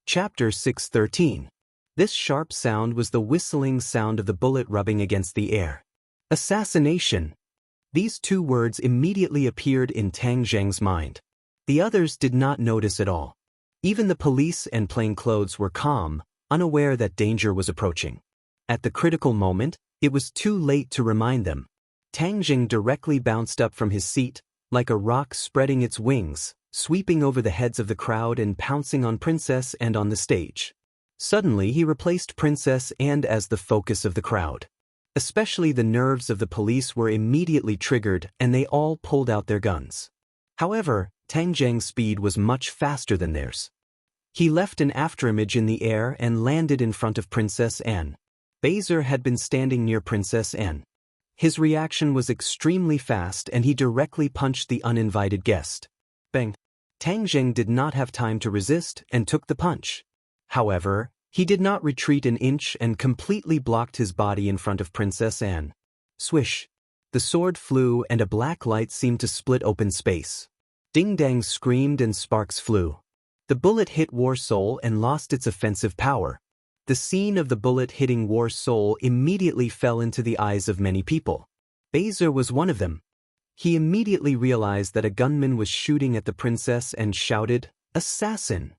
Chapter 613. This sharp sound was the whistling sound of the bullet rubbing against the air. Assassination. These two words immediately appeared in Tang Zheng's mind. The others did not notice at all. Even the police and plainclothes were calm, unaware that danger was approaching. At the critical moment, it was too late to remind them. Tang Zheng directly bounced up from his seat, like a rock spreading its wings, sweeping over the heads of the crowd and pouncing on Princess and on the stage. Suddenly he replaced Princess and as the focus of the crowd. Especially the nerves of the police were immediately triggered and they all pulled out their guns. However, Tang Zheng's speed was much faster than theirs. He left an afterimage in the air and landed in front of Princess Anne. Baiser had been standing near Princess Anne. His reaction was extremely fast and he directly punched the uninvited guest. Bang! Tang Zheng did not have time to resist and took the punch. However, he did not retreat an inch and completely blocked his body in front of Princess Anne. Swish! The sword flew and a black light seemed to split open space. Ding-dang screamed and sparks flew. The bullet hit War Soul and lost its offensive power. The scene of the bullet hitting War Soul immediately fell into the eyes of many people. Baiser was one of them. He immediately realized that a gunman was shooting at the princess and shouted, "Assassin!"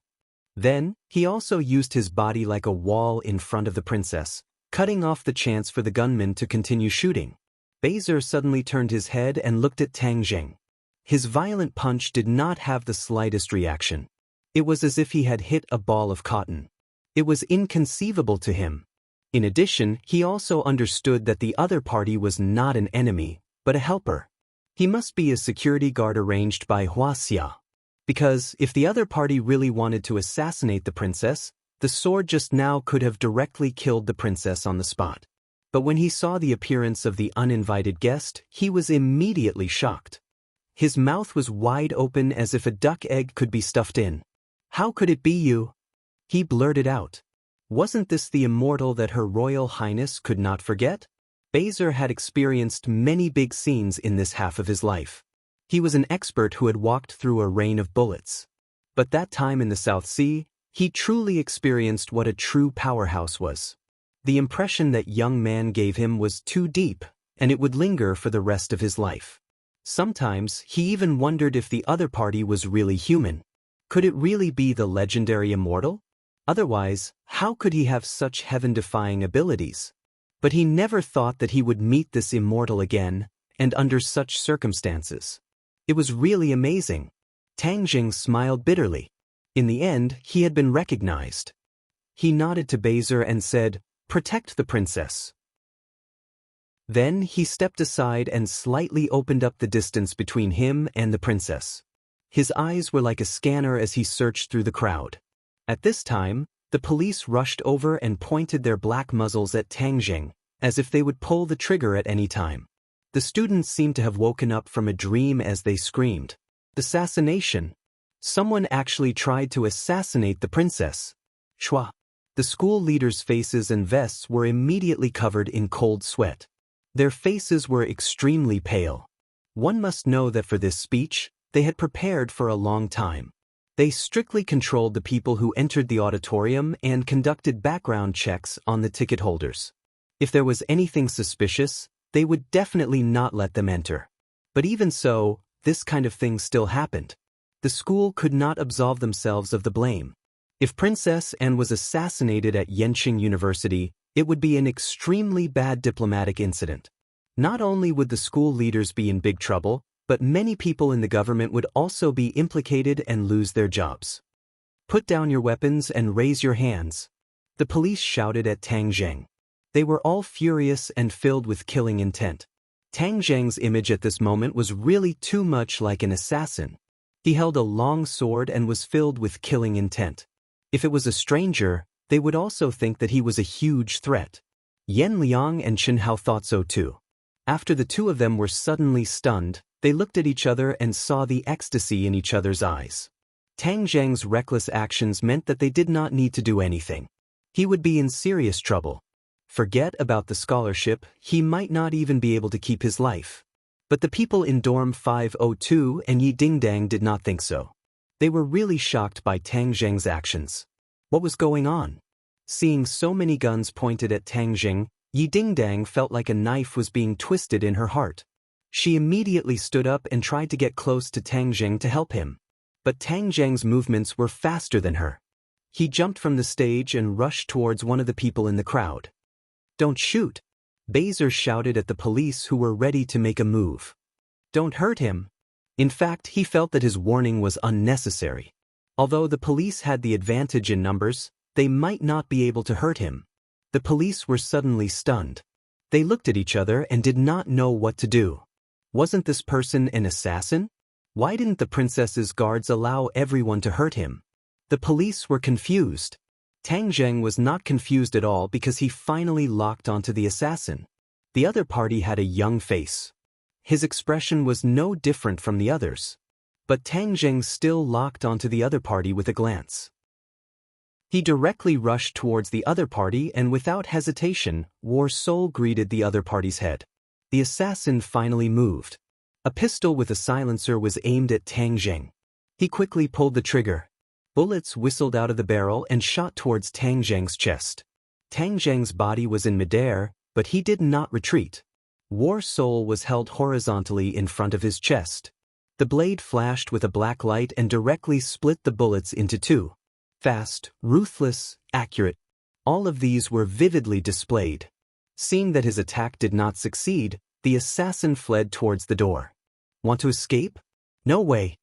Then, he also used his body like a wall in front of the princess, cutting off the chance for the gunman to continue shooting. Baiser suddenly turned his head and looked at Tang Zheng. His violent punch did not have the slightest reaction. It was as if he had hit a ball of cotton. It was inconceivable to him. In addition, he also understood that the other party was not an enemy, but a helper. He must be a security guard arranged by Hua Xia. Because, if the other party really wanted to assassinate the princess, the sword just now could have directly killed the princess on the spot. But when he saw the appearance of the uninvited guest, he was immediately shocked. His mouth was wide open as if a duck egg could be stuffed in. "How could it be you?" He blurted out. Wasn't this the immortal that Her Royal Highness could not forget? Baiser had experienced many big scenes in this half of his life. He was an expert who had walked through a rain of bullets. But that time in the South Sea, he truly experienced what a true powerhouse was. The impression that young man gave him was too deep, and it would linger for the rest of his life. Sometimes, he even wondered if the other party was really human. Could it really be the legendary immortal? Otherwise, how could he have such heaven-defying abilities? But he never thought that he would meet this immortal again, and under such circumstances. It was really amazing. Tang Zheng smiled bitterly. In the end, he had been recognized. He nodded to Baiser and said, "Protect the princess." Then he stepped aside and slightly opened up the distance between him and the princess. His eyes were like a scanner as he searched through the crowd. At this time, the police rushed over and pointed their black muzzles at Tang Zheng, as if they would pull the trigger at any time. The students seemed to have woken up from a dream as they screamed, "Assassination! Someone actually tried to assassinate the princess!" Chua! The school leaders' faces and vests were immediately covered in cold sweat. Their faces were extremely pale. One must know that for this speech, they had prepared for a long time. They strictly controlled the people who entered the auditorium and conducted background checks on the ticket holders. If there was anything suspicious, they would definitely not let them enter. But even so, this kind of thing still happened. The school could not absolve themselves of the blame. If Princess Anne was assassinated at Yenching University, it would be an extremely bad diplomatic incident. Not only would the school leaders be in big trouble, but many people in the government would also be implicated and lose their jobs. "Put down your weapons and raise your hands," the police shouted at Tang Zheng. They were all furious and filled with killing intent. Tang Zheng's image at this moment was really too much like an assassin. He held a long sword and was filled with killing intent. If it was a stranger, they would also think that he was a huge threat. Yan Liang and Chen Hao thought so too. After the two of them were suddenly stunned, they looked at each other and saw the ecstasy in each other's eyes. Tang Zheng's reckless actions meant that they did not need to do anything. He would be in serious trouble. Forget about the scholarship, he might not even be able to keep his life. But the people in dorm 502 and Yi Dingdang did not think so. They were really shocked by Tang Zheng's actions. What was going on? Seeing so many guns pointed at Tang Jing, Yi Dingdang felt like a knife was being twisted in her heart. She immediately stood up and tried to get close to Tang Jing to help him. But Tang Jing's movements were faster than her. He jumped from the stage and rushed towards one of the people in the crowd. "Don't shoot!" Baser shouted at the police who were ready to make a move. "Don't hurt him." In fact, he felt that his warning was unnecessary. Although the police had the advantage in numbers, they might not be able to hurt him. The police were suddenly stunned. They looked at each other and did not know what to do. Wasn't this person an assassin? Why didn't the princess's guards allow everyone to hurt him? The police were confused. Tang Jing was not confused at all because he finally locked onto the assassin. The other party had a young face. His expression was no different from the others. But Tang Jing still locked onto the other party with a glance. He directly rushed towards the other party and without hesitation, War Soul greeted the other party's head. The assassin finally moved. A pistol with a silencer was aimed at Tang Jing. He quickly pulled the trigger. Bullets whistled out of the barrel and shot towards Tang Jing's chest. Tang Jing's body was in midair, but he did not retreat. War Soul was held horizontally in front of his chest. The blade flashed with a black light and directly split the bullets into two. Fast, ruthless, accurate. All of these were vividly displayed. Seeing that his attack did not succeed, the assassin fled towards the door. Want to escape? No way.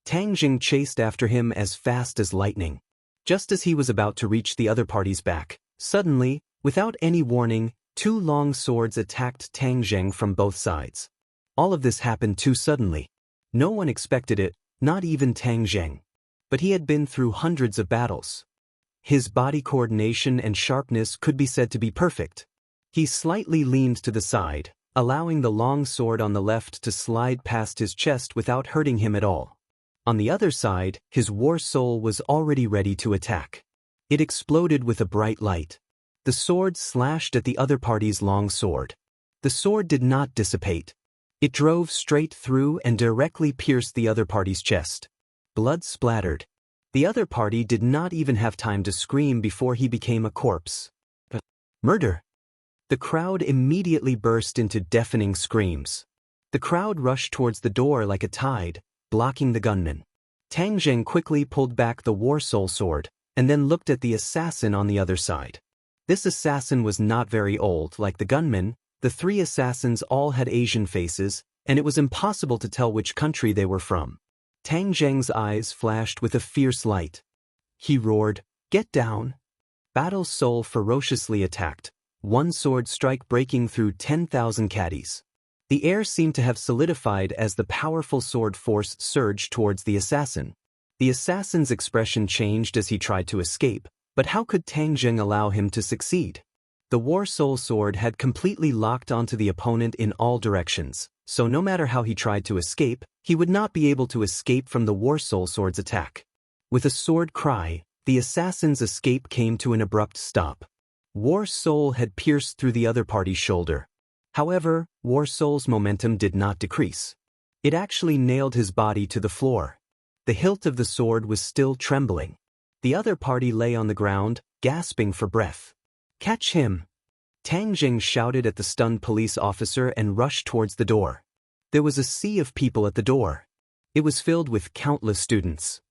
Tang Jing chased after him as fast as lightning. Just as he was about to reach the other party's back, suddenly, without any warning, two long swords attacked Tang Jing from both sides. All of this happened too suddenly. No one expected it, not even Tang Jing. But he had been through hundreds of battles. His body coordination and sharpness could be said to be perfect. He slightly leaned to the side, allowing the long sword on the left to slide past his chest without hurting him at all. On the other side, his War Soul was already ready to attack. It exploded with a bright light. The sword slashed at the other party's long sword. The sword did not dissipate. It drove straight through and directly pierced the other party's chest. Blood splattered. The other party did not even have time to scream before he became a corpse. Murder! The crowd immediately burst into deafening screams. The crowd rushed towards the door like a tide, blocking the gunman. Tang Jing quickly pulled back the War Soul sword, and then looked at the assassin on the other side. This assassin was not very old, like the gunman. The three assassins all had Asian faces, and it was impossible to tell which country they were from. Tang Jing's eyes flashed with a fierce light. He roared, "Get down!" Battle Soul ferociously attacked, one sword strike breaking through 10,000 caddies. The air seemed to have solidified as the powerful sword force surged towards the assassin. The assassin's expression changed as he tried to escape, but how could Tang Jing allow him to succeed? The War Soul sword had completely locked onto the opponent in all directions, so no matter how he tried to escape, he would not be able to escape from the War Soul sword's attack. With a sword cry, the assassin's escape came to an abrupt stop. War Soul had pierced through the other party's shoulder. However, War Soul's momentum did not decrease. It actually nailed his body to the floor. The hilt of the sword was still trembling. The other party lay on the ground, gasping for breath. "Catch him!" Tang Jing shouted at the stunned police officer and rushed towards the door. There was a sea of people at the door. It was filled with countless students.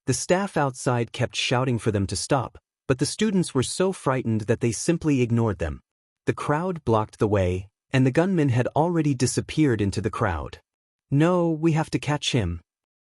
The staff outside kept shouting for them to stop, but the students were so frightened that they simply ignored them. The crowd blocked the way, and the gunman had already disappeared into the crowd. "No, we have to catch him."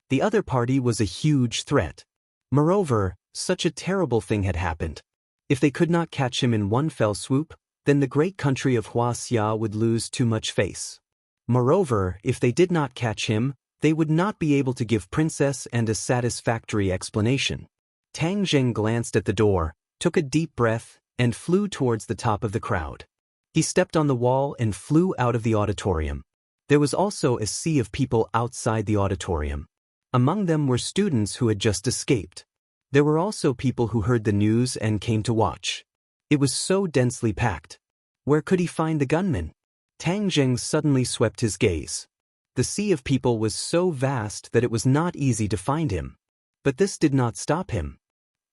The other party was a huge threat. Moreover, such a terrible thing had happened. If they could not catch him in one fell swoop, then the great country of Huaxia would lose too much face. Moreover, if they did not catch him, they would not be able to give Princess and a satisfactory explanation. Tang Jing glanced at the door, took a deep breath, and flew towards the top of the crowd. He stepped on the wall and flew out of the auditorium. There was also a sea of people outside the auditorium. Among them were students who had just escaped. There were also people who heard the news and came to watch. It was so densely packed. Where could he find the gunman? Tang Jing suddenly swept his gaze. The sea of people was so vast that it was not easy to find him. But this did not stop him.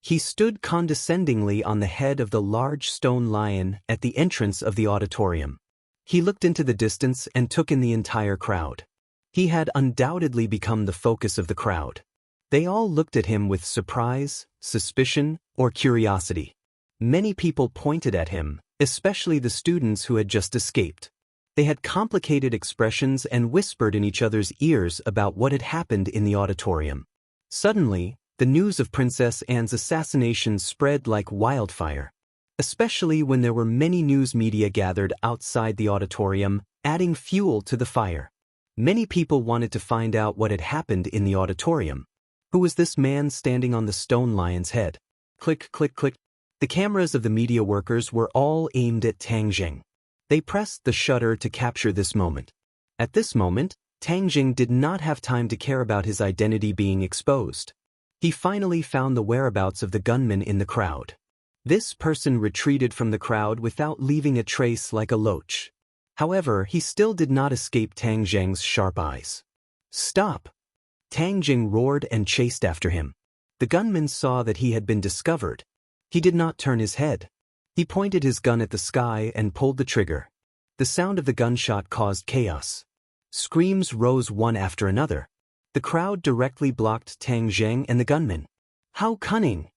He stood condescendingly on the head of the large stone lion at the entrance of the auditorium. He looked into the distance and took in the entire crowd. He had undoubtedly become the focus of the crowd. They all looked at him with surprise, suspicion, or curiosity. Many people pointed at him, especially the students who had just escaped. They had complicated expressions and whispered in each other's ears about what had happened in the auditorium. Suddenly, the news of Princess Anne's assassination spread like wildfire, especially when there were many news media gathered outside the auditorium, adding fuel to the fire. Many people wanted to find out what had happened in the auditorium. Who was this man standing on the stone lion's head? Click, click, click. The cameras of the media workers were all aimed at Tang Jing. They pressed the shutter to capture this moment. At this moment, Tang Jing did not have time to care about his identity being exposed. He finally found the whereabouts of the gunman in the crowd. This person retreated from the crowd without leaving a trace like a loach. However, he still did not escape Tang Jing's sharp eyes. "Stop!" Tang Jing roared and chased after him. The gunman saw that he had been discovered. He did not turn his head. He pointed his gun at the sky and pulled the trigger. The sound of the gunshot caused chaos. Screams rose one after another. The crowd directly blocked Tang Jing and the gunman. How cunning!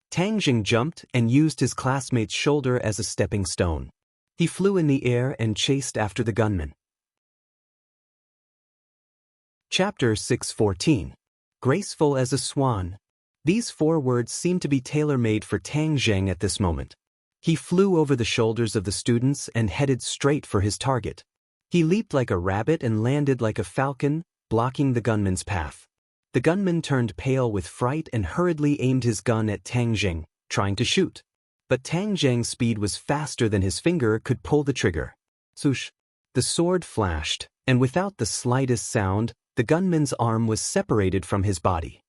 Tang Jing jumped and used his classmate's shoulder as a stepping stone. He flew in the air and chased after the gunman. Chapter 6:14. Graceful as a swan. These 4 words seemed to be tailor-made for Tang Jing at this moment. He flew over the shoulders of the students and headed straight for his target. He leaped like a rabbit and landed like a falcon, blocking the gunman's path. The gunman turned pale with fright and hurriedly aimed his gun at Tang Jing, trying to shoot. But Tang Jing's speed was faster than his finger could pull the trigger. Swoosh! The sword flashed, and without the slightest sound, the gunman's arm was separated from his body.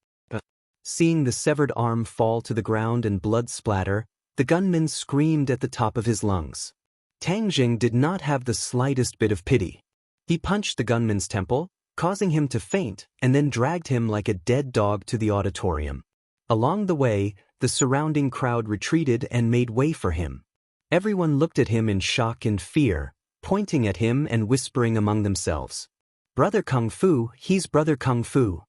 Seeing the severed arm fall to the ground and blood splatter, the gunman screamed at the top of his lungs. Tang Jing did not have the slightest bit of pity. He punched the gunman's temple, causing him to faint, and then dragged him like a dead dog to the auditorium. Along the way, the surrounding crowd retreated and made way for him. Everyone looked at him in shock and fear, pointing at him and whispering among themselves. "Brother Kung Fu, he's Brother Kung Fu."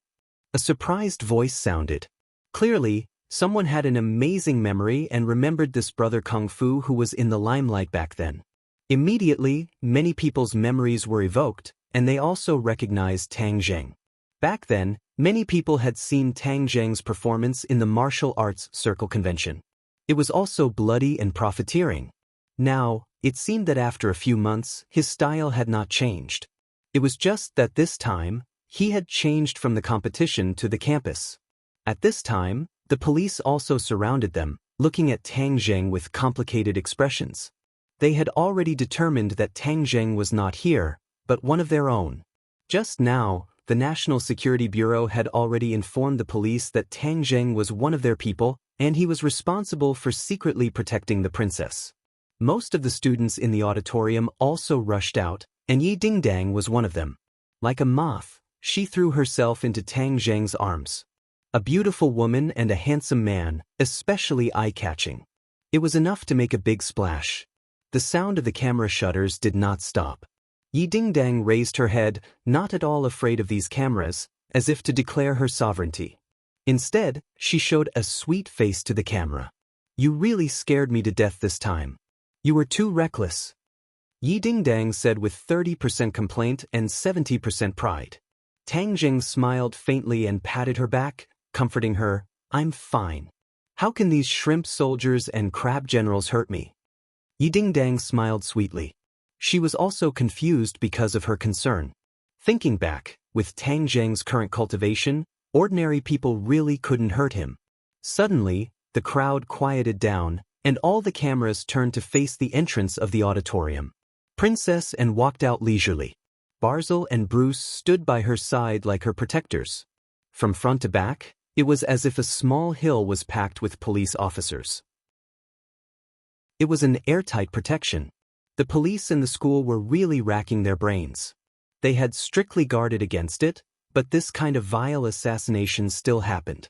A surprised voice sounded. Clearly, someone had an amazing memory and remembered this Brother Kung Fu who was in the limelight back then. Immediately, many people's memories were evoked, and they also recognized Tang Jing. Back then, many people had seen Tang Jing's performance in the martial arts circle convention. It was also bloody and profiteering. Now, it seemed that after a few months, his style had not changed. It was just that this time, he had changed from the competition to the campus. At this time, the police also surrounded them, looking at Tang Jing with complicated expressions. They had already determined that Tang Jing was not here, but one of their own. Just now, the National Security Bureau had already informed the police that Tang Jing was one of their people, and he was responsible for secretly protecting the princess. Most of the students in the auditorium also rushed out, and Yi Dingdang was one of them. Like a moth, she threw herself into Tang Jing's arms. A beautiful woman and a handsome man, especially eye-catching. It was enough to make a big splash. The sound of the camera shutters did not stop. Yi Dingdang raised her head, not at all afraid of these cameras, as if to declare her sovereignty. Instead, she showed a sweet face to the camera. "You really scared me to death this time. You were too reckless," Yi Dingdang said with 30% complaint and 70% pride. Tang Jing smiled faintly and patted her back, comforting her. "I'm fine. How can these shrimp soldiers and crab generals hurt me?" Yi Dingdang smiled sweetly. She was also confused because of her concern. Thinking back, with Tang Jing's current cultivation, ordinary people really couldn't hurt him. Suddenly, the crowd quieted down, and all the cameras turned to face the entrance of the auditorium. Princess Anne walked out leisurely. Barzil and Bruce stood by her side like her protectors. From front to back, it was as if a small hill was packed with police officers. It was an airtight protection. The police and the school were really racking their brains. They had strictly guarded against it, but this kind of vile assassination still happened.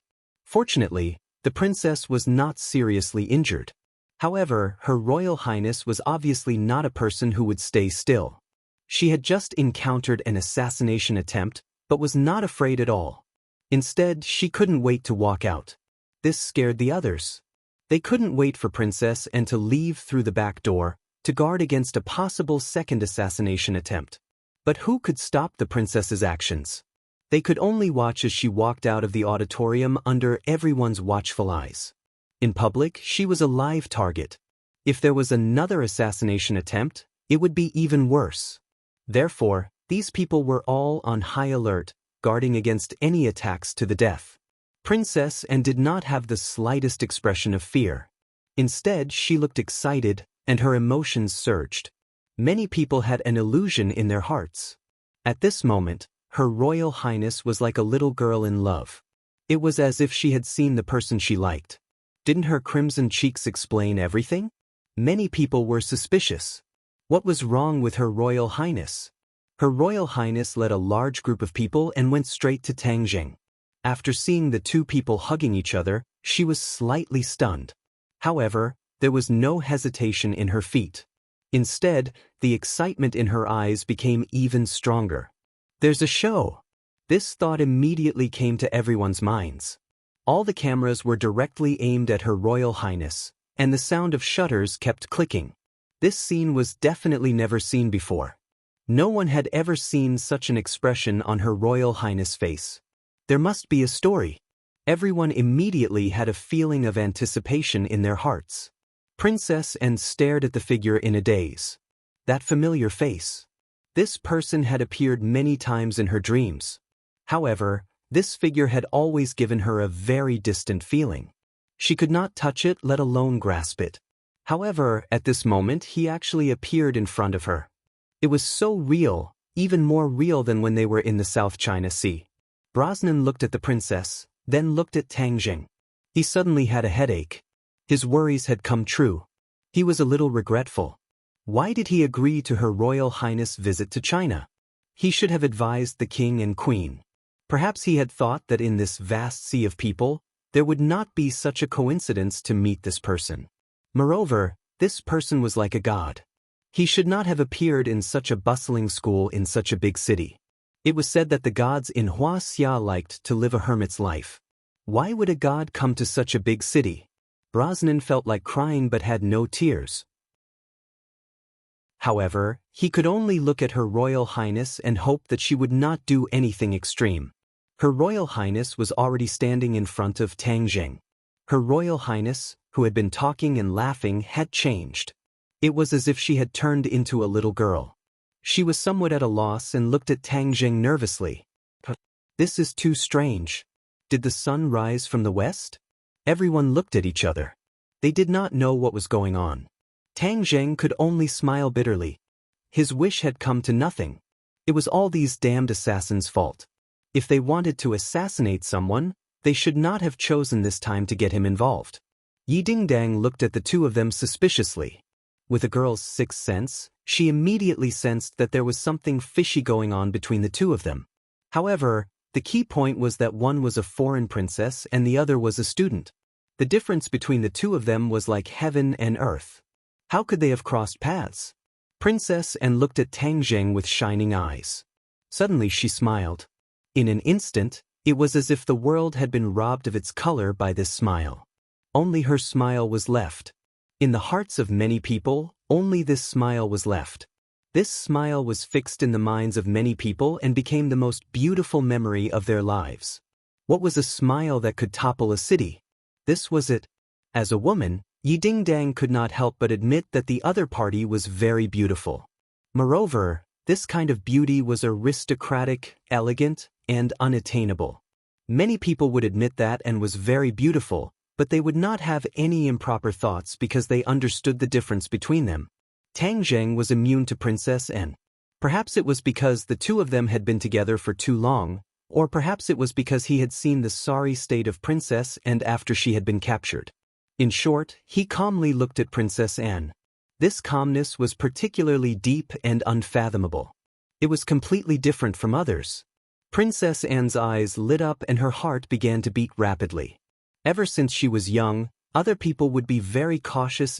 Fortunately, the princess was not seriously injured. However, Her Royal Highness was obviously not a person who would stay still. She had just encountered an assassination attempt, but was not afraid at all. Instead, she couldn't wait to walk out. This scared the others. They couldn't wait for Princess Anne to leave through the back door, to guard against a possible second assassination attempt. But who could stop the princess's actions? They could only watch as she walked out of the auditorium under everyone's watchful eyes. In public, she was a live target. If there was another assassination attempt, it would be even worse. Therefore, these people were all on high alert, guarding against any attacks to the death. Princess Anne did not have the slightest expression of fear. Instead, she looked excited, and her emotions surged. Many people had an illusion in their hearts. At this moment, Her Royal Highness was like a little girl in love. It was as if she had seen the person she liked. Didn't her crimson cheeks explain everything? Many people were suspicious. What was wrong with Her Royal Highness? Her Royal Highness led a large group of people and went straight to Tang Jing. After seeing the two people hugging each other, she was slightly stunned. However, there was no hesitation in her feet. Instead, the excitement in her eyes became even stronger. There's a show. This thought immediately came to everyone's minds. All the cameras were directly aimed at Her Royal Highness, and the sound of shutters kept clicking. This scene was definitely never seen before. No one had ever seen such an expression on Her Royal Highness' face. There must be a story. Everyone immediately had a feeling of anticipation in their hearts. Princess Anne stared at the figure in a daze. That familiar face. This person had appeared many times in her dreams. However, this figure had always given her a very distant feeling. She could not touch it, let alone grasp it. However, at this moment he actually appeared in front of her. It was so real, even more real than when they were in the South China Sea. Brosnan looked at the princess, then looked at Tang Jing. He suddenly had a headache. His worries had come true. He was a little regretful. Why did he agree to Her Royal Highness' visit to China? He should have advised the king and queen. Perhaps he had thought that in this vast sea of people, there would not be such a coincidence to meet this person. Moreover, this person was like a god. He should not have appeared in such a bustling school in such a big city. It was said that the gods in Huaxia liked to live a hermit's life. Why would a god come to such a big city? Brosnan felt like crying but had no tears. However, he could only look at Her Royal Highness and hope that she would not do anything extreme. Her Royal Highness was already standing in front of Tang Jing. Her Royal Highness, who had been talking and laughing, had changed. It was as if she had turned into a little girl. She was somewhat at a loss and looked at Tang Jing nervously. This is too strange. Did the sun rise from the west? Everyone looked at each other. They did not know what was going on. Tang Jing could only smile bitterly. His wish had come to nothing. It was all these damned assassins' fault. If they wanted to assassinate someone, they should not have chosen this time to get him involved. Yi Dingdang looked at the two of them suspiciously. With a girl's sixth sense, she immediately sensed that there was something fishy going on between the two of them. However, the key point was that one was a foreign princess and the other was a student. The difference between the two of them was like heaven and earth. How could they have crossed paths? Princess Anne looked at Tang Jing with shining eyes. Suddenly she smiled. In an instant, it was as if the world had been robbed of its color by this smile. Only her smile was left. In the hearts of many people, only this smile was left. This smile was fixed in the minds of many people and became the most beautiful memory of their lives. What was a smile that could topple a city? This was it. As a woman, Yi Dingdang could not help but admit that the other party was very beautiful. Moreover, this kind of beauty was aristocratic, elegant, and unattainable. Many people would admit that and was very beautiful, but they would not have any improper thoughts because they understood the difference between them. Tang Jing was immune to Princess Anne. Perhaps it was because the two of them had been together for too long, or perhaps it was because he had seen the sorry state of Princess Anne after she had been captured. In short, he calmly looked at Princess Anne. This calmness was particularly deep and unfathomable. It was completely different from others. Princess Anne's eyes lit up and her heart began to beat rapidly. Ever since she was young, other people would be very cautious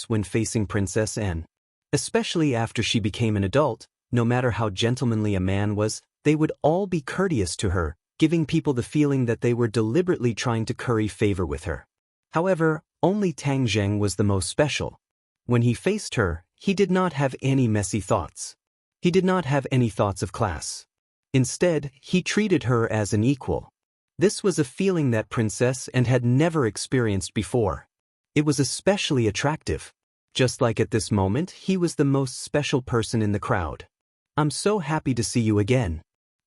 when facing Princess N. Especially after she became an adult, no matter how gentlemanly a man was, they would all be courteous to her, giving people the feeling that they were deliberately trying to curry favor with her. However, only Tang Zheng was the most special. When he faced her, he did not have any messy thoughts. He did not have any thoughts of class. Instead, he treated her as an equal. This was a feeling that Princess N had never experienced before. It was especially attractive. Just like at this moment, he was the most special person in the crowd. I'm so happy to see you again.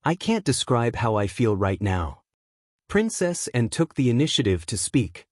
I can't describe how I feel right now. Princess N took the initiative to speak.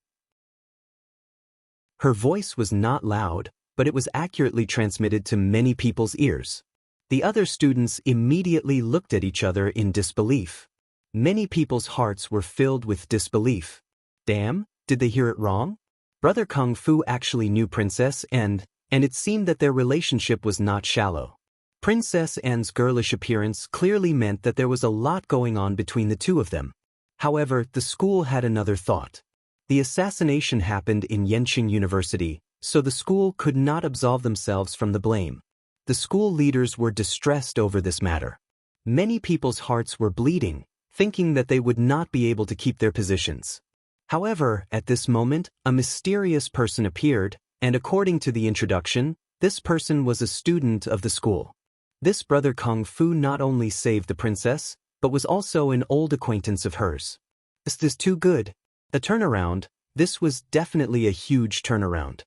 Her voice was not loud, but it was accurately transmitted to many people's ears. The other students immediately looked at each other in disbelief. Many people's hearts were filled with disbelief. Damn, did they hear it wrong? Brother Kung Fu actually knew Princess N, and it seemed that their relationship was not shallow. Princess N's girlish appearance clearly meant that there was a lot going on between the two of them. However, the school had another thought. The assassination happened in Yenqing University, so the school could not absolve themselves from the blame. The school leaders were distressed over this matter. Many people's hearts were bleeding, thinking that they would not be able to keep their positions. However, at this moment, a mysterious person appeared, and according to the introduction, this person was a student of the school. This brother Kung Fu not only saved the princess, but was also an old acquaintance of hers. Is this too good? A turnaround? This was definitely a huge turnaround.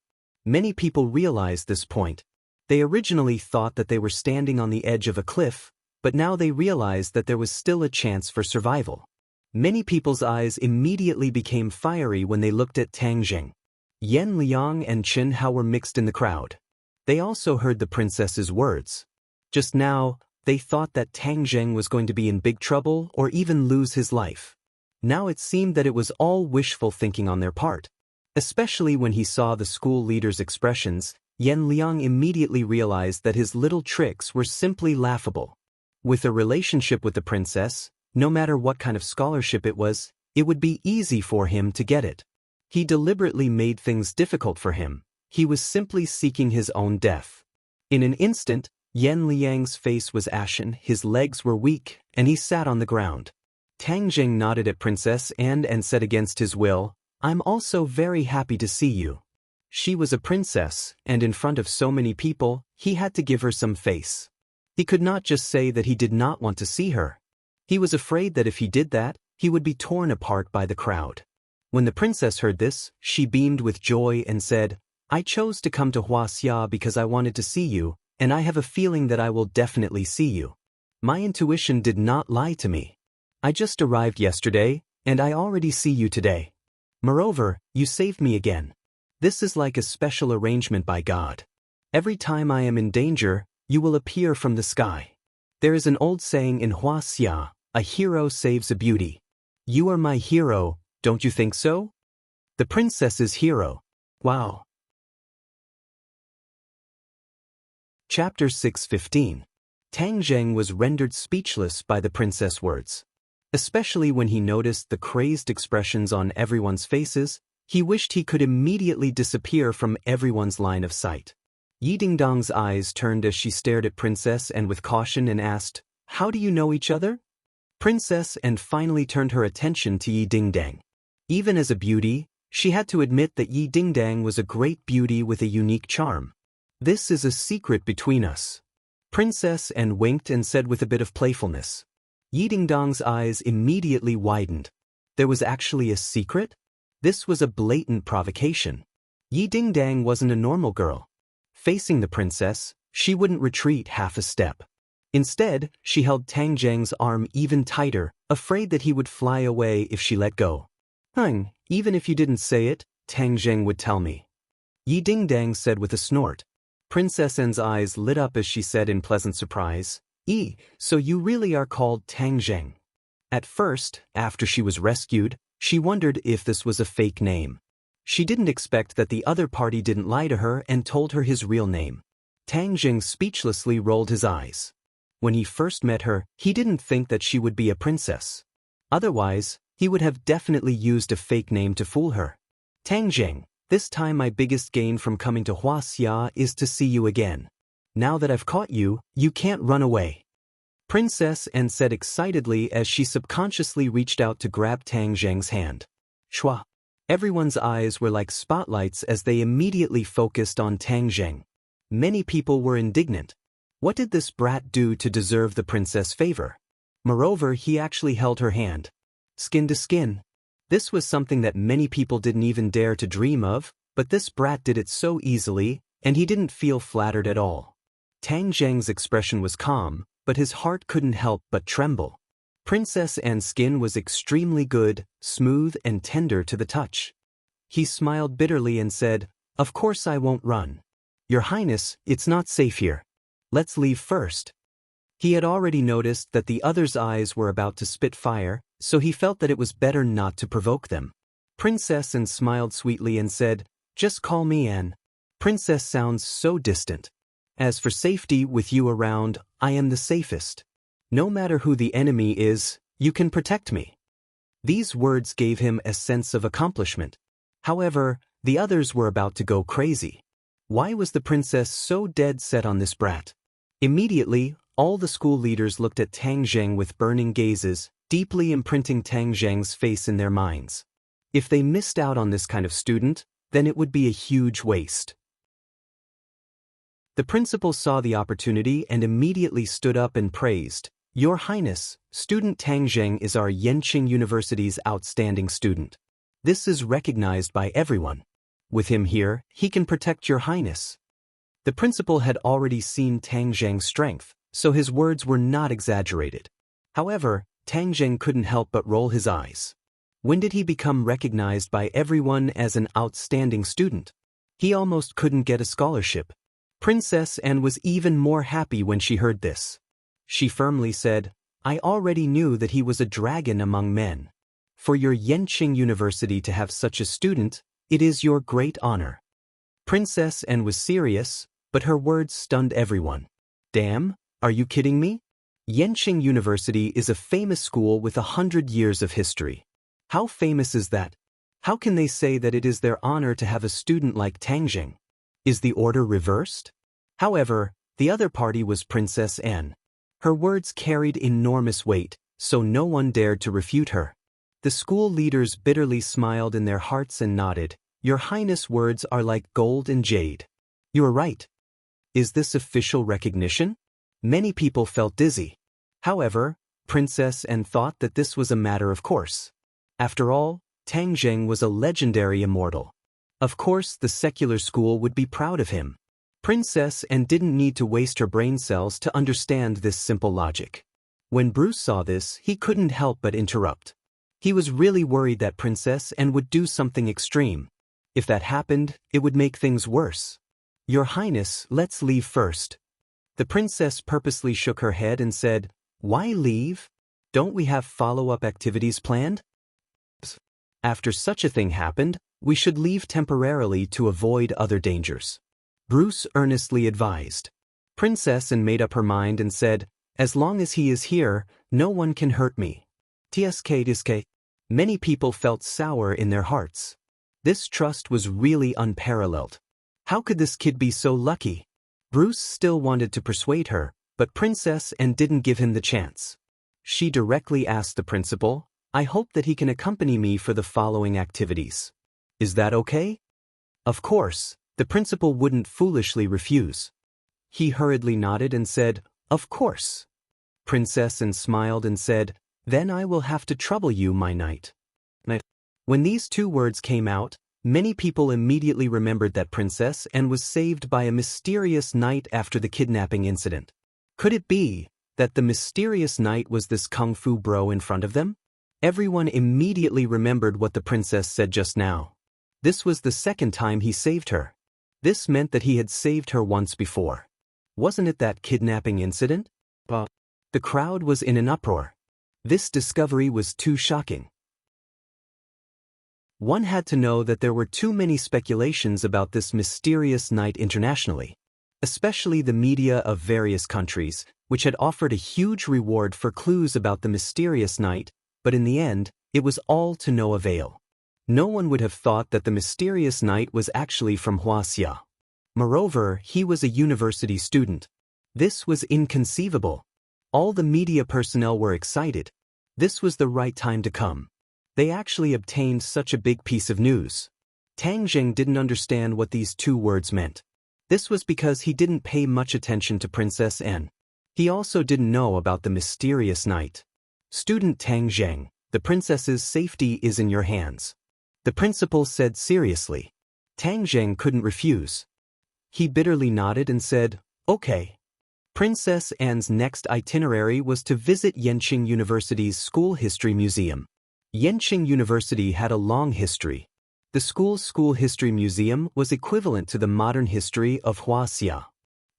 Many people realized this point. They originally thought that they were standing on the edge of a cliff, but now they realized that there was still a chance for survival. Many people's eyes immediately became fiery when they looked at Tang Zheng. Yan Liang and Chen Hao were mixed in the crowd. They also heard the princess's words. Just now, they thought that Tang Zheng was going to be in big trouble or even lose his life. Now it seemed that it was all wishful thinking on their part. Especially when he saw the school leader's expressions, Yan Liang immediately realized that his little tricks were simply laughable. With a relationship with the princess, no matter what kind of scholarship it would be easy for him to get it. He deliberately made things difficult for him. He was simply seeking his own death. In an instant, Yan Liang's face was ashen, his legs were weak, and he sat on the ground. Tang Zheng nodded at Princess N and said against his will, "I'm also very happy to see you." She was a princess, and in front of so many people, he had to give her some face. He could not just say that he did not want to see her. He was afraid that if he did that, he would be torn apart by the crowd. When the princess heard this, she beamed with joy and said, "I chose to come to Huaxia because I wanted to see you, and I have a feeling that I will definitely see you. My intuition did not lie to me. I just arrived yesterday, and I already see you today. Moreover, you saved me again. This is like a special arrangement by God. Every time I am in danger, you will appear from the sky. There is an old saying in Huaxia, a hero saves a beauty. You are my hero, don't you think so? The princess's hero. Wow." Chapter 6:15. Tang Zheng was rendered speechless by the princess' words. Especially when he noticed the crazed expressions on everyone's faces, he wished he could immediately disappear from everyone's line of sight. Yi Dingdong's eyes turned as she stared at Princess N with caution and asked, "How do you know each other?" Princess N finally turned her attention to Yi Dingdang. Even as a beauty, she had to admit that Yi Dingdang was a great beauty with a unique charm. "This is a secret between us." Princess N winked and said with a bit of playfulness. Yi Dingdong's eyes immediately widened. There was actually a secret? This was a blatant provocation. Yi Dingdang wasn't a normal girl. Facing the princess, she wouldn't retreat half a step. Instead, she held Tang Zheng's arm even tighter, afraid that he would fly away if she let go. Even if you didn't say it, Tang Zheng would tell me." Yi Dingdang said with a snort. Princess N's eyes lit up as she said in pleasant surprise, "So you really are called Tang Zheng." At first, after she was rescued, she wondered if this was a fake name. She didn't expect that the other party didn't lie to her and told her his real name. Tang Zheng speechlessly rolled his eyes. When he first met her, he didn't think that she would be a princess. Otherwise, He would have definitely used a fake name to fool her. Tang Zheng, this time my biggest gain from coming to Huaxia is to see you again. Now that I've caught you, you can't run away. Princess Anne said excitedly as she subconsciously reached out to grab Tang Zheng's hand. Shua. Everyone's eyes were like spotlights as they immediately focused on Tang Zheng. Many people were indignant. What did this brat do to deserve the princess' favor? Moreover, he actually held her hand. Skin to skin. This was something that many people didn't even dare to dream of, but this brat did it so easily, and he didn't feel flattered at all. Tang Zheng's expression was calm, but his heart couldn't help but tremble. Princess Anne's skin was extremely good, smooth and tender to the touch. He smiled bitterly and said, "Of course I won't run. Your Highness, it's not safe here. Let's leave first." He had already noticed that the other's eyes were about to spit fire, so he felt that it was better not to provoke them. Princess Anne smiled sweetly and said, "Just call me Anne. Princess sounds so distant. As for safety, with you around, I am the safest. No matter who the enemy is, you can protect me." These words gave him a sense of accomplishment. However, the others were about to go crazy. Why was the princess so dead set on this brat? Immediately, all the school leaders looked at Tang Zheng with burning gazes, deeply imprinting Tang Zheng's face in their minds. If they missed out on this kind of student, then it would be a huge waste. The principal saw the opportunity and immediately stood up and praised, "Your Highness, student Tang Zheng is our Yenqing University's outstanding student. This is recognized by everyone. With him here, he can protect your Highness." The principal had already seen Tang Zheng's strength, so his words were not exaggerated. However, Tang Zheng couldn't help but roll his eyes. When did he become recognized by everyone as an outstanding student? He almost couldn't get a scholarship. Princess Anne was even more happy when she heard this. She firmly said, "I already knew that he was a dragon among men. For your Yenqing University to have such a student, it is your great honor." Princess Anne was serious, but her words stunned everyone. Damn, are you kidding me? Yenqing University is a famous school with 100 years of history. How famous is that? How can they say that it is their honor to have a student like Tang Zheng? Is the order reversed? However, the other party was Princess Anne. Her words carried enormous weight, so no one dared to refute her. The school leaders bitterly smiled in their hearts and nodded. "Your Highness' words are like gold and jade." "You are right." Is this official recognition? Many people felt dizzy. However, Princess Anne thought that this was a matter of course. After all, Tang Zheng was a legendary immortal. Of course, the secular school would be proud of him. Princess Anne didn't need to waste her brain cells to understand this simple logic. When Bruce saw this, he couldn't help but interrupt. He was really worried that Princess Anne would do something extreme. If that happened, it would make things worse. "Your Highness, let's leave first." The princess purposely shook her head and said, "Why leave? Don't we have follow-up activities planned? After such a thing happened, we should leave temporarily to avoid other dangers," Bruce earnestly advised. Princess Anne made up her mind and said, "As long as he is here, no one can hurt me." Tsk. Many people felt sour in their hearts. This trust was really unparalleled. How could this kid be so lucky? Bruce still wanted to persuade her, but Princess Anne didn't give him the chance. She directly asked the principal, "I hope that he can accompany me for the following activities. Is that okay?" Of course, the principal wouldn't foolishly refuse. He hurriedly nodded and said, "Of course." Princess Anne smiled and said, "Then I will have to trouble you, my knight." When these two words came out, many people immediately remembered that Princess Anne was saved by a mysterious knight after the kidnapping incident. Could it be that the mysterious knight was this kung fu bro in front of them? Everyone immediately remembered what the princess said just now. This was the second time he saved her. This meant that he had saved her once before. Wasn't it that kidnapping incident? The crowd was in an uproar. This discovery was too shocking. One had to know that there were too many speculations about this mysterious knight internationally, especially the media of various countries, which had offered a huge reward for clues about the mysterious knight, but in the end, It was all to no avail. No one would have thought that the mysterious knight was actually from Huaxia. Moreover, he was a university student. This was inconceivable. All the media personnel were excited. This was the right time to come. They actually obtained such a big piece of news. Tang Jing didn't understand what these two words meant. This was because he didn't pay much attention to Princess N. He also didn't know about the mysterious knight. Student Tang Zheng, the princess's safety is in your hands. The principal said seriously. Tang Zheng couldn't refuse. He bitterly nodded and said, okay. Princess Anne's next itinerary was to visit Yenqing University's School History Museum. Yenqing University had a long history. The school's School History Museum was equivalent to the modern history of Huaxia.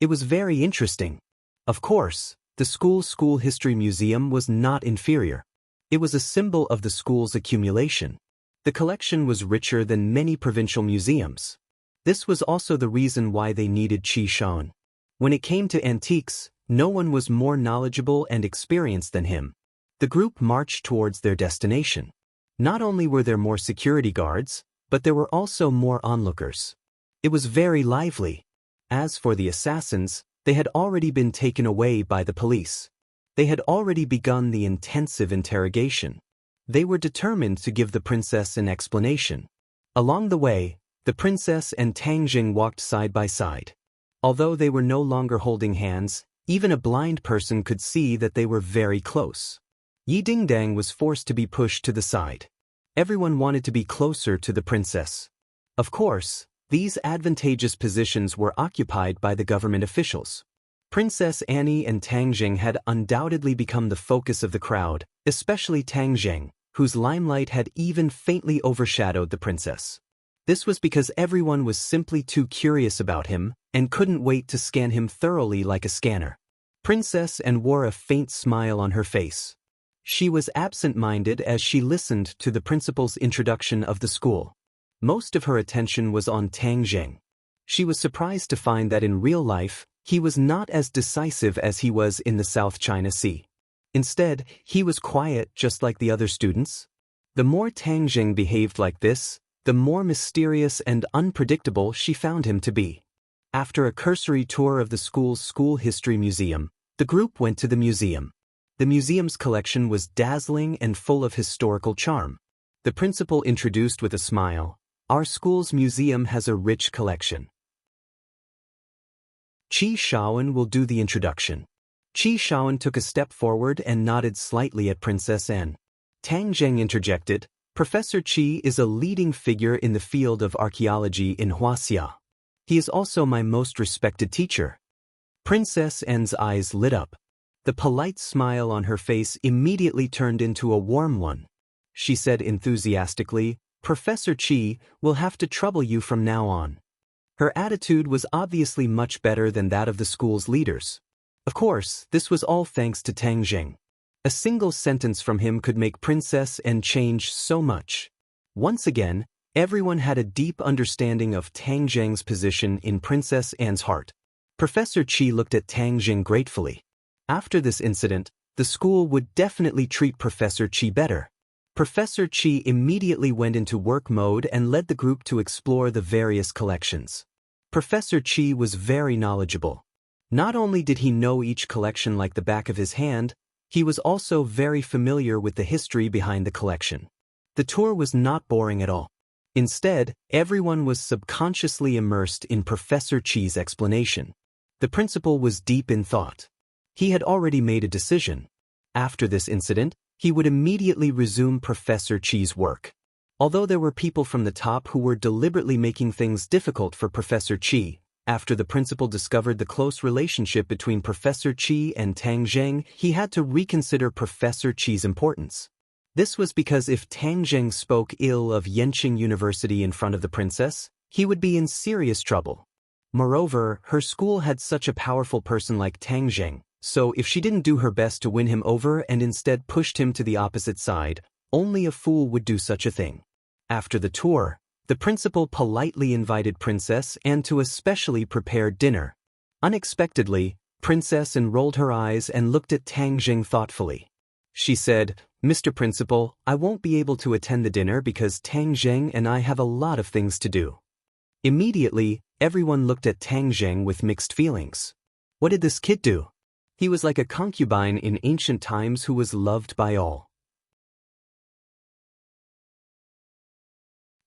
It was very interesting. Of course, the school's School History Museum was not inferior. It was a symbol of the school's accumulation. The collection was richer than many provincial museums. This was also the reason why they needed Qi Shaon. When it came to antiques, no one was more knowledgeable and experienced than him. The group marched towards their destination. Not only were there more security guards, but there were also more onlookers. It was very lively. As for the assassins, they had already been taken away by the police. They had already begun the intensive interrogation. They were determined to give the princess an explanation. Along the way, the princess and Tang Jing walked side by side. Although they were no longer holding hands, even a blind person could see that they were very close. Yi Dingdang was forced to be pushed to the side. Everyone wanted to be closer to the princess. Of course, these advantageous positions were occupied by the government officials. Princess Annie and Tang Jing had undoubtedly become the focus of the crowd, especially Tang Jing, whose limelight had even faintly overshadowed the princess. This was because everyone was simply too curious about him and couldn't wait to scan him thoroughly like a scanner. Princess Anne wore a faint smile on her face. She was absent-minded as she listened to the principal's introduction of the school. Most of her attention was on Tang Jing. She was surprised to find that in real life, he was not as decisive as he was in the South China Sea. Instead, he was quiet just like the other students. The more Tang Jing behaved like this, the more mysterious and unpredictable she found him to be. After a cursory tour of the school's School History Museum, the group went to the museum. The museum's collection was dazzling and full of historical charm. The principal introduced with a smile, "Our school's museum has a rich collection." Qi Shaon will do the introduction. Qi Shaon took a step forward and nodded slightly at Princess N. Tang Zheng interjected, "Professor Qi is a leading figure in the field of archaeology in Huaxia. He is also my most respected teacher." Princess N's eyes lit up. The polite smile on her face immediately turned into a warm one. She said enthusiastically, "Professor Qi will have to trouble you from now on." Her attitude was obviously much better than that of the school's leaders. Of course, this was all thanks to Tang Jing. A single sentence from him could make Princess N change so much. Once again, everyone had a deep understanding of Tang Jing's position in Princess Anne's heart. Professor Qi looked at Tang Jing gratefully. After this incident, the school would definitely treat Professor Qi better. Professor Qi immediately went into work mode and led the group to explore the various collections. Professor Qi was very knowledgeable. Not only did he know each collection like the back of his hand, he was also very familiar with the history behind the collection. The tour was not boring at all. Instead, everyone was subconsciously immersed in Professor Qi's explanation. The principal was deep in thought. He had already made a decision. After this incident, he would immediately resume Professor Qi's work. Although there were people from the top who were deliberately making things difficult for Professor Qi, after the principal discovered the close relationship between Professor Qi and Tang Zheng, he had to reconsider Professor Qi's importance. This was because if Tang Zheng spoke ill of Yenqing University in front of the princess, he would be in serious trouble. Moreover, her school had such a powerful person like Tang Zheng, so if she didn't do her best to win him over and instead pushed him to the opposite side, only a fool would do such a thing. After the tour, the principal politely invited Princess Anne to a specially prepared dinner. Unexpectedly, Princess Anne rolled her eyes and looked at Tang Jing thoughtfully. She said, "Mr. Principal, I won't be able to attend the dinner because Tang Zheng and I have a lot of things to do." Immediately, everyone looked at Tang Zheng with mixed feelings. What did this kid do? He was like a concubine in ancient times who was loved by all.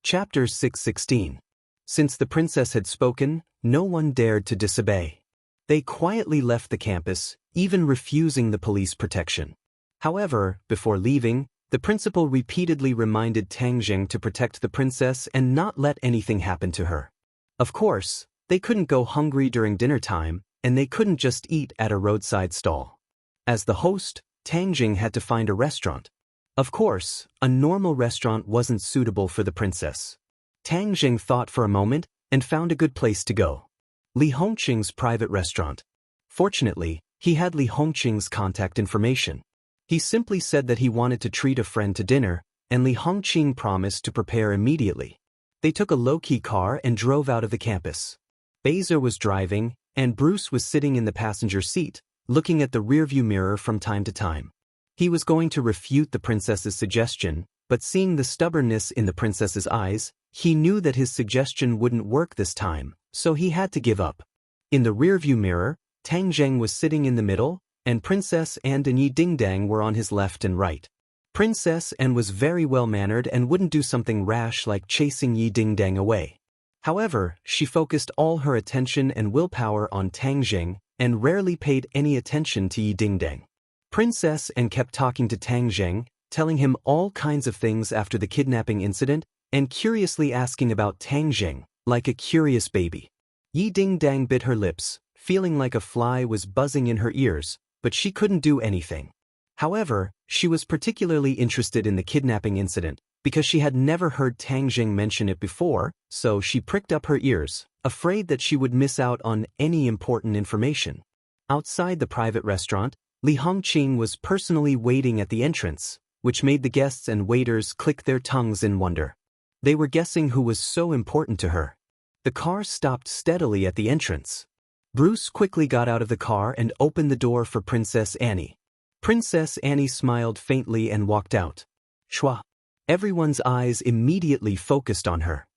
Chapter 616. Since the princess had spoken, no one dared to disobey. They quietly left the campus, even refusing the police protection. However, before leaving, the principal repeatedly reminded Tang Zheng to protect the princess and not let anything happen to her. Of course, they couldn't go hungry during dinner time, and they couldn't just eat at a roadside stall. As the host, Tang Zheng had to find a restaurant. Of course, a normal restaurant wasn't suitable for the princess. Tang Zheng thought for a moment and found a good place to go. Li Hongqing's private restaurant. Fortunately, he had Li Hongqing's contact information. He simply said that he wanted to treat a friend to dinner, and Li Hongqing promised to prepare immediately. They took a low-key car and drove out of the campus. Beza was driving, and Bruce was sitting in the passenger seat, looking at the rearview mirror from time to time. He was going to refute the princess's suggestion, but seeing the stubbornness in the princess's eyes, he knew that his suggestion wouldn't work this time, so he had to give up. In the rearview mirror, Tang Zheng was sitting in the middle, and Princess Anne and Yi Dingdang were on his left and right. Princess Anne was very well-mannered and wouldn't do something rash like chasing Yi Dingdang away. However, she focused all her attention and willpower on Tang Zheng and rarely paid any attention to Yi Dingdang. Princess Anne kept talking to Tang Zheng, telling him all kinds of things after the kidnapping incident, and curiously asking about Tang Zheng, like a curious baby. Yi Dingdang bit her lips, feeling like a fly was buzzing in her ears, but she couldn't do anything. However, she was particularly interested in the kidnapping incident, because she had never heard Tang Zheng mention it before, so she pricked up her ears, afraid that she would miss out on any important information. Outside the private restaurant, Li Hongqing was personally waiting at the entrance, which made the guests and waiters click their tongues in wonder. They were guessing who was so important to her. The car stopped steadily at the entrance. Bruce quickly got out of the car and opened the door for Princess Annie. Princess Annie smiled faintly and walked out. Shwa. Everyone's eyes immediately focused on her.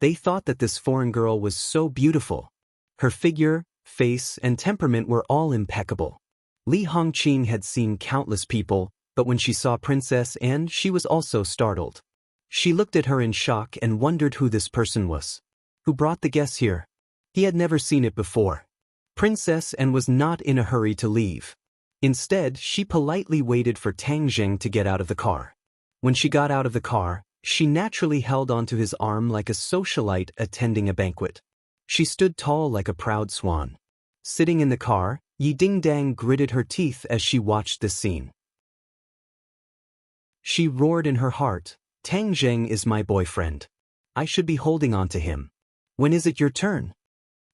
They thought that this foreign girl was so beautiful. Her figure, face, and temperament were all impeccable. Li Hongqing had seen countless people, but when she saw Princess Anne, she was also startled. She looked at her in shock and wondered who this person was. Who brought the guests here? He had never seen it before. Princess Anne was not in a hurry to leave. Instead, she politely waited for Tang Zheng to get out of the car. When she got out of the car, she naturally held onto his arm like a socialite attending a banquet. She stood tall like a proud swan. Sitting in the car, Yi Dingdang gritted her teeth as she watched this scene. She roared in her heart, "Tang Zheng is my boyfriend. I should be holding on to him. When is it your turn?"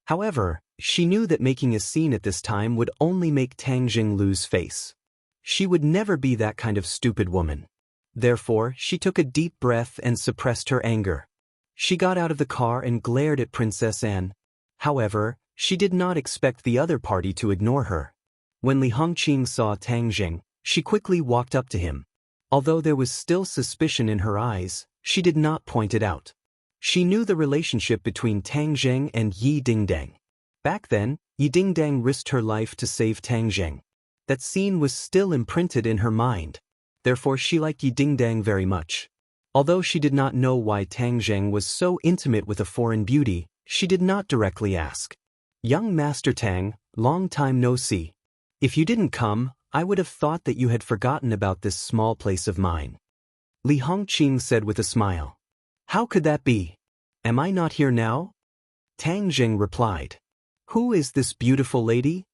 However, she knew that making a scene at this time would only make Tang Zheng lose face. She would never be that kind of stupid woman. Therefore, she took a deep breath and suppressed her anger. She got out of the car and glared at Princess Anne. However, she did not expect the other party to ignore her. When Li Hongqing saw Tang Zheng, she quickly walked up to him. Although there was still suspicion in her eyes, she did not point it out. She knew the relationship between Tang Zheng and Yi Dingdang. Back then, Yi Dingdang risked her life to save Tang Zheng. That scene was still imprinted in her mind. Therefore, she liked Yi Dingdang very much. Although she did not know why Tang Zheng was so intimate with a foreign beauty, she did not directly ask. "Young Master Tang, long time no see. If you didn't come, I would have thought that you had forgotten about this small place of mine." Li Hongqing said with a smile. "How could that be? Am I not here now?" Tang Zheng replied. "Who is this beautiful lady?"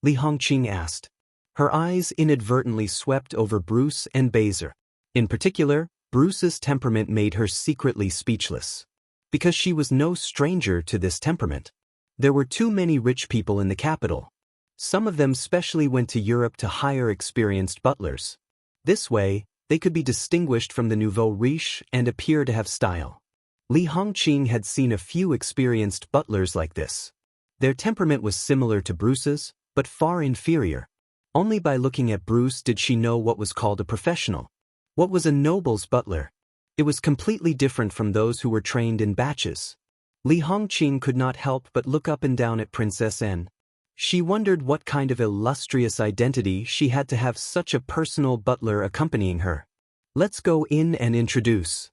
Li Hongqing asked. Her eyes inadvertently swept over Bruce and Beza. In particular, Bruce's temperament made her secretly speechless. Because she was no stranger to this temperament. There were too many rich people in the capital. Some of them specially went to Europe to hire experienced butlers. This way, they could be distinguished from the nouveau riche and appear to have style. Li Hongqing had seen a few experienced butlers like this. Their temperament was similar to Bruce's, but far inferior. Only by looking at Bruce did she know what was called a professional. What was a noble's butler? It was completely different from those who were trained in batches. Li Hongqing could not help but look up and down at Princess N. She wondered what kind of illustrious identity she had to have such a personal butler accompanying her. Let's go in and introduce.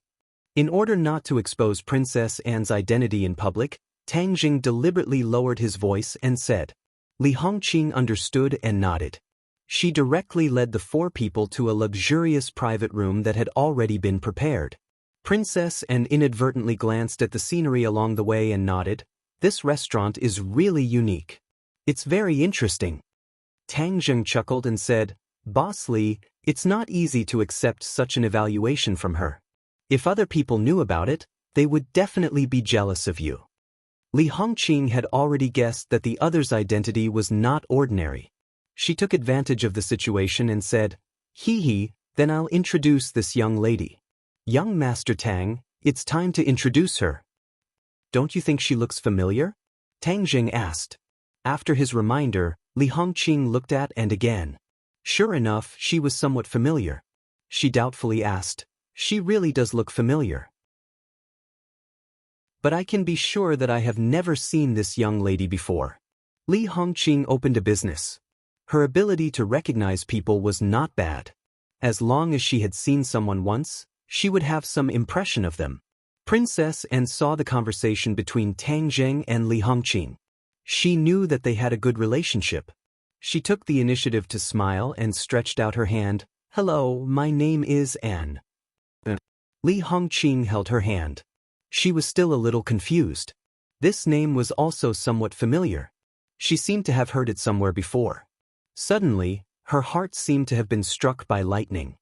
In order not to expose Princess Anne's identity in public, Tang Jing deliberately lowered his voice and said. Li Hongqing understood and nodded. She directly led the four people to a luxurious private room that had already been prepared. Princess Anne inadvertently glanced at the scenery along the way and nodded. This restaurant is really unique. It's very interesting. Tang Jing chuckled and said, Boss Li, it's not easy to accept such an evaluation from her. If other people knew about it, they would definitely be jealous of you. Li Hongqing had already guessed that the other's identity was not ordinary. She took advantage of the situation and said, Hee, then I'll introduce this young lady. Young Master Tang, it's time to introduce her. Don't you think she looks familiar? Tang Jing asked. After his reminder, Li Hongqing looked at and again. Sure enough, she was somewhat familiar. She doubtfully asked, She really does look familiar. But I can be sure that I have never seen this young lady before. Li Hongqing opened a business. Her ability to recognize people was not bad. As long as she had seen someone once, she would have some impression of them. Princess Anne saw the conversation between Tang Jing and Li Hongqing. She knew that they had a good relationship. She took the initiative to smile and stretched out her hand. Hello, my name is Anne. Li Hongqing held her hand. She was still a little confused. This name was also somewhat familiar. She seemed to have heard it somewhere before. Suddenly, her heart seemed to have been struck by lightning.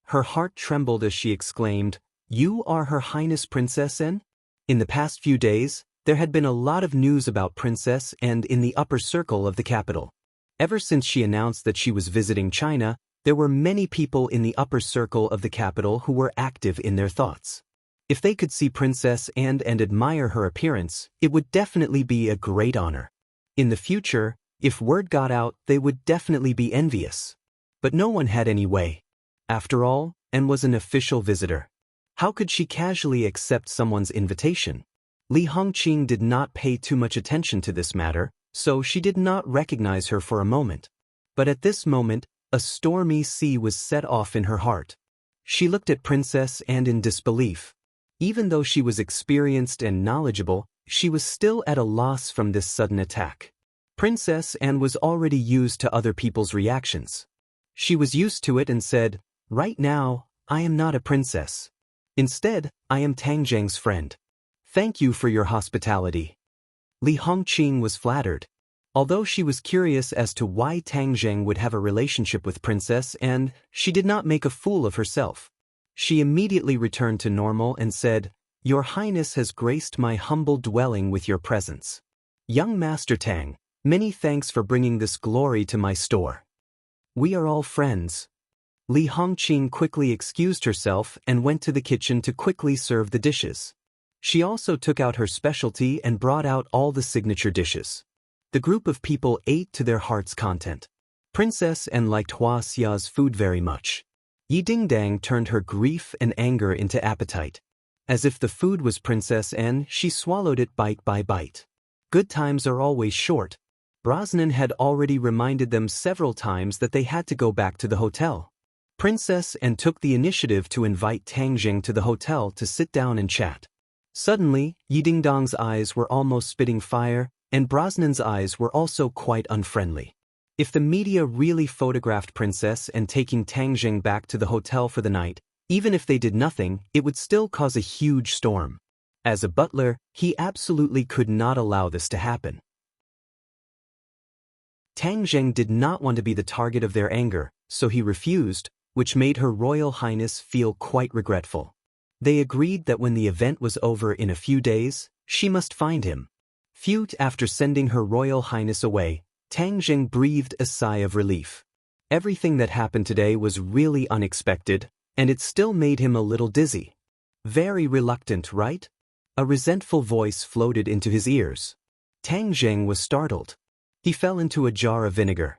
Her heart trembled as she exclaimed, You are Her Highness Princess Anne? In the past few days, there had been a lot of news about Princess Anne in the upper circle of the capital. Ever since she announced that she was visiting China, there were many people in the upper circle of the capital who were active in their thoughts. If they could see Princess Anne and admire her appearance, it would definitely be a great honor. In the future, if word got out, they would definitely be envious. But no one had any way. After all, Anne was an official visitor. How could she casually accept someone's invitation? Li Hongqing did not pay too much attention to this matter, so she did not recognize her for a moment. But at this moment, a stormy sea was set off in her heart. She looked at Princess Anne in disbelief. Even though she was experienced and knowledgeable, she was still at a loss from this sudden attack. Princess Anne was already used to other people's reactions. She was used to it and said, Right now, I am not a princess. Instead, I am Tang Jing's friend. Thank you for your hospitality. Li Hongqing was flattered. Although she was curious as to why Tang Jing would have a relationship with Princess Anne, she did not make a fool of herself. She immediately returned to normal and said, Your Highness has graced my humble dwelling with your presence. Young Master Tang, many thanks for bringing this glory to my store. We are all friends. Li Hongqing quickly excused herself and went to the kitchen to quickly serve the dishes. She also took out her specialty and brought out all the signature dishes. The group of people ate to their heart's content. Princess Anne liked Hua Xia's food very much. Yi Dingdang turned her grief and anger into appetite. As if the food was Princess Anne, she swallowed it bite by bite. Good times are always short. Brosnan had already reminded them several times that they had to go back to the hotel. Princess Anne took the initiative to invite Tang Jing to the hotel to sit down and chat. Suddenly, Yi Dingdang's eyes were almost spitting fire, and Brosnan's eyes were also quite unfriendly. If the media really photographed Princess Anne taking Tang Jing back to the hotel for the night, even if they did nothing, it would still cause a huge storm. As a butler, he absolutely could not allow this to happen. Tang Jing did not want to be the target of their anger, so he refused, which made Her Royal Highness feel quite regretful. They agreed that when the event was over in a few days, she must find him. After sending Her Royal Highness away, Tang Jing breathed a sigh of relief. Everything that happened today was really unexpected, and it still made him a little dizzy. Very reluctant, right? A resentful voice floated into his ears. Tang Jing was startled. He fell into a jar of vinegar.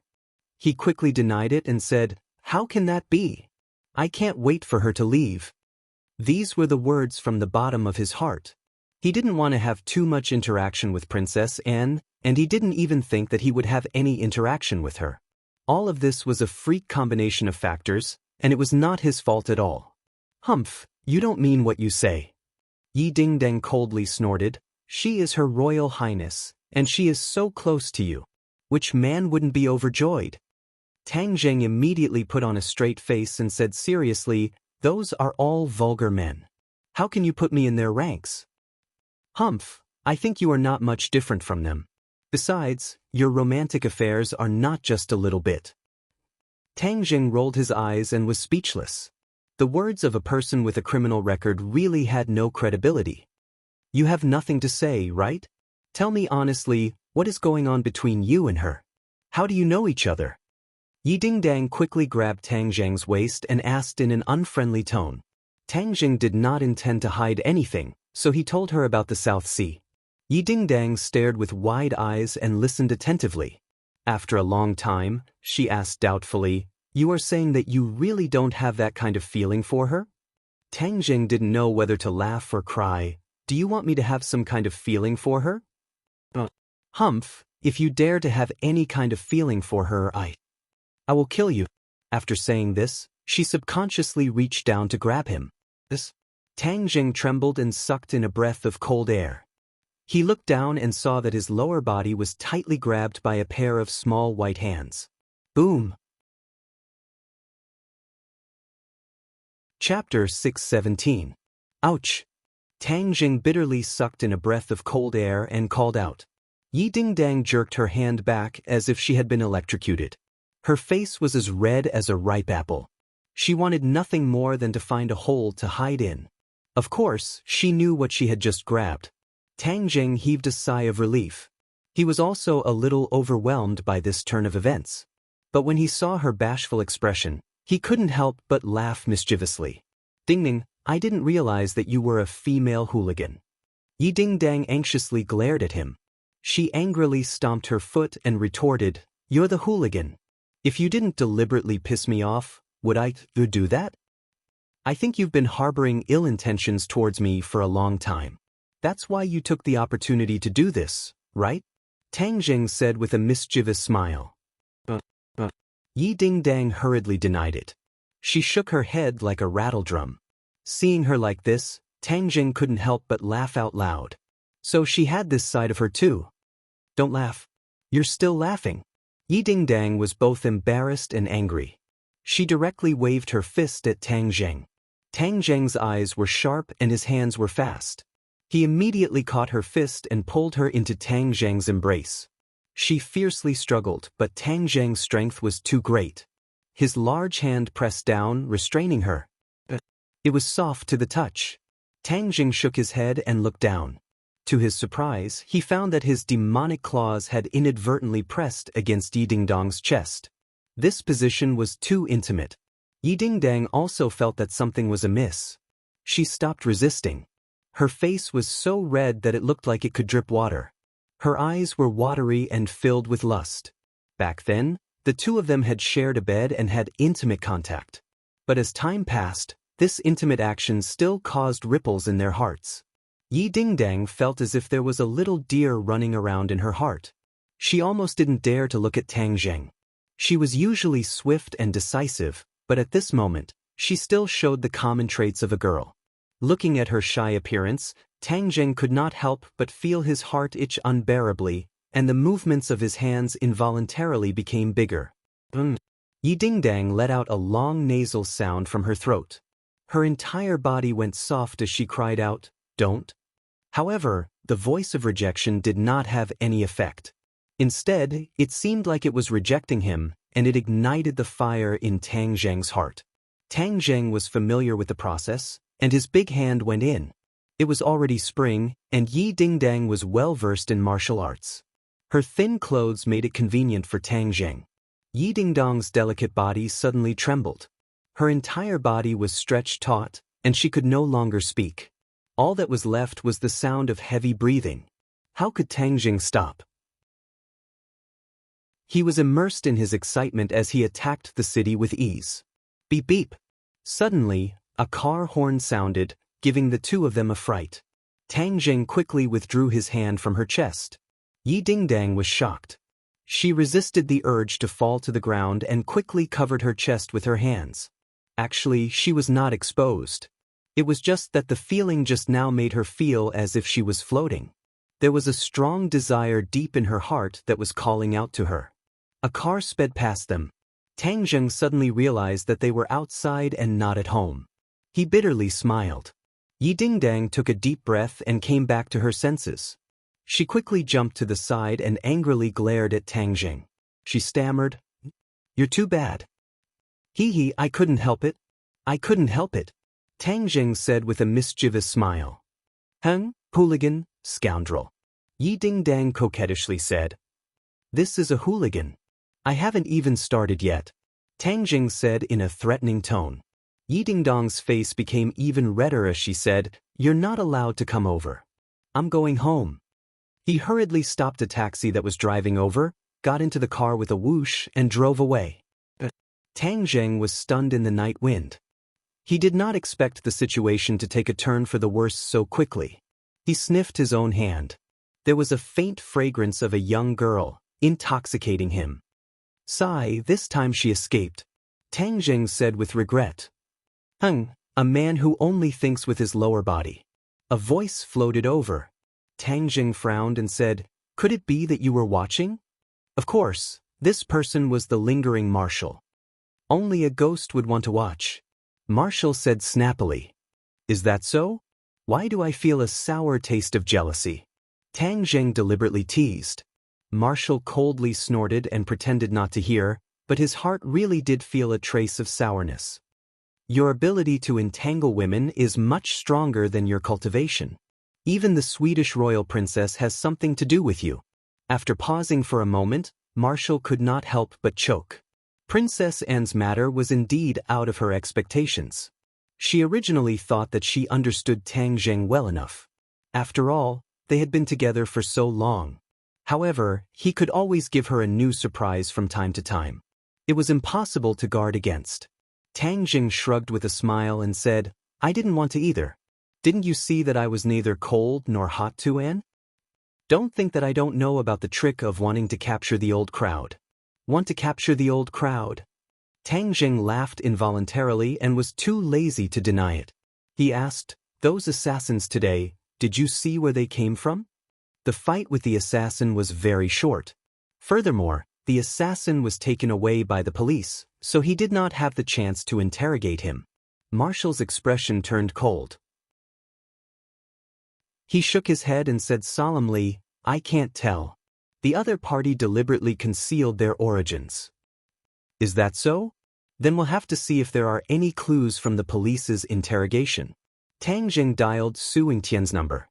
He quickly denied it and said, How can that be? I can't wait for her to leave. These were the words from the bottom of his heart. He didn't want to have too much interaction with Princess Anne, and he didn't even think that he would have any interaction with her. All of this was a freak combination of factors, and it was not his fault at all. Humph, you don't mean what you say. Yi Dingdang coldly snorted. She is Her Royal Highness, and she is so close to you. Which man wouldn't be overjoyed? Tang Zheng immediately put on a straight face and said seriously, those are all vulgar men. How can you put me in their ranks? Humph, I think you are not much different from them. Besides, your romantic affairs are not just a little bit. Tang Zheng rolled his eyes and was speechless. The words of a person with a criminal record really had no credibility. You have nothing to say, right? Tell me honestly, what is going on between you and her? How do you know each other? Yi Dingdang quickly grabbed Tang Zheng's waist and asked in an unfriendly tone. Tang Zheng did not intend to hide anything, so he told her about the South Sea. Yi Dingdang stared with wide eyes and listened attentively. After a long time, she asked doubtfully, you are saying that you really don't have that kind of feeling for her? Tang Zheng didn't know whether to laugh or cry. Do you want me to have some kind of feeling for her? Humph, if you dare to have any kind of feeling for her, I will kill you. After saying this, she subconsciously reached down to grab him. Tang Zheng trembled and sucked in a breath of cold air. He looked down and saw that his lower body was tightly grabbed by a pair of small white hands. Boom! Chapter 617. Ouch! Tang Zheng bitterly sucked in a breath of cold air and called out. Yi Dingdang jerked her hand back as if she had been electrocuted. Her face was as red as a ripe apple. She wanted nothing more than to find a hole to hide in. Of course, she knew what she had just grabbed. Tang Zheng heaved a sigh of relief. He was also a little overwhelmed by this turn of events. But when he saw her bashful expression, he couldn't help but laugh mischievously. Dingning, I didn't realize that you were a female hooligan. Yi Dingdang anxiously glared at him. She angrily stomped her foot and retorted, you're the hooligan. If you didn't deliberately piss me off, would I do that? I think you've been harboring ill intentions towards me for a long time. That's why you took the opportunity to do this, right? Tang Zheng said with a mischievous smile. Yi Dingdang hurriedly denied it. She shook her head like a rattledrum. Seeing her like this, Tang Zheng couldn't help but laugh out loud. So she had this side of her too. Don't laugh. You're still laughing. Yi Dingdang was both embarrassed and angry. She directly waved her fist at Tang Zheng. Tang Zheng's eyes were sharp and his hands were fast. He immediately caught her fist and pulled her into Tang Zheng's embrace. She fiercely struggled, but Tang Zheng's strength was too great. His large hand pressed down, restraining her. It was soft to the touch. Tang Zheng shook his head and looked down. To his surprise, he found that his demonic claws had inadvertently pressed against Yi Dingdang's chest. This position was too intimate. Yi Dingdang also felt that something was amiss. She stopped resisting. Her face was so red that it looked like it could drip water. Her eyes were watery and filled with lust. Back then, the two of them had shared a bed and had intimate contact. But as time passed, this intimate action still caused ripples in their hearts. Yi Dingdang felt as if there was a little deer running around in her heart. She almost didn't dare to look at Tang Zheng. She was usually swift and decisive, but at this moment, she still showed the common traits of a girl. Looking at her shy appearance, Tang Zheng could not help but feel his heart itch unbearably, and the movements of his hands involuntarily became bigger. Yi Dingdang let out a long nasal sound from her throat. Her entire body went soft as she cried out, "Don't." However, the voice of rejection did not have any effect. Instead, it seemed like it was rejecting him, and it ignited the fire in Tang Zheng's heart. Tang Zheng was familiar with the process, and his big hand went in. It was already spring, and Yi Dingdang was well versed in martial arts. Her thin clothes made it convenient for Tang Zheng. Yi Dingdang's delicate body suddenly trembled. Her entire body was stretched taut, and she could no longer speak. All that was left was the sound of heavy breathing. How could Tang Zheng stop? He was immersed in his excitement as he attacked the city with ease. Beep beep. Suddenly, a car horn sounded, giving the two of them a fright. Tang Zheng quickly withdrew his hand from her chest. Yi Dingdang was shocked. She resisted the urge to fall to the ground and quickly covered her chest with her hands. Actually, she was not exposed. It was just that the feeling just now made her feel as if she was floating. There was a strong desire deep in her heart that was calling out to her. A car sped past them. Tang Zheng suddenly realized that they were outside and not at home. He bitterly smiled. Yi Dingdang took a deep breath and came back to her senses. She quickly jumped to the side and angrily glared at Tang Zheng. She stammered, "You're too bad." "Hee, I couldn't help it. I couldn't help it," Tang Zheng said with a mischievous smile. Hooligan, scoundrel," Yi Dingdang coquettishly said. "This is a hooligan. I haven't even started yet," Tang Zheng said in a threatening tone. Yi Dingdang's face became even redder as she said, "You're not allowed to come over. I'm going home." He hurriedly stopped a taxi that was driving over, got into the car with a whoosh, and drove away. Tang Zheng was stunned in the night wind. He did not expect the situation to take a turn for the worse so quickly. He sniffed his own hand. There was a faint fragrance of a young girl, intoxicating him. Sigh, this time she escaped, Tang Zheng said with regret. A man who only thinks with his lower body. A voice floated over. Tang Zheng frowned and said, "Could it be that you were watching?" Of course, this person was the lingering Marshall. "Only a ghost would want to watch," Marshall said snappily. "Is that so? Why do I feel a sour taste of jealousy?" Tang Zheng deliberately teased. Marshall coldly snorted and pretended not to hear, but his heart really did feel a trace of sourness. "Your ability to entangle women is much stronger than your cultivation. Even the Swedish royal princess has something to do with you." After pausing for a moment, Marshall could not help but choke. Princess Anne's matter was indeed out of her expectations. She originally thought that she understood Tang Zheng well enough. After all, they had been together for so long. However, he could always give her a new surprise from time to time. It was impossible to guard against. Tang Zheng shrugged with a smile and said, "I didn't want to either. Didn't you see that I was neither cold nor hot to Anne? Don't think that I don't know about the trick of wanting to capture the old crowd." "Want to capture the old crowd?" Tang Zheng laughed involuntarily and was too lazy to deny it. He asked, "Those assassins today, did you see where they came from?" The fight with the assassin was very short. Furthermore, the assassin was taken away by the police, so he did not have the chance to interrogate him. Marshall's expression turned cold. He shook his head and said solemnly, "I can't tell. The other party deliberately concealed their origins." "Is that so? Then we'll have to see if there are any clues from the police's interrogation." Tang Zheng dialed Su Yingtian's number.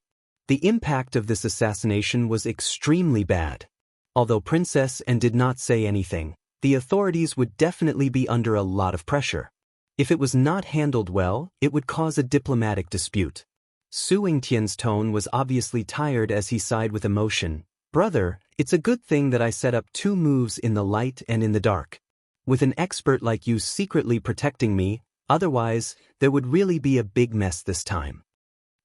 The impact of this assassination was extremely bad. Although Princess Anne did not say anything, the authorities would definitely be under a lot of pressure. If it was not handled well, it would cause a diplomatic dispute. Su Yingtian's tone was obviously tired as he sighed with emotion. "Brother, it's a good thing that I set up 2 moves in the light and in the dark. With an expert like you secretly protecting me, otherwise, there would really be a big mess this time."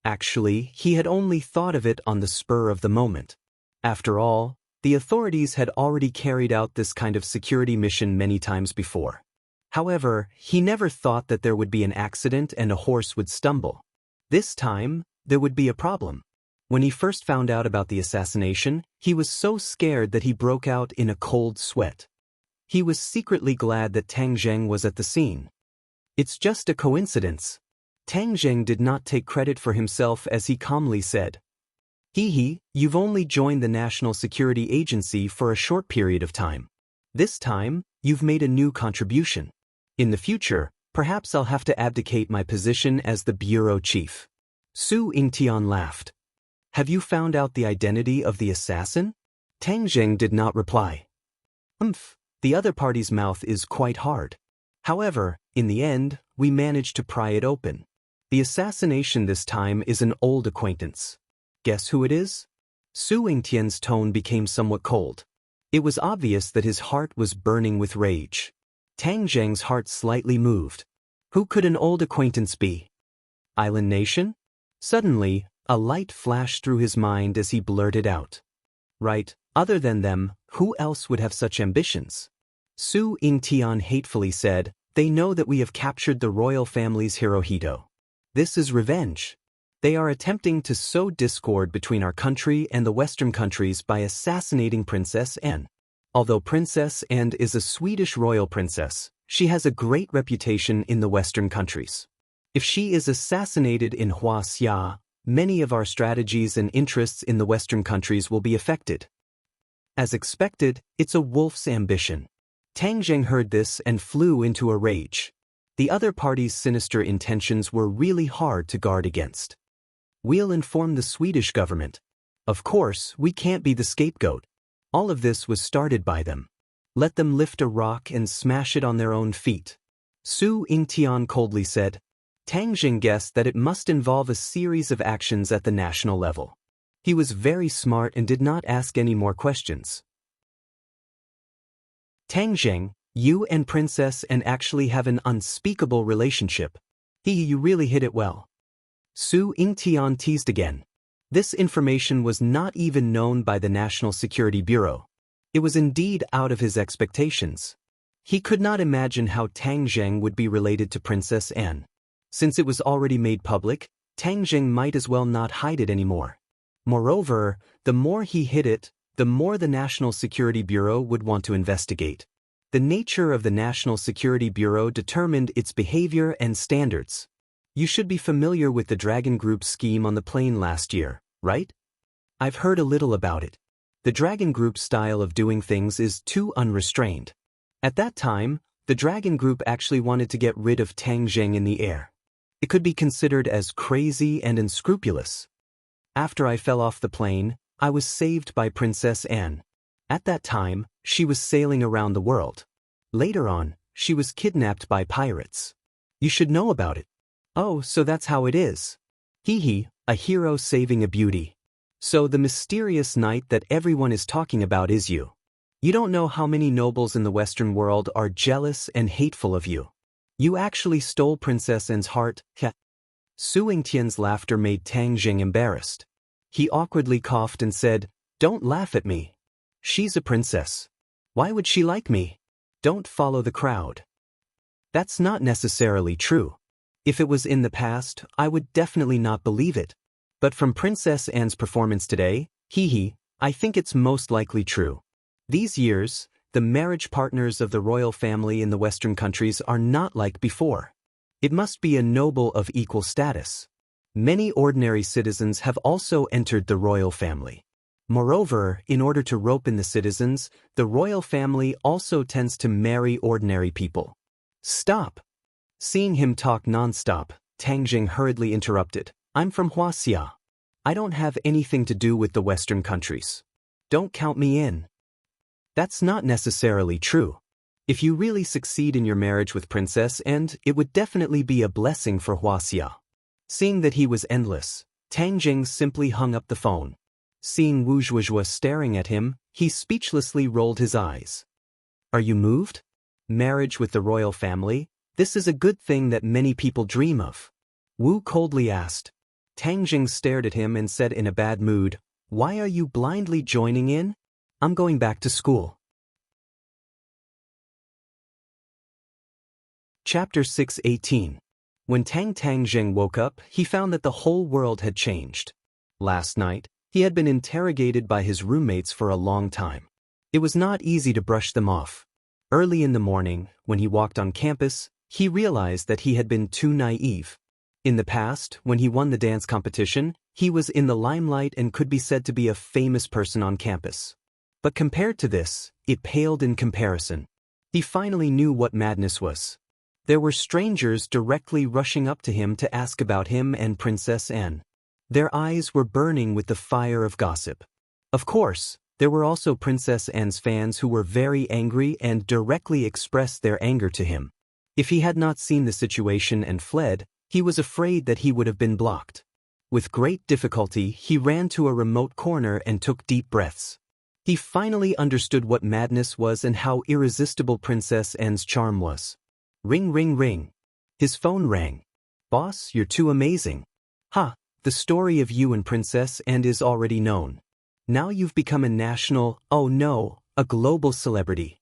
Actually, he had only thought of it on the spur of the moment. After all, the authorities had already carried out this kind of security mission many times before. However, he never thought that there would be an accident and a horse would stumble. This time, there would be a problem. When he first found out about the assassination, he was so scared that he broke out in a cold sweat. He was secretly glad that Tang Zheng was at the scene. "It's just a coincidence." Tang Zheng did not take credit for himself as he calmly said, You've only joined the National Security Agency for a short period of time. This time, you've made a new contribution. In the future, perhaps I'll have to abdicate my position as the bureau chief." Su Yingtian laughed. "Have you found out the identity of the assassin?" Tang Zheng did not reply. The other party's mouth is quite hard. However, in the end, we managed to pry it open. The assassination this time is an old acquaintance. Guess who it is?" Su Yingtian's tone became somewhat cold. It was obvious that his heart was burning with rage. Tang Zheng's heart slightly moved. Who could an old acquaintance be? Island nation? Suddenly, a light flashed through his mind as he blurted out. Right, other than them, who else would have such ambitions? Su Yingtian hatefully said, they know that we have captured the royal family's Hirohito. This is revenge. They are attempting to sow discord between our country and the Western countries by assassinating Princess Anne. Although Princess Anne is a Swedish royal princess, she has a great reputation in the Western countries. If she is assassinated in Huaxia, many of our strategies and interests in the Western countries will be affected. As expected, it's a wolf's ambition. Tang Zheng heard this and flew into a rage. The other party's sinister intentions were really hard to guard against. We'll inform the Swedish government. Of course, we can't be the scapegoat. All of this was started by them. Let them lift a rock and smash it on their own feet. Su Yingtian coldly said. Tang Zheng guessed that it must involve a series of actions at the national level. He was very smart and did not ask any more questions. Tang Zheng, you and Princess Anne actually have an unspeakable relationship. You really hit it well. Su Yingtian teased again. This information was not even known by the National Security Bureau. It was indeed out of his expectations. He could not imagine how Tang Zheng would be related to Princess Anne. Since it was already made public, Tang Zheng might as well not hide it anymore. Moreover, the more he hid it, the more the National Security Bureau would want to investigate. The nature of the National Security Bureau determined its behavior and standards. You should be familiar with the Dragon Group's scheme on the plane last year, right? I've heard a little about it. The Dragon Group's style of doing things is too unrestrained. At that time, the Dragon Group actually wanted to get rid of Tang Zheng in the air. It could be considered as crazy and unscrupulous. After I fell off the plane, I was saved by Princess Anne. At that time, she was sailing around the world. Later on, she was kidnapped by pirates. You should know about it. Oh, so that's how it is. A hero saving a beauty. So the mysterious knight that everyone is talking about is you. You don't know how many nobles in the Western world are jealous and hateful of you. You actually stole Princess Anne's heart. Su Yingtian's laughter made Tang Zheng embarrassed. He awkwardly coughed and said, Don't laugh at me. She's a princess. Why would she like me? Don't follow the crowd. That's not necessarily true. If it was in the past, I would definitely not believe it. But from Princess Anne's performance today, I think it's most likely true. These years, the marriage partners of the royal family in the Western countries are not like before. It must be a noble of equal status. Many ordinary citizens have also entered the royal family. Moreover, in order to rope in the citizens, the royal family also tends to marry ordinary people. Stop! Seeing him talk non-stop, Tang Zheng hurriedly interrupted. I'm from Huaxia. I don't have anything to do with the Western countries. Don't count me in. That's not necessarily true. If you really succeed in your marriage with Princess Anne, it would definitely be a blessing for Huaxia. Seeing that he was endless, Tang Zheng simply hung up the phone. Seeing Wu Zhuozhuo staring at him, he speechlessly rolled his eyes. Are you moved? Marriage with the royal family? This is a good thing that many people dream of. Wu coldly asked. Tang Zheng stared at him and said in a bad mood, Why are you blindly joining in? I'm going back to school. Chapter 6:18. When Tang Zheng woke up, he found that the whole world had changed. Last night, he had been interrogated by his roommates for a long time. It was not easy to brush them off. Early in the morning, when he walked on campus, he realized that he had been too naive. In the past, when he won the dance competition, he was in the limelight and could be said to be a famous person on campus. But compared to this, it paled in comparison. He finally knew what madness was. There were strangers directly rushing up to him to ask about him and Princess Anne. Their eyes were burning with the fire of gossip. Of course, there were also Princess Anne's fans who were very angry and directly expressed their anger to him. If he had not seen the situation and fled, he was afraid that he would have been blocked. With great difficulty, he ran to a remote corner and took deep breaths. He finally understood what madness was and how irresistible Princess Anne's charm was. Ring, ring, ring. His phone rang. "Boss, you're too amazing. Ha, the story of you and Princess Anne is already known. Now you've become a national, oh no, a global celebrity."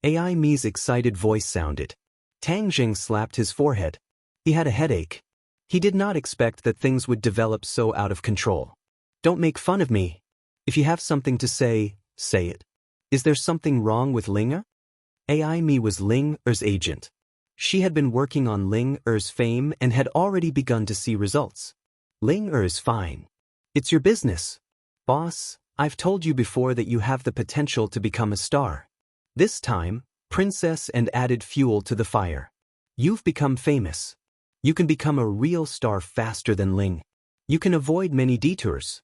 AI Mi's excited voice sounded. Tang Jing slapped his forehead. He had a headache. He did not expect that things would develop so out of control. "Don't make fun of me. If you have something to say, say it. Is there something wrong with Ling? AI Mi was Ling Er's agent. She had been working on Ling Er's fame and had already begun to see results. "Ling Er is fine. It's your business. Boss, I've told you before that you have the potential to become a star." This time, Princess Anne added fuel to the fire. "You've become famous. You can become a real star faster than Ling. You can avoid many detours."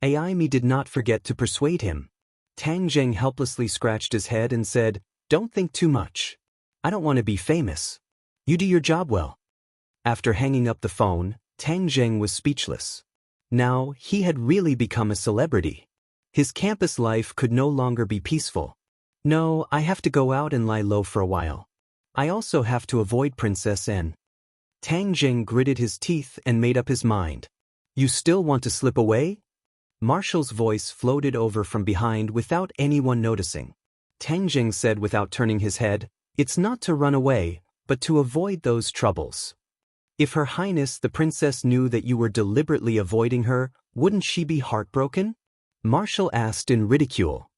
AI Mi did not forget to persuade him. Tang Jing helplessly scratched his head and said, "Don't think too much. I don't want to be famous. You do your job well." After hanging up the phone, Tang Jing was speechless. Now, he had really become a celebrity. His campus life could no longer be peaceful. "No, I have to go out and lie low for a while. I also have to avoid Princess Anne." Tang Jing gritted his teeth and made up his mind. "You still want to slip away?" Marshall's voice floated over from behind without anyone noticing. Tang Jing said without turning his head, "It's not to run away, but to avoid those troubles. If Her Highness the Princess knew that you were deliberately avoiding her, wouldn't she be heartbroken?" Marshall asked in ridicule.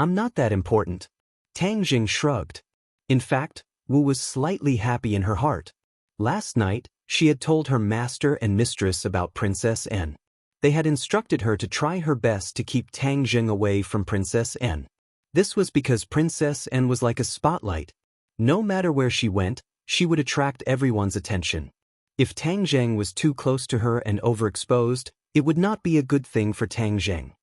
"I'm not that important." Tang Jing shrugged. In fact, Wu was slightly happy in her heart. Last night, she had told her master and mistress about Princess Anne. They had instructed her to try her best to keep Tang Jing away from Princess Anne. This was because Princess Anne was like a spotlight. No matter where she went, she would attract everyone's attention. If Tang Jing was too close to her and overexposed, it would not be a good thing for Tang Jing.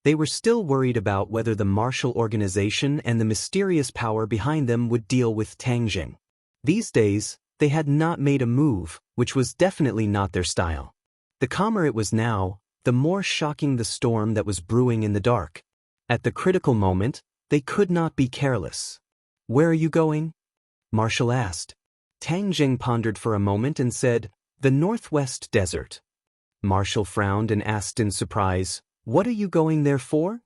They were still worried about whether the Marshall organization and the mysterious power behind them would deal with Tang Jing. These days, they had not made a move, which was definitely not their style. The calmer it was now, the more shocking the storm that was brewing in the dark. At the critical moment, they could not be careless. "Where are you going?" Marshall asked. Tang Jing pondered for a moment and said, "The Northwest Desert." Marshall frowned and asked in surprise, "What are you going there for?"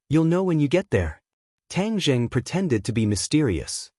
"You'll know when you get there." Tang Jing pretended to be mysterious.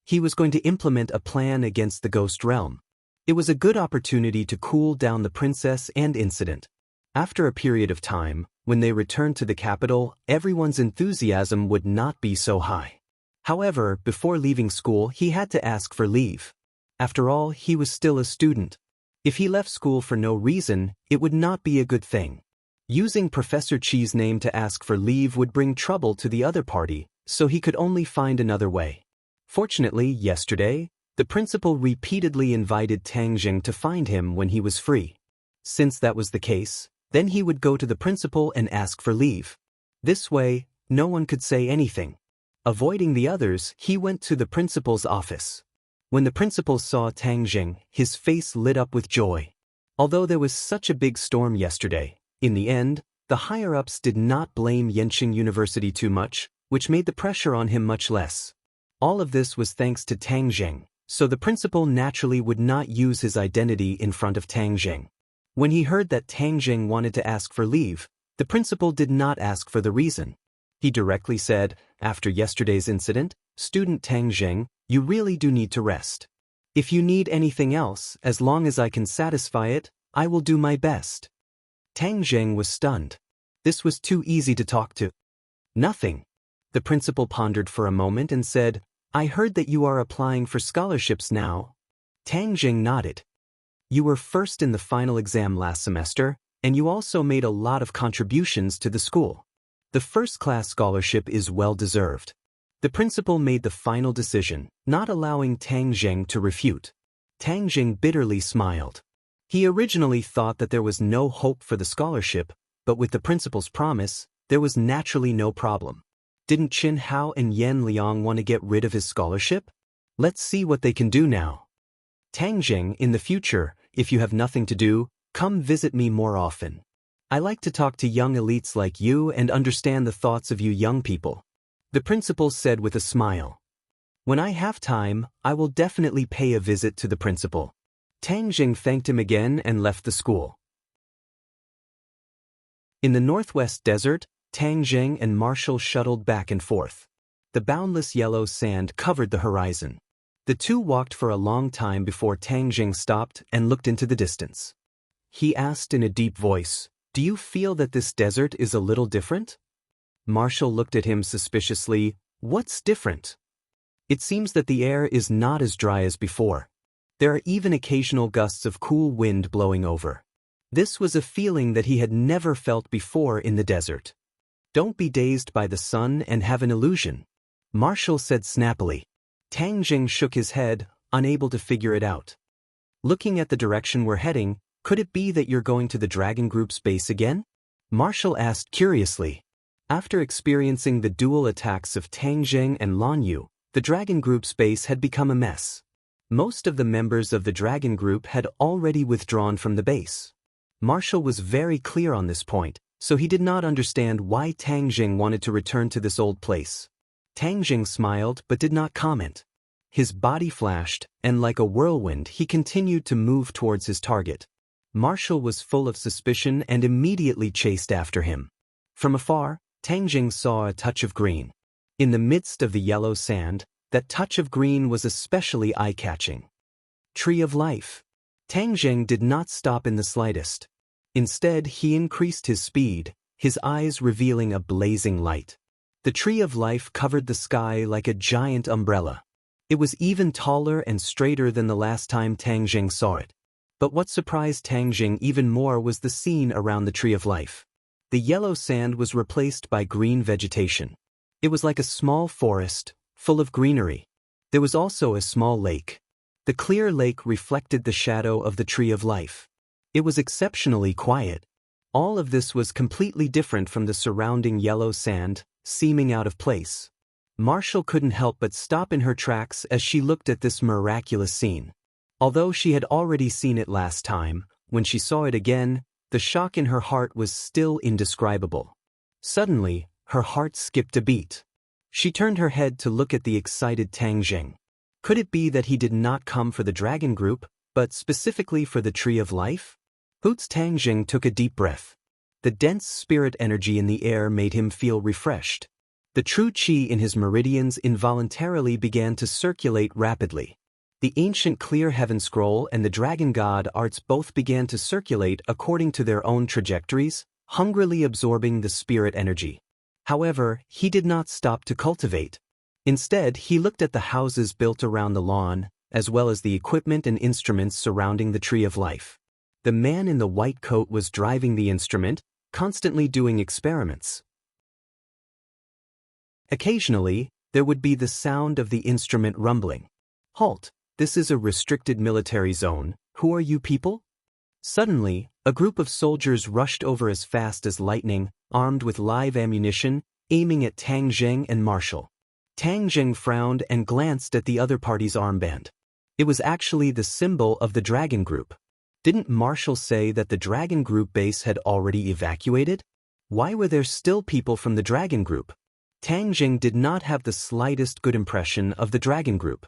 He was going to implement a plan against the Ghost Realm. It was a good opportunity to cool down the Princess Anne incident. After a period of time, when they returned to the capital, everyone's enthusiasm would not be so high. However, before leaving school, he had to ask for leave. After all, he was still a student. If he left school for no reason, it would not be a good thing. Using Professor Chi's name to ask for leave would bring trouble to the other party, so he could only find another way. Fortunately, yesterday, the principal repeatedly invited Tang Jing to find him when he was free. Since that was the case, then he would go to the principal and ask for leave. This way, no one could say anything. Avoiding the others, he went to the principal's office. When the principal saw Tang Jing, his face lit up with joy. Although there was such a big storm yesterday, in the end, the higher-ups did not blame Yenching University too much, which made the pressure on him much less. All of this was thanks to Tang Jing, so the principal naturally would not use his identity in front of Tang Jing. When he heard that Tang Jing wanted to ask for leave, the principal did not ask for the reason. He directly said, "After yesterday's incident, student Tang Jing, you really do need to rest. If you need anything else, as long as I can satisfy it, I will do my best." Tang Jing was stunned. This was too easy to talk to. "Nothing." The principal pondered for a moment and said, "I heard that you are applying for scholarships now." Tang Jing nodded. "You were first in the final exam last semester, and you also made a lot of contributions to the school. The first-class scholarship is well-deserved." The principal made the final decision, not allowing Tang Jing to refute. Tang Jing bitterly smiled. He originally thought that there was no hope for the scholarship, but with the principal's promise, there was naturally no problem. Didn't Qin Hao and Yan Liang want to get rid of his scholarship? Let's see what they can do now. Tang Jing, in the future, if you have nothing to do, come visit me more often. I like to talk to young elites like you and understand the thoughts of you young people. The principal said with a smile. When I have time, I will definitely pay a visit to the principal. Tang Jing thanked him again and left the school. In the northwest desert, Tang Jing and Marshall shuttled back and forth. The boundless yellow sand covered the horizon. The two walked for a long time before Tang Jing stopped and looked into the distance. He asked in a deep voice, "Do you feel that this desert is a little different?" Marshall looked at him suspiciously. "What's different?" "It seems that the air is not as dry as before. There are even occasional gusts of cool wind blowing over." This was a feeling that he had never felt before in the desert. "Don't be dazed by the sun and have an illusion," Marshall said snappily. Tang Jing shook his head, unable to figure it out. "Looking at the direction we're heading, could it be that you're going to the Dragon Group's base again?" Marshall asked curiously. After experiencing the dual attacks of Tang Jing and Lan Yu, the Dragon Group's base had become a mess. Most of the members of the Dragon Group had already withdrawn from the base. Marshall was very clear on this point, so he did not understand why Tang Jing wanted to return to this old place. Tang Jing smiled but did not comment. His body flashed, and like a whirlwind he continued to move towards his target. Marshall was full of suspicion and immediately chased after him. From afar, Tang Jing saw a touch of green. In the midst of the yellow sand, that touch of green was especially eye-catching. Tree of Life. Tang Jing did not stop in the slightest. Instead, he increased his speed, his eyes revealing a blazing light. The Tree of Life covered the sky like a giant umbrella. It was even taller and straighter than the last time Tang Jing saw it. But what surprised Tang Jing even more was the scene around the Tree of Life. The yellow sand was replaced by green vegetation. It was like a small forest, full of greenery. There was also a small lake. The clear lake reflected the shadow of the Tree of Life. It was exceptionally quiet. All of this was completely different from the surrounding yellow sand, seeming out of place. Marshall couldn't help but stop in her tracks as she looked at this miraculous scene. Although she had already seen it last time, when she saw it again, the shock in her heart was still indescribable. Suddenly, her heart skipped a beat. She turned her head to look at the excited Tang Jing. Could it be that he did not come for the Dragon Group, but specifically for the Tree of Life? Tang Jing took a deep breath. The dense spirit energy in the air made him feel refreshed. The true qi in his meridians involuntarily began to circulate rapidly. The ancient clear heaven scroll and the dragon god arts both began to circulate according to their own trajectories, hungrily absorbing the spirit energy. However, he did not stop to cultivate. Instead, he looked at the houses built around the lawn, as well as the equipment and instruments surrounding the Tree of Life. The man in the white coat was driving the instrument, constantly doing experiments. Occasionally, there would be the sound of the instrument rumbling. "Halt! This is a restricted military zone. Who are you people?" Suddenly, a group of soldiers rushed over as fast as lightning, armed with live ammunition, aiming at Tang Jing and Marshall. Tang Jing frowned and glanced at the other party's armband. It was actually the symbol of the Dragon Group. Didn't Marshall say that the Dragon Group base had already evacuated? Why were there still people from the Dragon Group? Tang Jing did not have the slightest good impression of the Dragon Group.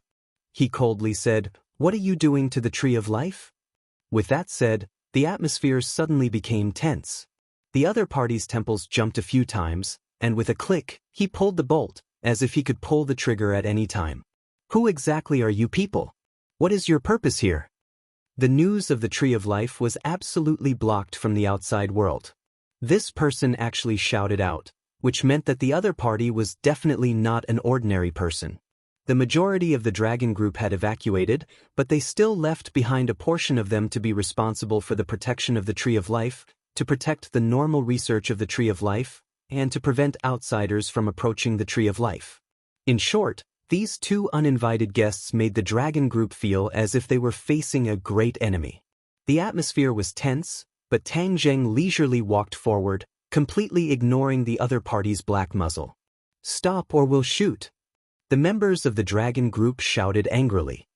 He coldly said, "What are you doing to the Tree of Life?" With that said, the atmosphere suddenly became tense. The other party's temples jumped a few times, and with a click, he pulled the bolt, as if he could pull the trigger at any time. "Who exactly are you people? What is your purpose here?" The news of the Tree of Life was absolutely blocked from the outside world. This person actually shouted out, which meant that the other party was definitely not an ordinary person. The majority of the Dragon Group had evacuated, but they still left behind a portion of them to be responsible for the protection of the Tree of Life, to protect the normal research of the Tree of Life, and to prevent outsiders from approaching the Tree of Life. In short, these two uninvited guests made the Dragon Group feel as if they were facing a great enemy. The atmosphere was tense, but Tang Jing leisurely walked forward, completely ignoring the other party's black muzzle. "Stop or we'll shoot!" The members of the Dragon Group shouted angrily.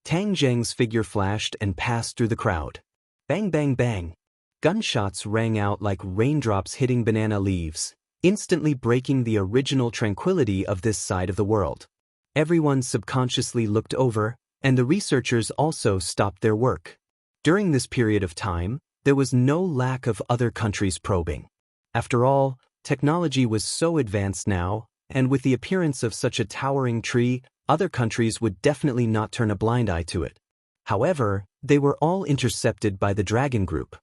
Tang Jing's figure flashed and passed through the crowd. Bang bang bang! Gunshots rang out like raindrops hitting banana leaves, instantly breaking the original tranquility of this side of the world. Everyone subconsciously looked over, and the researchers also stopped their work. During this period of time, there was no lack of other countries probing. After all, technology was so advanced now, and with the appearance of such a towering tree, other countries would definitely not turn a blind eye to it. However, they were all intercepted by the dragon group.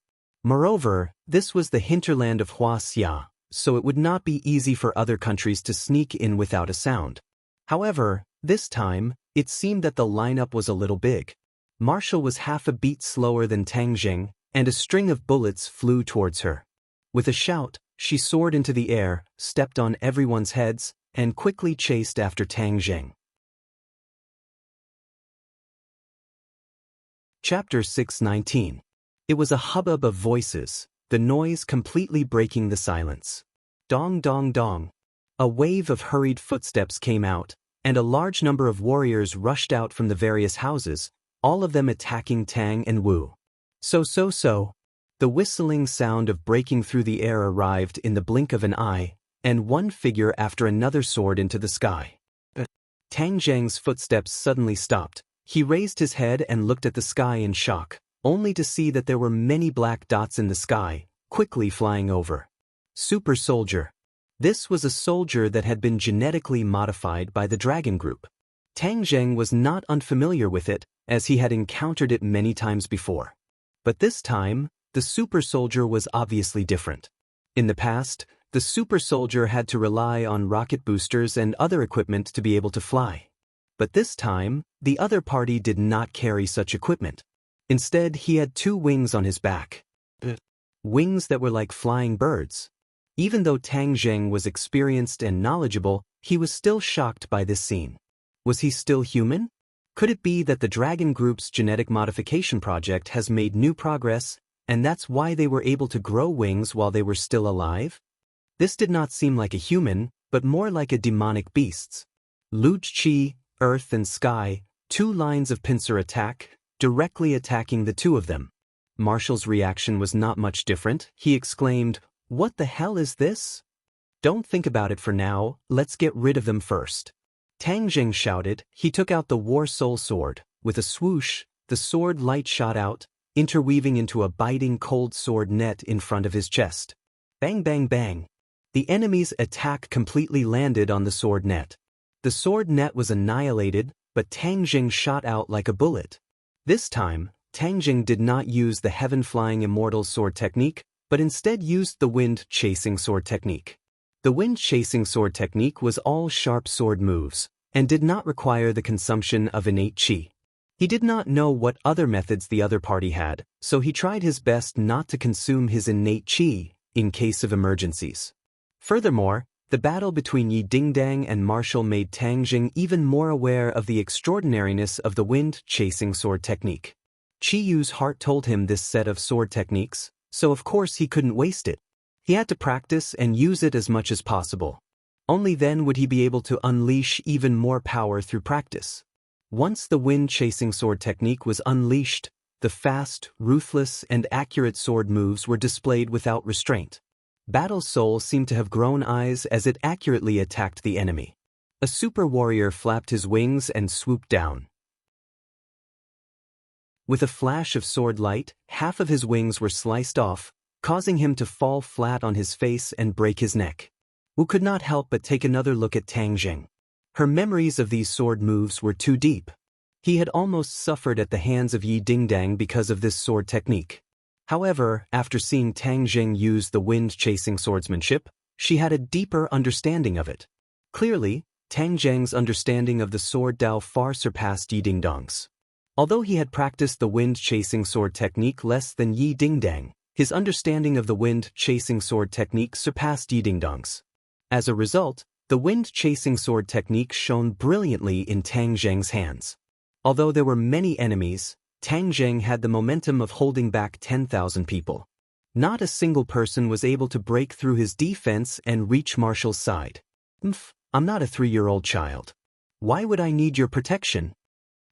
Moreover, this was the hinterland of Huaxia, so it would not be easy for other countries to sneak in without a sound. However, this time, it seemed that the lineup was a little big. Marshall was half a beat slower than Tang Jing, and a string of bullets flew towards her. With a shout, she soared into the air, stepped on everyone's heads, and quickly chased after Tang Jing. Chapter 619. It was a hubbub of voices, the noise completely breaking the silence. Dong dong dong. A wave of hurried footsteps came out, and a large number of warriors rushed out from the various houses, all of them attacking Tang and Wu. So. The whistling sound of breaking through the air arrived in the blink of an eye, and one figure after another soared into the sky. Tang Zhang's footsteps suddenly stopped. He raised his head and looked at the sky in shock, only to see that there were many black dots in the sky, quickly flying over. Super soldier. This was a soldier that had been genetically modified by the dragon group. Tang Zheng was not unfamiliar with it, as he had encountered it many times before. But this time, the super soldier was obviously different. In the past, the super soldier had to rely on rocket boosters and other equipment to be able to fly. But this time, the other party did not carry such equipment. Instead, he had 2 wings on his back. Wings that were like flying birds. Even though Tang Zheng was experienced and knowledgeable, he was still shocked by this scene. Was he still human? Could it be that the Dragon Group's genetic modification project has made new progress, and that's why they were able to grow wings while they were still alive? This did not seem like a human, but more like a demonic beast's. Lu Qi, Earth and Sky, 2 lines of pincer attack, directly attacking the 2 of them. Marshall's reaction was not much different. He exclaimed, "What the hell is this? Don't think about it for now, let's get rid of them first." Tang Jing shouted. He took out the War Soul Sword. With a swoosh, the sword light shot out, interweaving into a biting cold sword net in front of his chest. Bang bang bang. The enemy's attack completely landed on the sword net. The sword net was annihilated, but Tang Jing shot out like a bullet. This time, Tang Jing did not use the heaven-flying immortal sword technique, but instead used the wind-chasing sword technique. The wind-chasing sword technique was all sharp sword moves, and did not require the consumption of innate qi. He did not know what other methods the other party had, so he tried his best not to consume his innate qi in case of emergencies. Furthermore, the battle between Yi Dingdang and Marshall made Tang Jing even more aware of the extraordinariness of the wind-chasing sword technique. Qi Yu's heart told him this set of sword techniques, so of course he couldn't waste it. He had to practice and use it as much as possible. Only then would he be able to unleash even more power through practice. Once the wind-chasing sword technique was unleashed, the fast, ruthless, and accurate sword moves were displayed without restraint. Battle Soul seemed to have grown eyes as it accurately attacked the enemy. A super warrior flapped his wings and swooped down. With a flash of sword light, half of his wings were sliced off, causing him to fall flat on his face and break his neck. Wu could not help but take another look at Tang Jing. Her memories of these sword moves were too deep. He had almost suffered at the hands of Yi Dingdang because of this sword technique. However, after seeing Tang Jing use the wind-chasing swordsmanship, she had a deeper understanding of it. Clearly, Tang Jing's understanding of the sword Dao far surpassed Yi Dingdang's. Although he had practiced the wind-chasing sword technique less than Yi Dingdang, his understanding of the wind-chasing sword technique surpassed Yi Dingdang's. As a result, the wind-chasing sword technique shone brilliantly in Tang Jing's hands. Although there were many enemies, Tang Jing had the momentum of holding back 10,000 people. Not a single person was able to break through his defense and reach Marshall's side. I'm not a 3-year-old child. Why would I need your protection?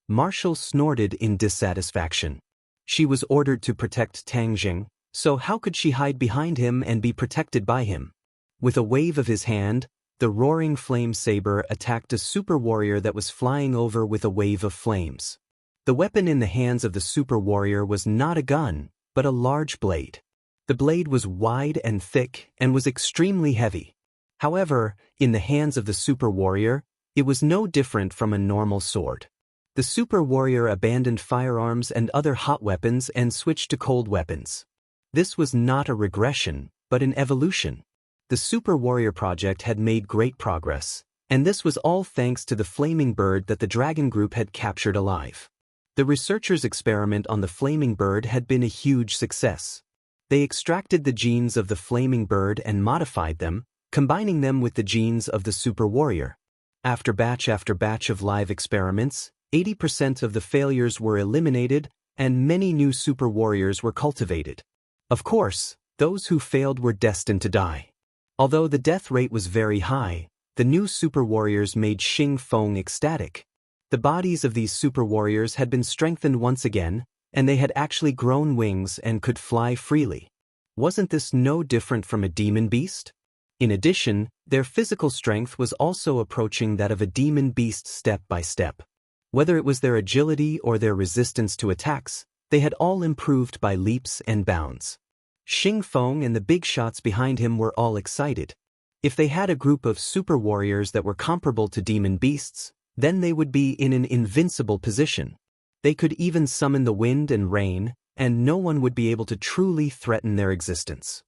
Marshall snorted in dissatisfaction. She was ordered to protect Tang Jing, so how could she hide behind him and be protected by him? With a wave of his hand, the roaring flame saber attacked a super warrior that was flying over with a wave of flames. The weapon in the hands of the super warrior was not a gun, but a large blade. The blade was wide and thick and was extremely heavy. However, in the hands of the super warrior, it was no different from a normal sword. The super warrior abandoned firearms and other hot weapons and switched to cold weapons. This was not a regression, but an evolution. The Super Warrior project had made great progress, and this was all thanks to the flaming bird that the dragon group had captured alive. The researchers' experiment on the flaming bird had been a huge success. They extracted the genes of the flaming bird and modified them, combining them with the genes of the super warrior. After batch of live experiments, 80% of the failures were eliminated and many new super warriors were cultivated. Of course, those who failed were destined to die. Although the death rate was very high, the new super warriors made Xing Feng ecstatic. The bodies of these super warriors had been strengthened once again, and they had actually grown wings and could fly freely. Wasn't this no different from a demon beast? In addition, their physical strength was also approaching that of a demon beast step by step. Whether it was their agility or their resistance to attacks, they had all improved by leaps and bounds. Xing Feng and the big shots behind him were all excited. If they had a group of super warriors that were comparable to demon beasts, then they would be in an invincible position. They could even summon the wind and rain, and no one would be able to truly threaten their existence.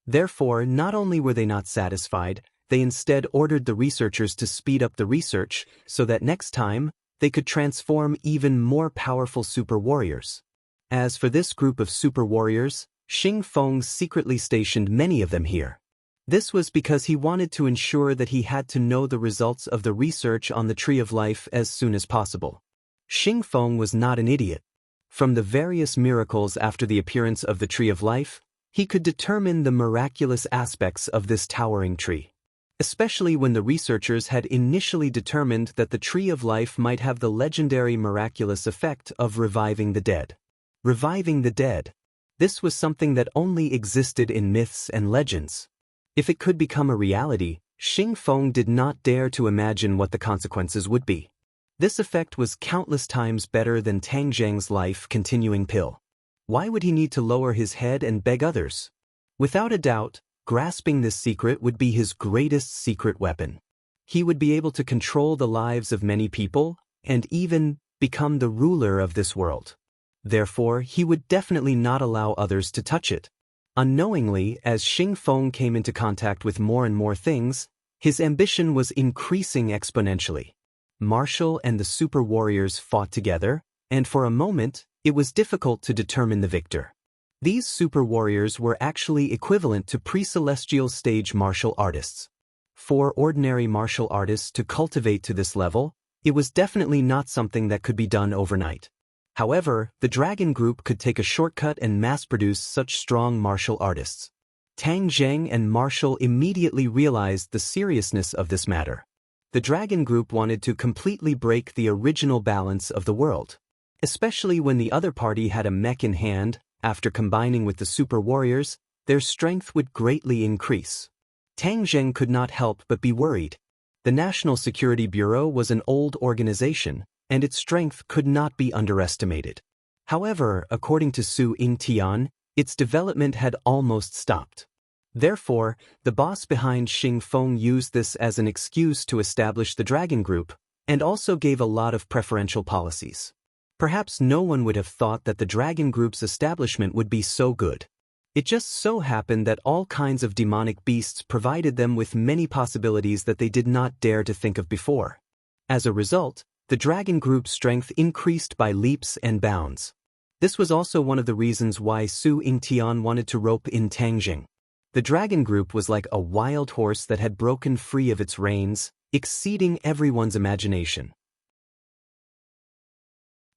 Therefore, not only were they not satisfied, they instead ordered the researchers to speed up the research so that next time, they could transform even more powerful super warriors. As for this group of super warriors, Xing Feng secretly stationed many of them here. This was because he wanted to ensure that he had to know the results of the research on the Tree of Life as soon as possible. Xing Feng was not an idiot. From the various miracles after the appearance of the Tree of Life, he could determine the miraculous aspects of this towering tree. Especially when the researchers had initially determined that the Tree of Life might have the legendary miraculous effect of reviving the dead. Reviving the dead. This was something that only existed in myths and legends. If it could become a reality, Xing Feng did not dare to imagine what the consequences would be. This effect was countless times better than Tang Zheng's life continuing pill. Why would he need to lower his head and beg others? Without a doubt, grasping this secret would be his greatest secret weapon. He would be able to control the lives of many people and even become the ruler of this world. Therefore, he would definitely not allow others to touch it. Unknowingly, as Xing Feng came into contact with more and more things, his ambition was increasing exponentially. Marshall and the super warriors fought together, and for a moment, it was difficult to determine the victor. These super warriors were actually equivalent to pre-celestial stage martial artists. For ordinary martial artists to cultivate to this level, it was definitely not something that could be done overnight. However, the Dragon Group could take a shortcut and mass-produce such strong martial artists. Tang Zheng and Marshall immediately realized the seriousness of this matter. The Dragon Group wanted to completely break the original balance of the world. Especially when the other party had a mech in hand, after combining with the super warriors, their strength would greatly increase. Tang Zheng could not help but be worried. The National Security Bureau was an old organization, and its strength could not be underestimated. However, according to Su Yingtian, its development had almost stopped. Therefore, the boss behind Xing Feng used this as an excuse to establish the Dragon Group, and also gave a lot of preferential policies. Perhaps no one would have thought that the Dragon Group's establishment would be so good. It just so happened that all kinds of demonic beasts provided them with many possibilities that they did not dare to think of before. As a result, the Dragon Group's strength increased by leaps and bounds. This was also one of the reasons why Su Yingtian wanted to rope in Tang Zheng. The Dragon Group was like a wild horse that had broken free of its reins, exceeding everyone's imagination.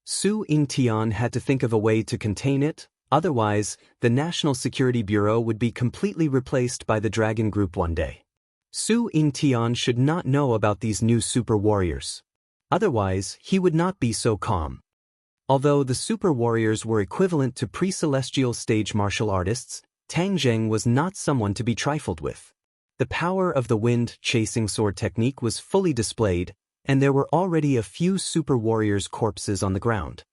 Su Yingtian had to think of a way to contain it, otherwise, the National Security Bureau would be completely replaced by the Dragon Group one day. Su Yingtian should not know about these new super warriors. Otherwise, he would not be so calm. Although the super warriors were equivalent to pre-celestial stage martial artists, Tang Zheng was not someone to be trifled with. The power of the wind-chasing sword technique was fully displayed, and there were already a few super warriors' corpses on the ground.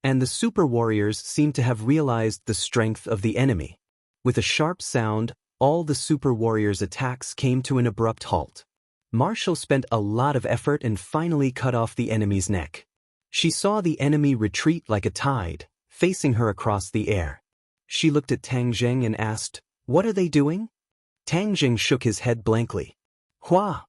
And the super warriors seemed to have realized the strength of the enemy. With a sharp sound, all the super warriors' attacks came to an abrupt halt. Marshall spent a lot of effort and finally cut off the enemy's neck. She saw the enemy retreat like a tide, facing her across the air. She looked at Tang Zheng and asked, "What are they doing?" Tang Zheng shook his head blankly. "Hua!"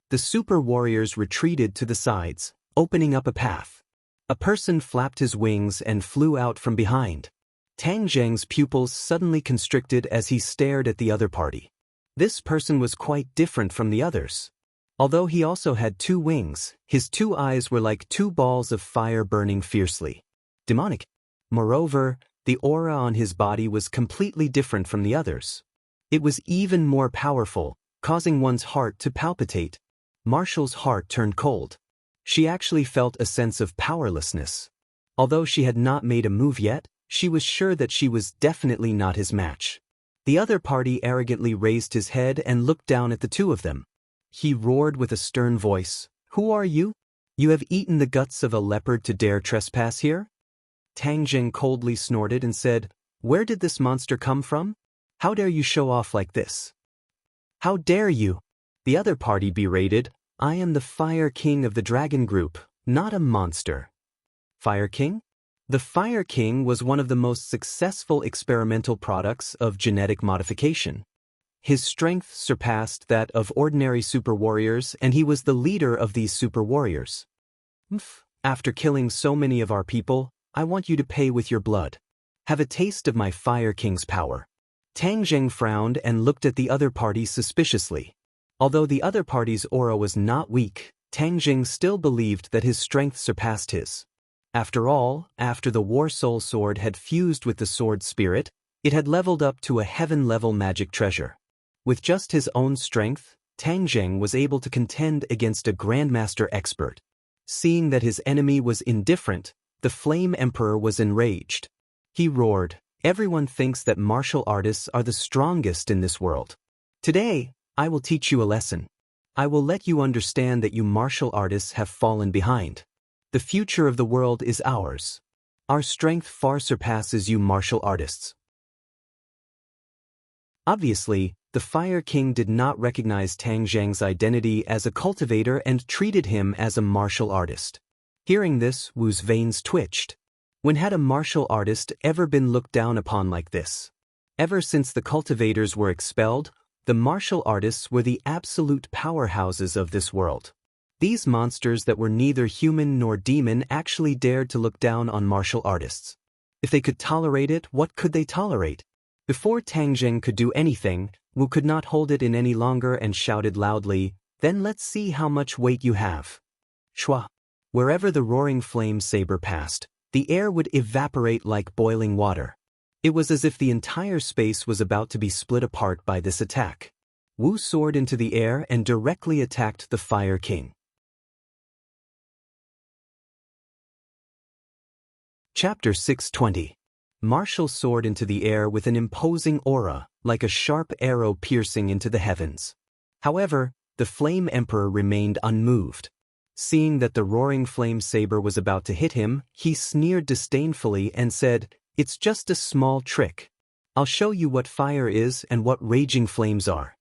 The super warriors retreated to the sides, opening up a path. A person flapped his wings and flew out from behind. Tang Zheng's pupils suddenly constricted as he stared at the other party. This person was quite different from the others. Although he also had 2 wings, his 2 eyes were like 2 balls of fire burning fiercely. Demonic. Moreover, the aura on his body was completely different from the others. It was even more powerful, causing one's heart to palpitate. Marshall's heart turned cold. She actually felt a sense of powerlessness. Although she had not made a move yet, she was sure that she was definitely not his match. The other party arrogantly raised his head and looked down at the 2 of them. He roared with a stern voice, "Who are you? You have eaten the guts of a leopard to dare trespass here?" Tang Zheng coldly snorted and said, "Where did this monster come from? How dare you show off like this? How dare you?" The other party berated, "I am the Fire King of the Dragon Group, not a monster." Fire King? The Fire King was one of the most successful experimental products of genetic modification. His strength surpassed that of ordinary super warriors, and he was the leader of these super warriors. "After killing so many of our people, I want you to pay with your blood. Have a taste of my Fire King's power." Tang Zheng frowned and looked at the other party suspiciously. Although the other party's aura was not weak, Tang Zheng still believed that his strength surpassed his. After all, after the War Soul Sword had fused with the Sword Spirit, it had leveled up to a heaven-level magic treasure. With just his own strength, Tang Zheng was able to contend against a Grandmaster expert. Seeing that his enemy was indifferent, the Flame Emperor was enraged. He roared, "Everyone thinks that martial artists are the strongest in this world. Today, I will teach you a lesson. I will let you understand that you martial artists have fallen behind. The future of the world is ours. Our strength far surpasses you martial artists." Obviously, the Fire King did not recognize Tang Zheng's identity as a cultivator and treated him as a martial artist. Hearing this, Wu's veins twitched. When had a martial artist ever been looked down upon like this? Ever since the cultivators were expelled, the martial artists were the absolute powerhouses of this world. These monsters that were neither human nor demon actually dared to look down on martial artists. If they could tolerate it, what could they tolerate? Before Tang Zheng could do anything, Wu could not hold it in any longer and shouted loudly, "Then let's see how much weight you have." Shwa! Wherever the roaring flame saber passed, the air would evaporate like boiling water. It was as if the entire space was about to be split apart by this attack. Wu soared into the air and directly attacked the Fire King. Chapter 620. Marshall soared into the air with an imposing aura, like a sharp arrow piercing into the heavens. However, the Flame Emperor remained unmoved. Seeing that the roaring flame saber was about to hit him, he sneered disdainfully and said, "It's just a small trick. I'll show you what fire is and what raging flames are."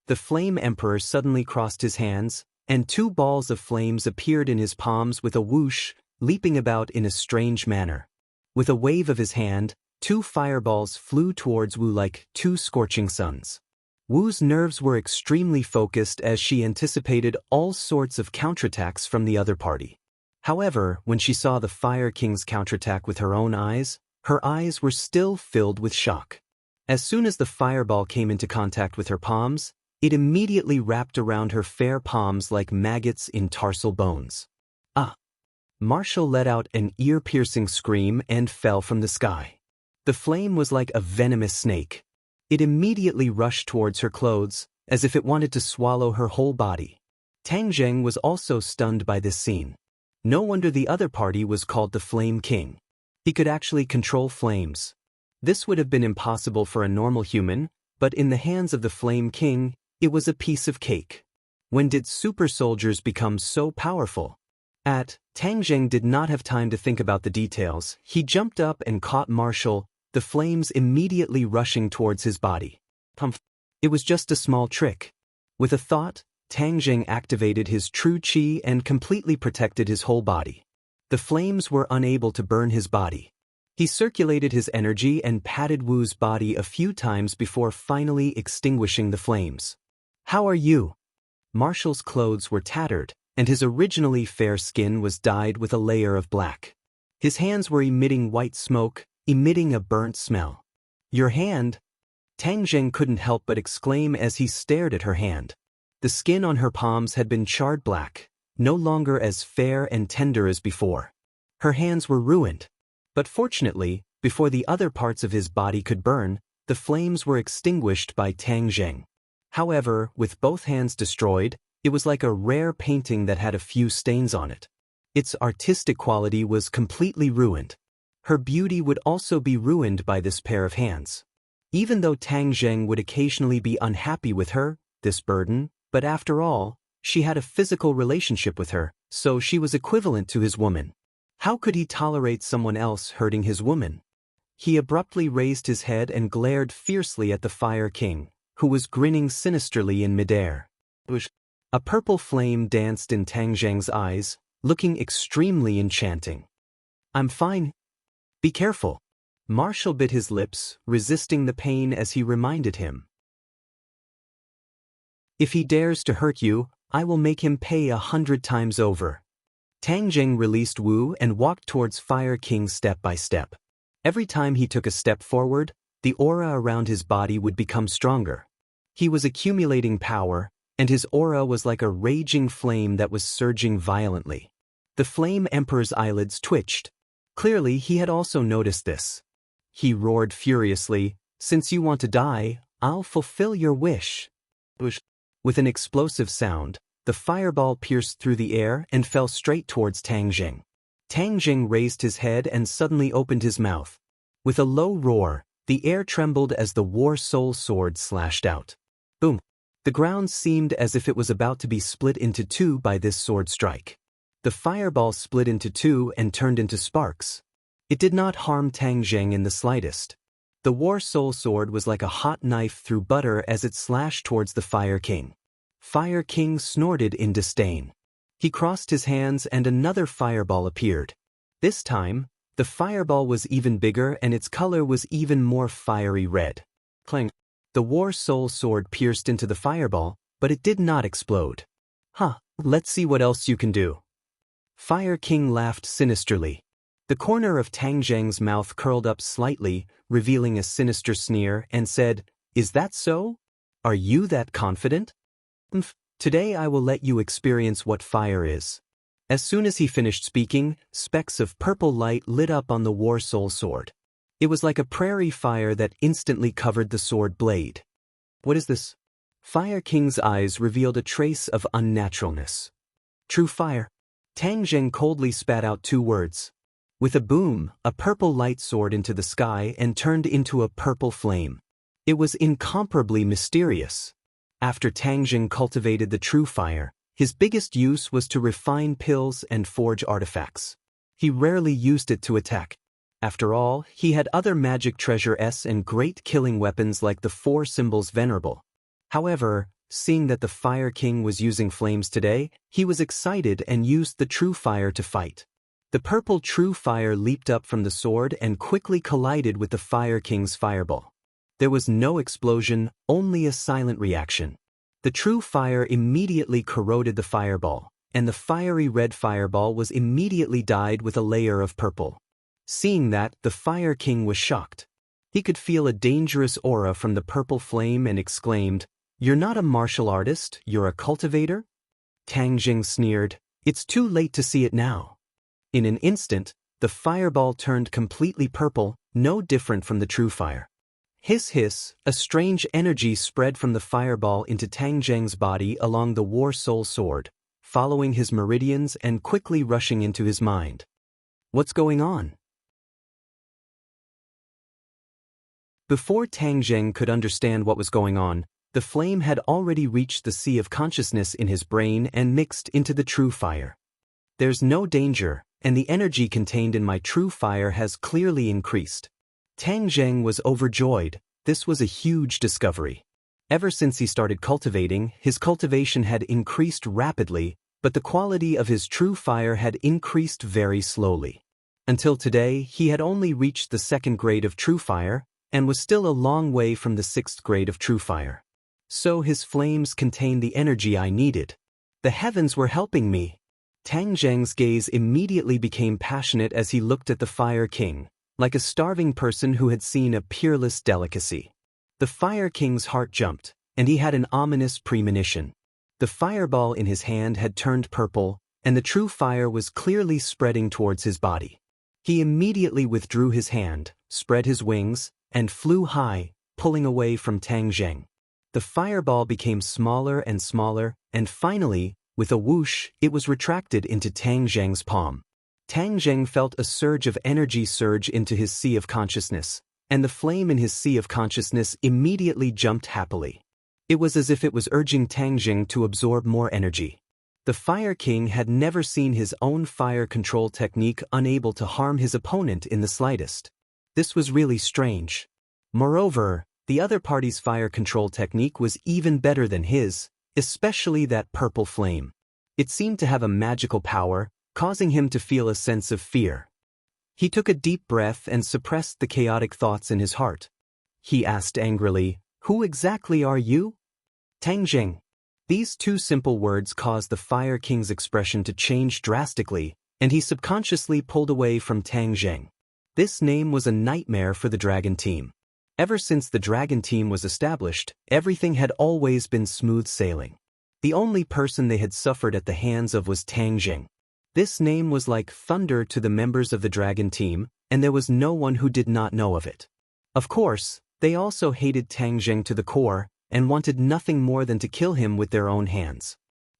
The Flame Emperor suddenly crossed his hands, and 2 balls of flames appeared in his palms with a whoosh, leaping about in a strange manner. With a wave of his hand, 2 fireballs flew towards Wu like 2 scorching suns. Wu's nerves were extremely focused as she anticipated all sorts of counterattacks from the other party. However, when she saw the Fire King's counterattack with her own eyes, her eyes were still filled with shock. As soon as the fireball came into contact with her palms, it immediately wrapped around her fair palms like maggots in tarsal bones. Ah! Marshall let out an ear-piercing scream and fell from the sky. The flame was like a venomous snake. It immediately rushed towards her clothes, as if it wanted to swallow her whole body. Tang Zheng was also stunned by this scene. No wonder the other party was called the Flame King. He could actually control flames. This would have been impossible for a normal human, but in the hands of the Flame King, It was a piece of cake. When did super soldiers become so powerful? Tang Zheng did not have time to think about the details. He jumped up and caught Marshall, the flames immediately rushing towards his body. It was just a small trick. With a thought, Tang Zheng activated his true qi and completely protected his whole body. The flames were unable to burn his body. He circulated his energy and patted Wu's body a few times before finally extinguishing the flames. "How are you?" Marshall's clothes were tattered, and his originally fair skin was dyed with a layer of black. His hands were emitting white smoke, emitting a burnt smell. "Your hand?" Tang Zheng couldn't help but exclaim as he stared at her hand. The skin on her palms had been charred black, no longer as fair and tender as before. Her hands were ruined. But fortunately, before the other parts of his body could burn, the flames were extinguished by Tang Zheng. However, with both hands destroyed, it was like a rare painting that had a few stains on it. Its artistic quality was completely ruined. Her beauty would also be ruined by this pair of hands. Even though Tang Zheng would occasionally be unhappy with her, this burden, but after all, she had a physical relationship with her, so she was equivalent to his woman. How could he tolerate someone else hurting his woman? He abruptly raised his head and glared fiercely at the Fire King, who was grinning sinisterly in midair. A purple flame danced in Tang Zheng's eyes, looking extremely enchanting. "I'm fine. Be careful." Marshall bit his lips, resisting the pain as he reminded him. "If he dares to hurt you, I will make him pay 100 times over." Tang Zheng released Wu and walked towards Fire King step by step. Every time he took a step forward, the aura around his body would become stronger. He was accumulating power, and his aura was like a raging flame that was surging violently. The Flame Emperor's eyelids twitched. Clearly, he had also noticed this. He roared furiously, "Since you want to die, I'll fulfill your wish." With an explosive sound, the fireball pierced through the air and fell straight towards Tang Zheng. Tang Zheng raised his head and suddenly opened his mouth. With a low roar, the air trembled as the War Soul Sword slashed out. Boom! The ground seemed as if it was about to be split into two by this sword strike. The fireball split into two and turned into sparks. It did not harm Tang Zheng in the slightest. The War Soul Sword was like a hot knife through butter as it slashed towards the Fire King. Fire King snorted in disdain. He crossed his hands and another fireball appeared. This time, the fireball was even bigger and its color was even more fiery red. Clang! The War Soul Sword pierced into the fireball, but it did not explode. Let's see what else you can do." Fire King laughed sinisterly. The corner of Tang Zheng's mouth curled up slightly, revealing a sinister sneer, and said, "Is that so? Are you that confident? Today I will let you experience what fire is." As soon as he finished speaking, specks of purple light lit up on the War Soul Sword. It was like a prairie fire that instantly covered the sword blade. "What is this?" Fire King's eyes revealed a trace of unnaturalness. "True fire." Tang Zheng coldly spat out 2 words. With a boom, a purple light soared into the sky and turned into a purple flame. It was incomparably mysterious. After Tang Zheng cultivated the true fire, his biggest use was to refine pills and forge artifacts. He rarely used it to attack. After all, he had other magic treasures and great killing weapons like the 4 symbols venerable. However, seeing that the Fire King was using flames today, he was excited and used the true fire to fight. The purple true fire leaped up from the sword and quickly collided with the Fire King's fireball. There was no explosion, only a silent reaction. The true fire immediately corroded the fireball, and the fiery red fireball was immediately dyed with a layer of purple. Seeing that, the Fire King was shocked. He could feel a dangerous aura from the purple flame and exclaimed, "You're not a martial artist, you're a cultivator?" Tang Zheng sneered, "It's too late to see it now." In an instant, the fireball turned completely purple, no different from the true fire. Hiss hiss, a strange energy spread from the fireball into Tang Zheng's body along the War Soul Sword, following his meridians and quickly rushing into his mind. What's going on? Before Tang Zheng could understand what was going on, The flame had already reached the sea of consciousness in his brain and mixed into the true fire. There's no danger, and the energy contained in my true fire has clearly increased. Tang Zheng was overjoyed. This was a huge discovery. Ever since he started cultivating, his cultivation had increased rapidly, but the quality of his true fire had increased very slowly. Until today, he had only reached the 2nd grade of true fire, and was still a long way from the 6th grade of true fire. So his flames contained the energy I needed. The heavens were helping me. Tang Zheng's gaze immediately became passionate as he looked at the Fire King, like a starving person who had seen a peerless delicacy. The Fire King's heart jumped, and he had an ominous premonition. The fireball in his hand had turned purple, and the true fire was clearly spreading towards his body. He immediately withdrew his hand, spread his wings, and flew high, pulling away from Tang Zheng. The fireball became smaller and smaller, and finally, with a whoosh, it was retracted into Tang Zheng's palm. Tang Zheng felt a surge of energy surge into his sea of consciousness, and the flame in his sea of consciousness immediately jumped happily. It was as if it was urging Tang Zheng to absorb more energy. The Fire King had never seen his own fire control technique unable to harm his opponent in the slightest. This was really strange. Moreover, the other party's fire control technique was even better than his, especially that purple flame. It seemed to have a magical power, causing him to feel a sense of fear. He took a deep breath and suppressed the chaotic thoughts in his heart. He asked angrily, "Who exactly are you?" "Tang Zheng." These 2 simple words caused the Fire King's expression to change drastically, and he subconsciously pulled away from Tang Zheng. This name was a nightmare for the Dragon Team. Ever since the Dragon Team was established, everything had always been smooth sailing. The only person they had suffered at the hands of was Tang Zheng. This name was like thunder to the members of the Dragon Team, and there was no one who did not know of it. Of course, they also hated Tang Zheng to the core, and wanted nothing more than to kill him with their own hands.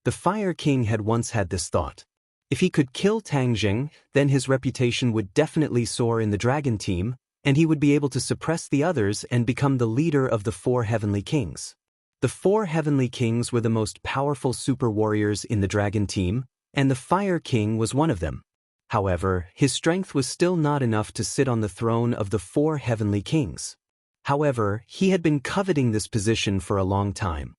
The Fire King had once had this thought. If he could kill Tang Zheng, then his reputation would definitely soar in the Dragon Team, and he would be able to suppress the others and become the leader of the 4 Heavenly Kings. The 4 Heavenly Kings were the most powerful super warriors in the Dragon Team, and the Fire King was one of them. However, his strength was still not enough to sit on the throne of the 4 Heavenly Kings. However, he had been coveting this position for a long time.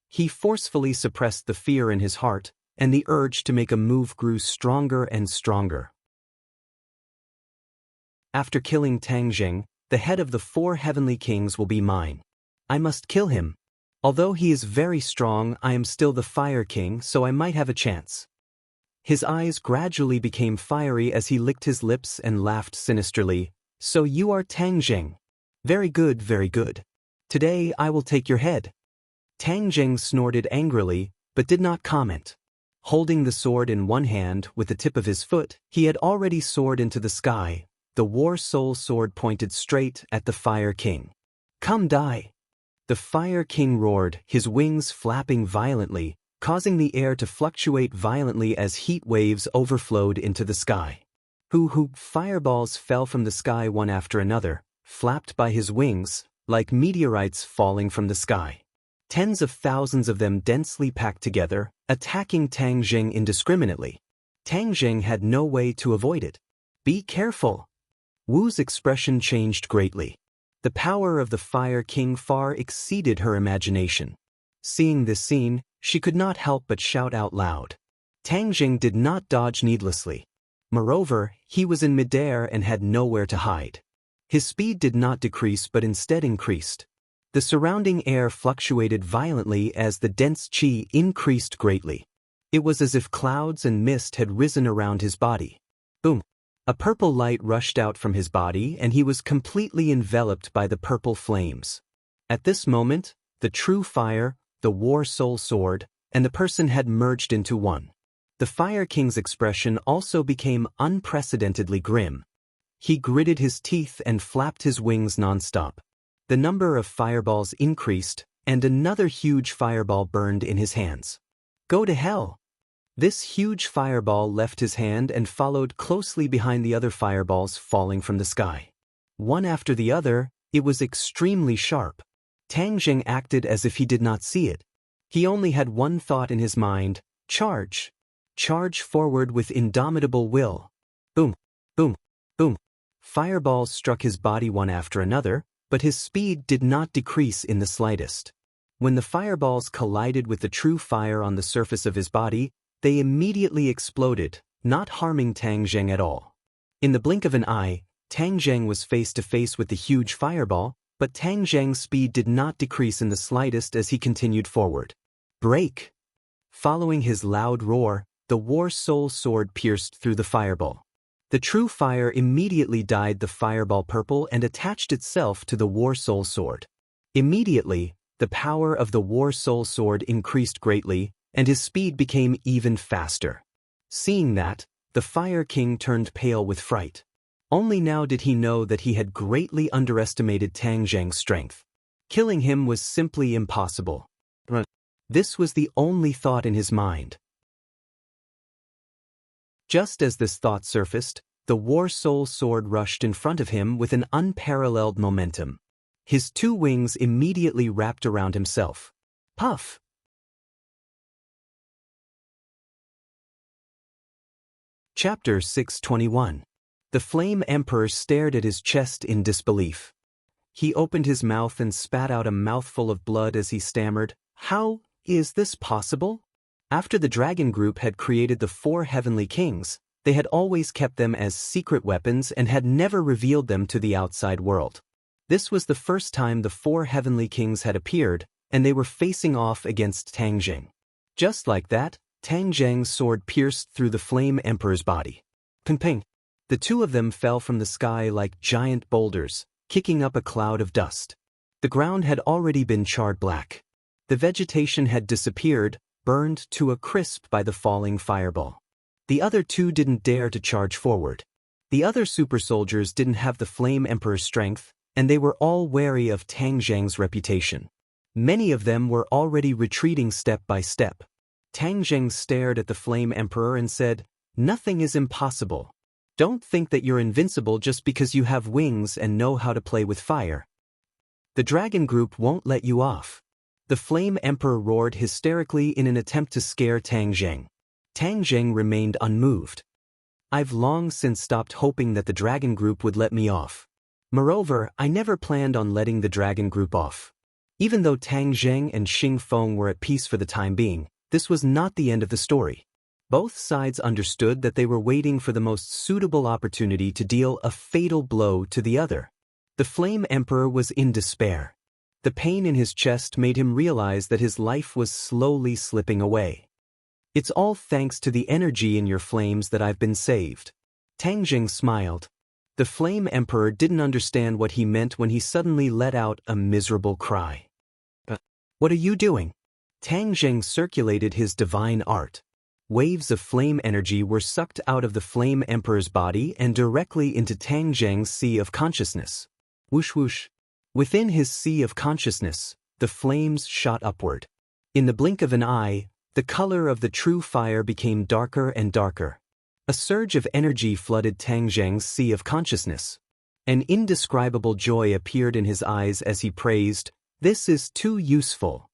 He forcefully suppressed the fear in his heart, and the urge to make a move grew stronger and stronger. After killing Tang Zheng, the head of the 4 Heavenly Kings will be mine. I must kill him. Although he is very strong, I am still the Fire King, so I might have a chance. His eyes gradually became fiery as he licked his lips and laughed sinisterly. "So you are Tang Zheng. Very good, very good. Today I will take your head." Tang Zheng snorted angrily, but did not comment. Holding the sword in one hand with the tip of his foot, he had already soared into the sky. The War Soul sword pointed straight at the Fire King. "Come die." The Fire King roared, his wings flapping violently, causing the air to fluctuate violently as heat waves overflowed into the sky. Hoo-hoo! Fireballs fell from the sky one after another, flapped by his wings, like meteorites falling from the sky. Tens of thousands of them densely packed together, attacking Tang Zheng indiscriminately. Tang Zheng had no way to avoid it. "Be careful." Wu's expression changed greatly. The power of the Fire King far exceeded her imagination. Seeing this scene, she could not help but shout out loud. Tang Zheng did not dodge needlessly. Moreover, he was in midair and had nowhere to hide. His speed did not decrease but instead increased. The surrounding air fluctuated violently as the dense qi increased greatly. It was as if clouds and mist had risen around his body. Boom! A purple light rushed out from his body and he was completely enveloped by the purple flames. At this moment, the true fire, the War Soul sword, and the person had merged into one. The Fire King's expression also became unprecedentedly grim. He gritted his teeth and flapped his wings non-stop. The number of fireballs increased, and another huge fireball burned in his hands. "Go to hell!" This huge fireball left his hand and followed closely behind the other fireballs falling from the sky. One after the other, it was extremely sharp. Tang Zheng acted as if he did not see it. He only had one thought in his mind: charge. Charge forward with indomitable will. Boom, boom, boom. Fireballs struck his body one after another, but his speed did not decrease in the slightest. When the fireballs collided with the true fire on the surface of his body, they immediately exploded, not harming Tang Zheng at all. In the blink of an eye, Tang Zheng was face to face with the huge fireball, but Tang Zheng's speed did not decrease in the slightest as he continued forward. Break! Following his loud roar, the War Soul Sword pierced through the fireball. The true fire immediately dyed the fireball purple and attached itself to the War Soul Sword. Immediately, the power of the War Soul Sword increased greatly, and his speed became even faster. Seeing that, the Fire King turned pale with fright. Only now did he know that he had greatly underestimated Tang Zheng's strength. Killing him was simply impossible. This was the only thought in his mind. Just as this thought surfaced, the War Soul Sword rushed in front of him with an unparalleled momentum. His two wings immediately wrapped around himself. Puff! Chapter 621. The Flame Emperor stared at his chest in disbelief. He opened his mouth and spat out a mouthful of blood as he stammered, "How is this possible?" After the dragon group had created the 4 heavenly kings, they had always kept them as secret weapons and had never revealed them to the outside world. This was the first time the 4 heavenly kings had appeared, and they were facing off against Tang Zheng. Just like that, Tang Zheng's sword pierced through the Flame Emperor's body. Ping ping! The two of them fell from the sky like giant boulders, kicking up a cloud of dust. The ground had already been charred black. The vegetation had disappeared, burned to a crisp by the falling fireball. The other two didn't dare to charge forward. The other super soldiers didn't have the Flame Emperor's strength, and they were all wary of Tang Zheng's reputation. Many of them were already retreating step by step. Tang Zheng stared at the Flame Emperor and said, "Nothing is impossible. Don't think that you're invincible just because you have wings and know how to play with fire. The dragon group won't let you off." The Flame Emperor roared hysterically in an attempt to scare Tang Zheng. Tang Zheng remained unmoved. "I've long since stopped hoping that the dragon group would let me off. Moreover, I never planned on letting the dragon group off." Even though Tang Zheng and Xing Feng were at peace for the time being, this was not the end of the story. Both sides understood that they were waiting for the most suitable opportunity to deal a fatal blow to the other. The Flame Emperor was in despair. The pain in his chest made him realize that his life was slowly slipping away. "It's all thanks to the energy in your flames that I've been saved." Tang Zheng smiled. The Flame Emperor didn't understand what he meant when he suddenly let out a miserable cry. "What are you doing?" Tang Zheng circulated his divine art. Waves of flame energy were sucked out of the Flame Emperor's body and directly into Tang Zheng's sea of consciousness. Whoosh whoosh. Within his sea of consciousness, the flames shot upward. In the blink of an eye, the color of the true fire became darker and darker. A surge of energy flooded Tang Zheng's sea of consciousness. An indescribable joy appeared in his eyes as he praised, "This is too useful."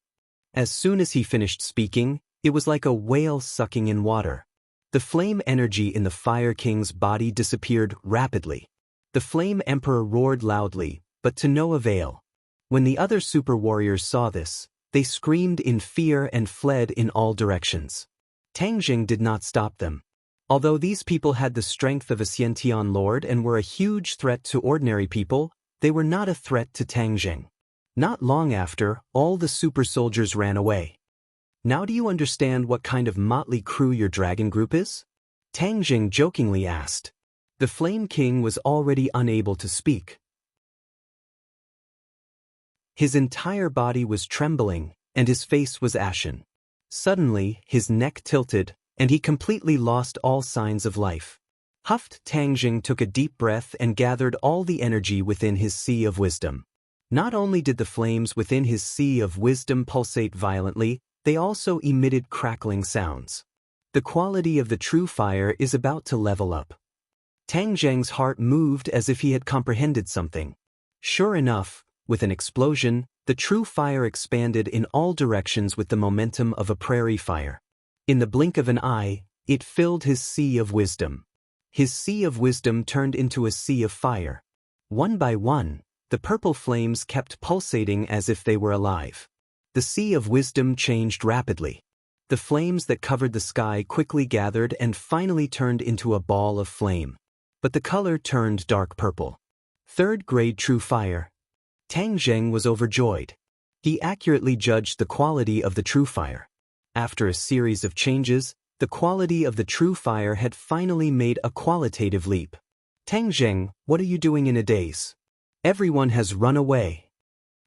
As soon as he finished speaking, it was like a whale sucking in water. The flame energy in the Fire King's body disappeared rapidly. The Flame Emperor roared loudly, but to no avail. When the other super warriors saw this, they screamed in fear and fled in all directions. Tang Zheng did not stop them. Although these people had the strength of a Xiantian lord and were a huge threat to ordinary people, they were not a threat to Tang Zheng. Not long after, all the super soldiers ran away. "Now do you understand what kind of motley crew your dragon group is?" Tang Zheng jokingly asked. The Flame King was already unable to speak. His entire body was trembling, and his face was ashen. Suddenly, his neck tilted, and he completely lost all signs of life. Huffed Tang Zheng took a deep breath and gathered all the energy within his sea of wisdom. Not only did the flames within his sea of wisdom pulsate violently, they also emitted crackling sounds. The quality of the true fire is about to level up. Tang Zheng's heart moved as if he had comprehended something. Sure enough, With an explosion, the true fire expanded in all directions with the momentum of a prairie fire. In the blink of an eye, it filled his sea of wisdom. His sea of wisdom turned into a sea of fire. One by one, the purple flames kept pulsating as if they were alive. The sea of wisdom changed rapidly. The flames that covered the sky quickly gathered and finally turned into a ball of flame. But the color turned dark purple. Third grade true fire. Tang Zheng was overjoyed. He accurately judged the quality of the true fire. After a series of changes, the quality of the true fire had finally made a qualitative leap. Tang Zheng, what are you doing in a daze? Everyone has run away.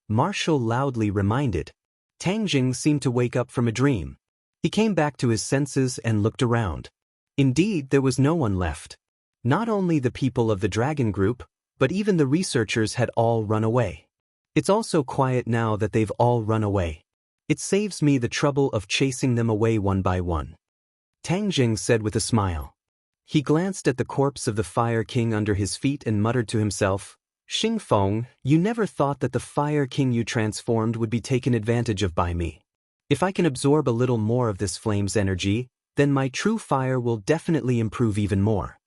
Marshall loudly reminded. Tang Zheng seemed to wake up from a dream. He came back to his senses and looked around. Indeed, there was no one left. Not only the people of the dragon group, but even the researchers had all run away. It's also quiet now that they've all run away. It saves me the trouble of chasing them away one by one. Tang Zheng said with a smile. He glanced at the corpse of the Fire King under his feet and muttered to himself, Xingfeng, you never thought that the Fire King you transformed would be taken advantage of by me. If I can absorb a little more of this flame's energy, then my true fire will definitely improve even more.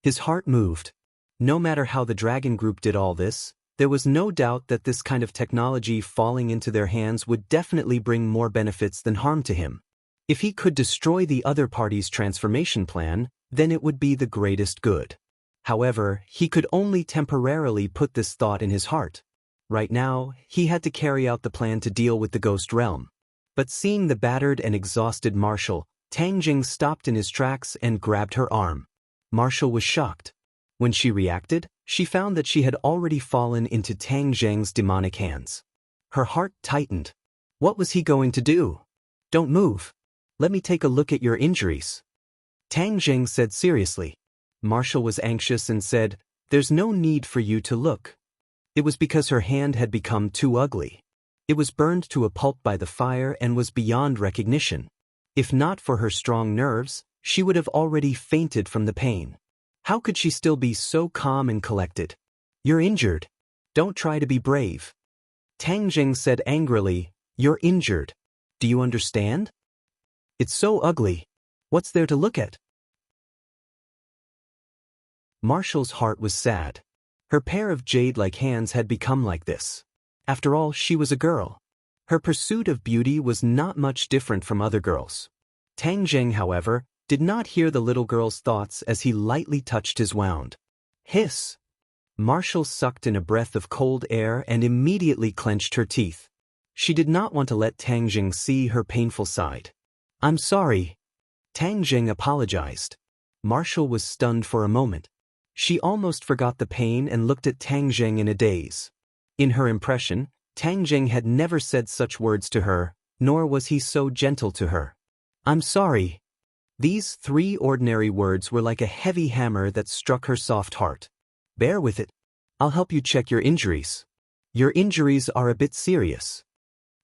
His heart moved. No matter how the dragon group did all this, there was no doubt that this kind of technology falling into their hands would definitely bring more benefits than harm to him. If he could destroy the other party's transformation plan, then it would be the greatest good. However, he could only temporarily put this thought in his heart. Right now, he had to carry out the plan to deal with the ghost realm. But seeing the battered and exhausted Marshall, Tang Zheng stopped in his tracks and grabbed her arm. Marshall was shocked. When she reacted, she found that she had already fallen into Tang Zheng's demonic hands. Her heart tightened. What was he going to do? Don't move. Let me take a look at your injuries. Tang Zheng said seriously. Marshall was anxious and said, There's no need for you to look. It was because her hand had become too ugly. It was burned to a pulp by the fire and was beyond recognition. If not for her strong nerves, she would have already fainted from the pain. How could she still be so calm and collected? You're injured. Don't try to be brave. Tang Zheng said angrily, You're injured. Do you understand? It's so ugly. What's there to look at? Marshall's heart was sad. Her pair of jade-like hands had become like this. After all, she was a girl. Her pursuit of beauty was not much different from other girls. Tang Zheng, however, did not hear the little girl's thoughts as he lightly touched his wound. Hiss! Marshall sucked in a breath of cold air and immediately clenched her teeth. She did not want to let Tang Zheng see her painful side. I'm sorry. Tang Zheng apologized. Marshall was stunned for a moment. She almost forgot the pain and looked at Tang Zheng in a daze. In her impression, Tang Zheng had never said such words to her, nor was he so gentle to her. I'm sorry. These 3 ordinary words were like a heavy hammer that struck her soft heart. Bear with it. I'll help you check your injuries. Your injuries are a bit serious.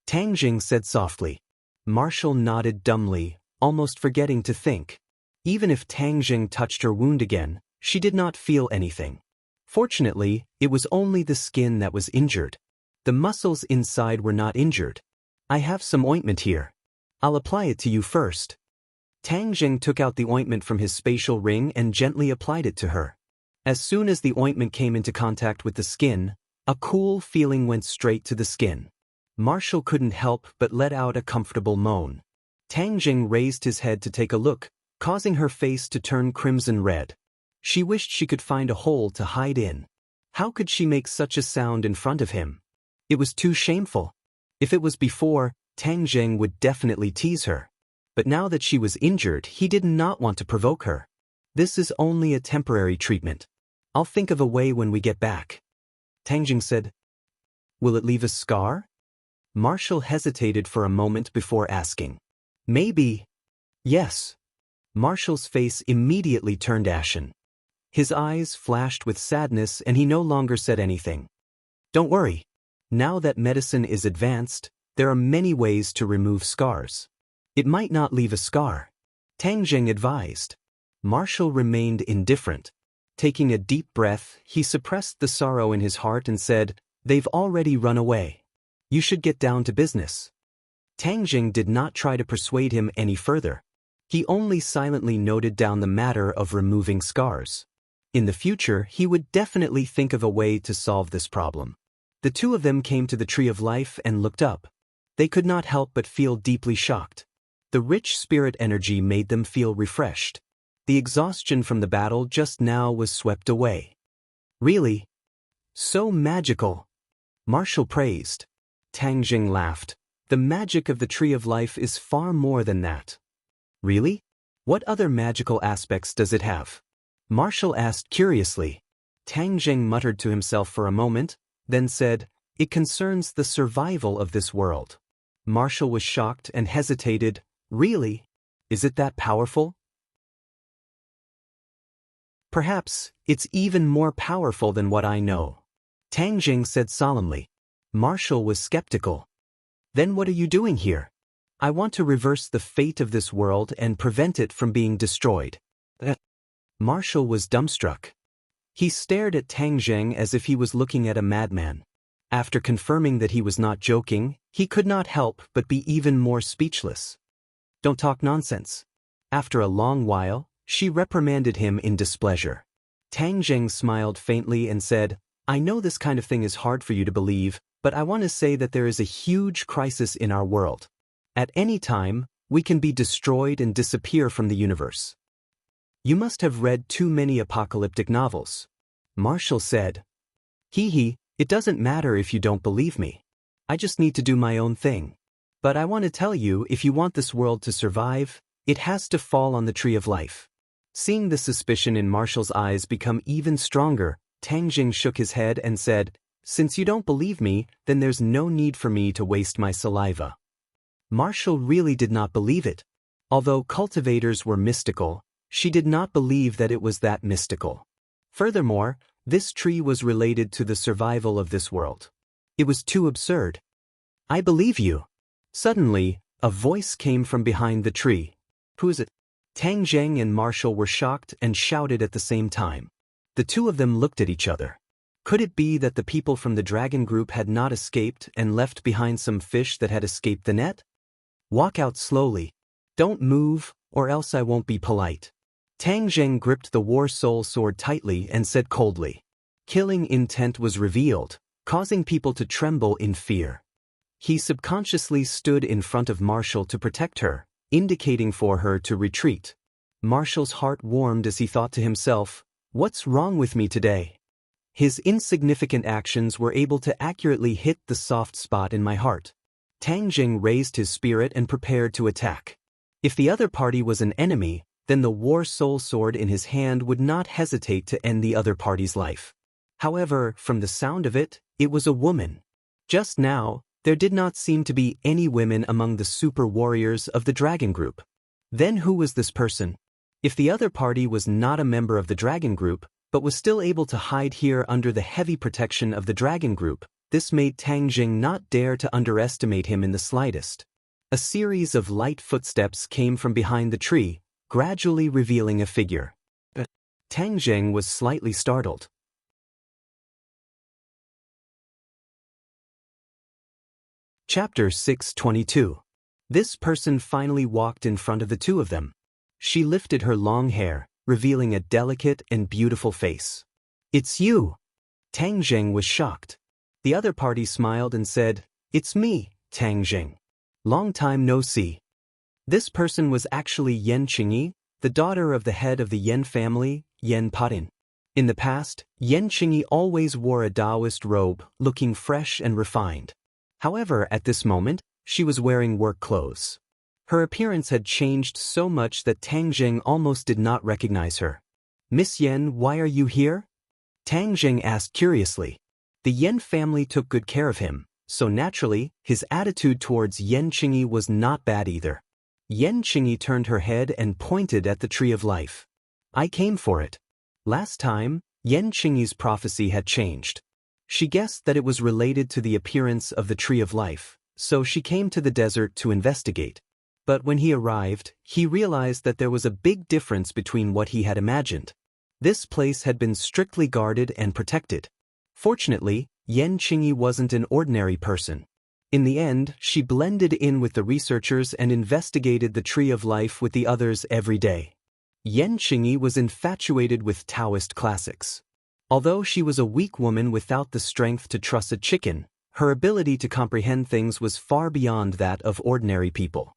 Tang Zheng said softly. Marshall nodded dumbly, almost forgetting to think. Even if Tang Zheng touched her wound again, she did not feel anything. Fortunately, it was only the skin that was injured. The muscles inside were not injured. I have some ointment here. I'll apply it to you first. Tang Zheng took out the ointment from his spatial ring and gently applied it to her. As soon as the ointment came into contact with the skin, a cool feeling went straight to the skin. Marshall couldn't help but let out a comfortable moan. Tang Zheng raised his head to take a look, causing her face to turn crimson red. She wished she could find a hole to hide in. How could she make such a sound in front of him? It was too shameful. If it was before, Tang Zheng would definitely tease her. But now that she was injured, he did not want to provoke her. This is only a temporary treatment. I'll think of a way when we get back. Tang Zheng said. Will it leave a scar? Marshall hesitated for a moment before asking. Maybe. Yes. Marshall's face immediately turned ashen. His eyes flashed with sadness and he no longer said anything. Don't worry. Now that medicine is advanced, there are many ways to remove scars. It might not leave a scar. Tang Zheng advised. Marshall remained indifferent. Taking a deep breath, he suppressed the sorrow in his heart and said, They've already run away. You should get down to business. Tang Jing did not try to persuade him any further. He only silently noted down the matter of removing scars. In the future, he would definitely think of a way to solve this problem. The two of them came to the Tree of Life and looked up. They could not help but feel deeply shocked. The rich spirit energy made them feel refreshed. The exhaustion from the battle just now was swept away. Really? So magical. Marshall praised. Tang Jing laughed. The magic of the Tree of Life is far more than that. Really? What other magical aspects does it have? Marshall asked curiously. Tang Jing muttered to himself for a moment, then said, "It concerns the survival of this world." Marshall was shocked and hesitated. Really? Is it that powerful? Perhaps it's even more powerful than what I know, Tang Jing said solemnly. Marshall was skeptical. Then what are you doing here? I want to reverse the fate of this world and prevent it from being destroyed. Marshall was dumbstruck. He stared at Tang Jing as if he was looking at a madman. After confirming that he was not joking, he could not help but be even more speechless. Don't talk nonsense. After a long while, she reprimanded him in displeasure. Tang Jing smiled faintly and said, I know this kind of thing is hard for you to believe, but I want to say that there is a huge crisis in our world. At any time, we can be destroyed and disappear from the universe. You must have read too many apocalyptic novels. Marshall said. It doesn't matter if you don't believe me. I just need to do my own thing. But I want to tell you, if you want this world to survive, it has to fall on the Tree of Life. Seeing the suspicion in Marshall's eyes become even stronger, Tang Jing shook his head and said, Since you don't believe me, then there's no need for me to waste my saliva. Marshall really did not believe it. Although cultivators were mystical, she did not believe that it was that mystical. Furthermore, this tree was related to the survival of this world. It was too absurd. I believe you. Suddenly, a voice came from behind the tree. Who is it? Tang Jing and Marshall were shocked and shouted at the same time. The two of them looked at each other. Could it be that the people from the dragon group had not escaped and left behind some fish that had escaped the net? Walk out slowly. Don't move, or else I won't be polite. Tang Jing gripped the War Soul sword tightly and said coldly. Killing intent was revealed, causing people to tremble in fear. He subconsciously stood in front of Marshall to protect her, indicating for her to retreat. Marshall's heart warmed as he thought to himself, What's wrong with me today? His insignificant actions were able to accurately hit the soft spot in my heart. Tang Jing raised his spirit and prepared to attack. If the other party was an enemy, then the War Soul sword in his hand would not hesitate to end the other party's life. However, from the sound of it, it was a woman. Just now, there did not seem to be any women among the super warriors of the dragon group. Then who was this person? If the other party was not a member of the dragon group, but was still able to hide here under the heavy protection of the dragon group, this made Tang Jing not dare to underestimate him in the slightest. A series of light footsteps came from behind the tree, gradually revealing a figure. Tang Jing was slightly startled. Chapter 622. This person finally walked in front of the two of them. She lifted her long hair, revealing a delicate and beautiful face. It's you! Tang Jing was shocked. The other party smiled and said, It's me, Tang Jing. Long time no see. This person was actually Yan Qingyi, the daughter of the head of the Yan family, Yan Patin. In the past, Yan Qingyi always wore a Taoist robe, looking fresh and refined. However, at this moment, she was wearing work clothes. Her appearance had changed so much that Tang Jing almost did not recognize her. Miss Yan, why are you here? Tang Jing asked curiously. The Yan family took good care of him, so naturally, his attitude towards Yan Qingyi was not bad either. Yan Qingyi turned her head and pointed at the Tree of Life. I came for it. Last time, Yan Qingyi's prophecy had changed. She guessed that it was related to the appearance of the Tree of Life, so she came to the desert to investigate. But when he arrived, he realized that there was a big difference between what he had imagined. This place had been strictly guarded and protected. Fortunately, Yan Qingyi wasn't an ordinary person. In the end, she blended in with the researchers and investigated the Tree of Life with the others every day. Yan Qingyi was infatuated with Taoist classics. Although she was a weak woman without the strength to truss a chicken, her ability to comprehend things was far beyond that of ordinary people.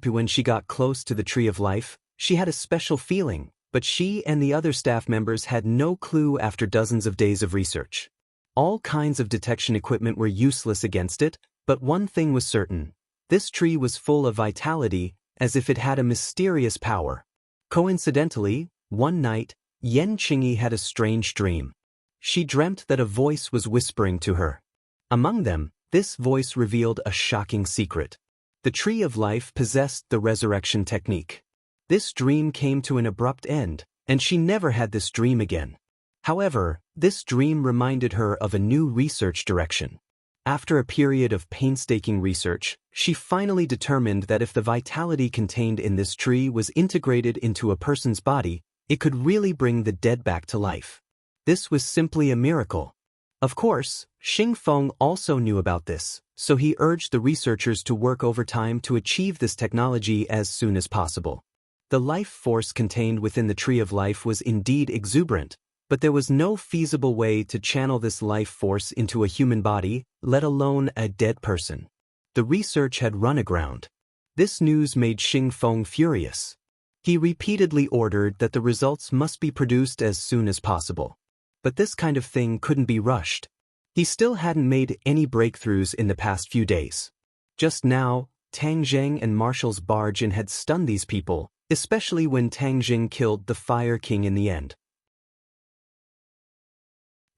When she got close to the Tree of Life, she had a special feeling, but she and the other staff members had no clue after dozens of days of research. All kinds of detection equipment were useless against it, but one thing was certain. This tree was full of vitality, as if it had a mysterious power. Coincidentally, one night, Yan Qingyi had a strange dream. She dreamt that a voice was whispering to her. Among them, this voice revealed a shocking secret. The Tree of Life possessed the resurrection technique. This dream came to an abrupt end, and she never had this dream again. However, this dream reminded her of a new research direction. After a period of painstaking research, she finally determined that if the vitality contained in this tree was integrated into a person's body, it could really bring the dead back to life. This was simply a miracle. Of course, Xing Feng also knew about this, so he urged the researchers to work overtime to achieve this technology as soon as possible. The life force contained within the Tree of Life was indeed exuberant, but there was no feasible way to channel this life force into a human body, let alone a dead person. The research had run aground. This news made Xing Feng furious. He repeatedly ordered that the results must be produced as soon as possible. But this kind of thing couldn't be rushed. He still hadn't made any breakthroughs in the past few days. Just now, Tang Zheng and Marshall's barge in had stunned these people, especially when Tang Zheng killed the Fire King in the end.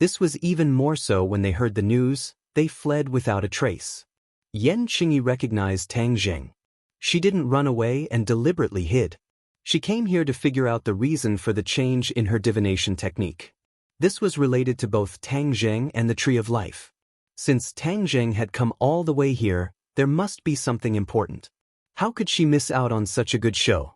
This was even more so when they heard the news. They fled without a trace. Yan Qingyi recognized Tang Zheng. She didn't run away and deliberately hid. She came here to figure out the reason for the change in her divination technique. This was related to both Tang Zheng and the Tree of Life. Since Tang Zheng had come all the way here, there must be something important. How could she miss out on such a good show?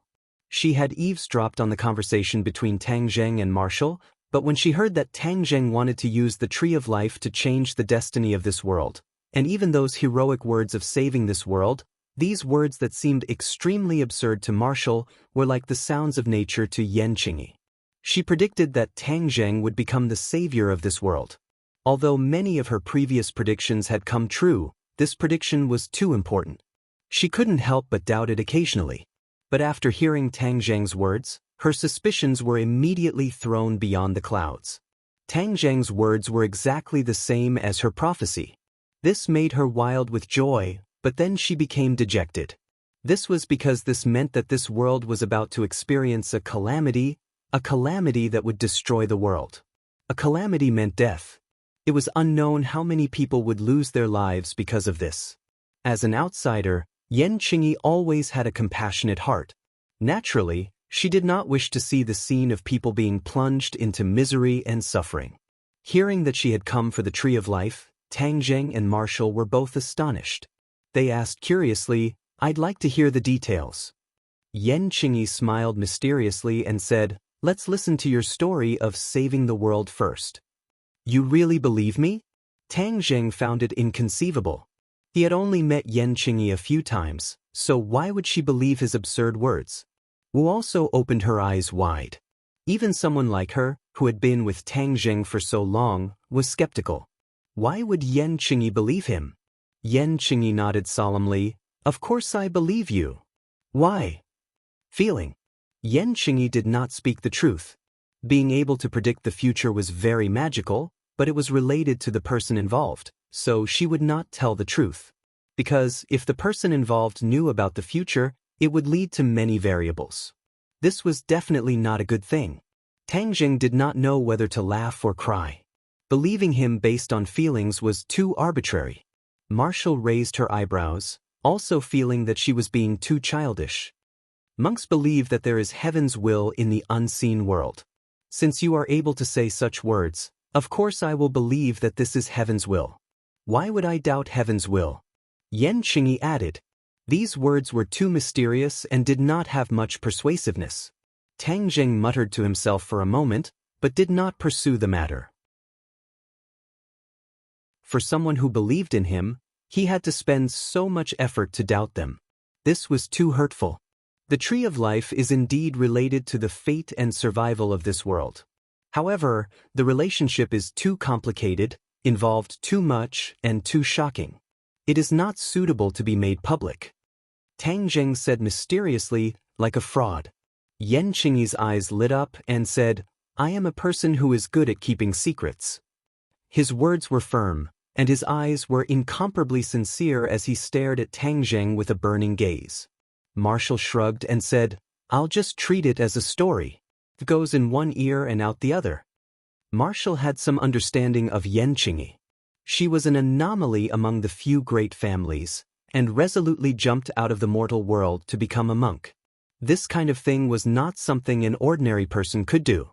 She had eavesdropped on the conversation between Tang Zheng and Marshall, but when she heard that Tang Zheng wanted to use the Tree of Life to change the destiny of this world, and even those heroic words of saving this world, these words that seemed extremely absurd to Marshall were like the sounds of nature to Yan Qingyi. She predicted that Tang Zheng would become the savior of this world. Although many of her previous predictions had come true, this prediction was too important. She couldn't help but doubt it occasionally. But after hearing Tang Zheng's words, her suspicions were immediately thrown beyond the clouds. Tang Zheng's words were exactly the same as her prophecy. This made her wild with joy, but then she became dejected. This was because this meant that this world was about to experience a calamity that would destroy the world. A calamity meant death. It was unknown how many people would lose their lives because of this. As an outsider, Yan Qingyi always had a compassionate heart. Naturally, she did not wish to see the scene of people being plunged into misery and suffering. Hearing that she had come for the Tree of Life, Tang Zheng and Marshall were both astonished. They asked curiously, "I'd like to hear the details." Yan Qingyi smiled mysteriously and said, "Let's listen to your story of saving the world first." "You really believe me?" Tang Zheng found it inconceivable. He had only met Yan Qingyi a few times, so why would she believe his absurd words? Wu also opened her eyes wide. Even someone like her, who had been with Tang Zheng for so long, was skeptical. Why would Yan Qingyi believe him? Yan Qingyi nodded solemnly. "Of course I believe you." "Why?" "Feeling." Yan Qingyi did not speak the truth. Being able to predict the future was very magical, but it was related to the person involved, so she would not tell the truth. Because if the person involved knew about the future, it would lead to many variables. This was definitely not a good thing. Tang Zheng did not know whether to laugh or cry. Believing him based on feelings was too arbitrary. Marshall raised her eyebrows, also feeling that she was being too childish. Monks believe that there is heaven's will in the unseen world. Since you are able to say such words, of course I will believe that this is heaven's will. Why would I doubt heaven's will? Yan Qingyi added. These words were too mysterious and did not have much persuasiveness. Tang Zheng muttered to himself for a moment, but did not pursue the matter. for someone who believed in him, he had to spend so much effort to doubt them. This was too hurtful. The tree of life is indeed related to the fate and survival of this world. However, the relationship is too complicated, involved too much, and too shocking. It is not suitable to be made public. Tang Zheng said mysteriously, like a fraud. Yan Qingyi's eyes lit up and said, "I am a person who is good at keeping secrets." His words were firm, and his eyes were incomparably sincere as he stared at Tang Zheng with a burning gaze. Marshall shrugged and said, "I'll just treat it as a story. It goes in one ear and out the other." Marshall had some understanding of Yan Qingyi. She was an anomaly among the few great families, and resolutely jumped out of the mortal world to become a monk. This kind of thing was not something an ordinary person could do.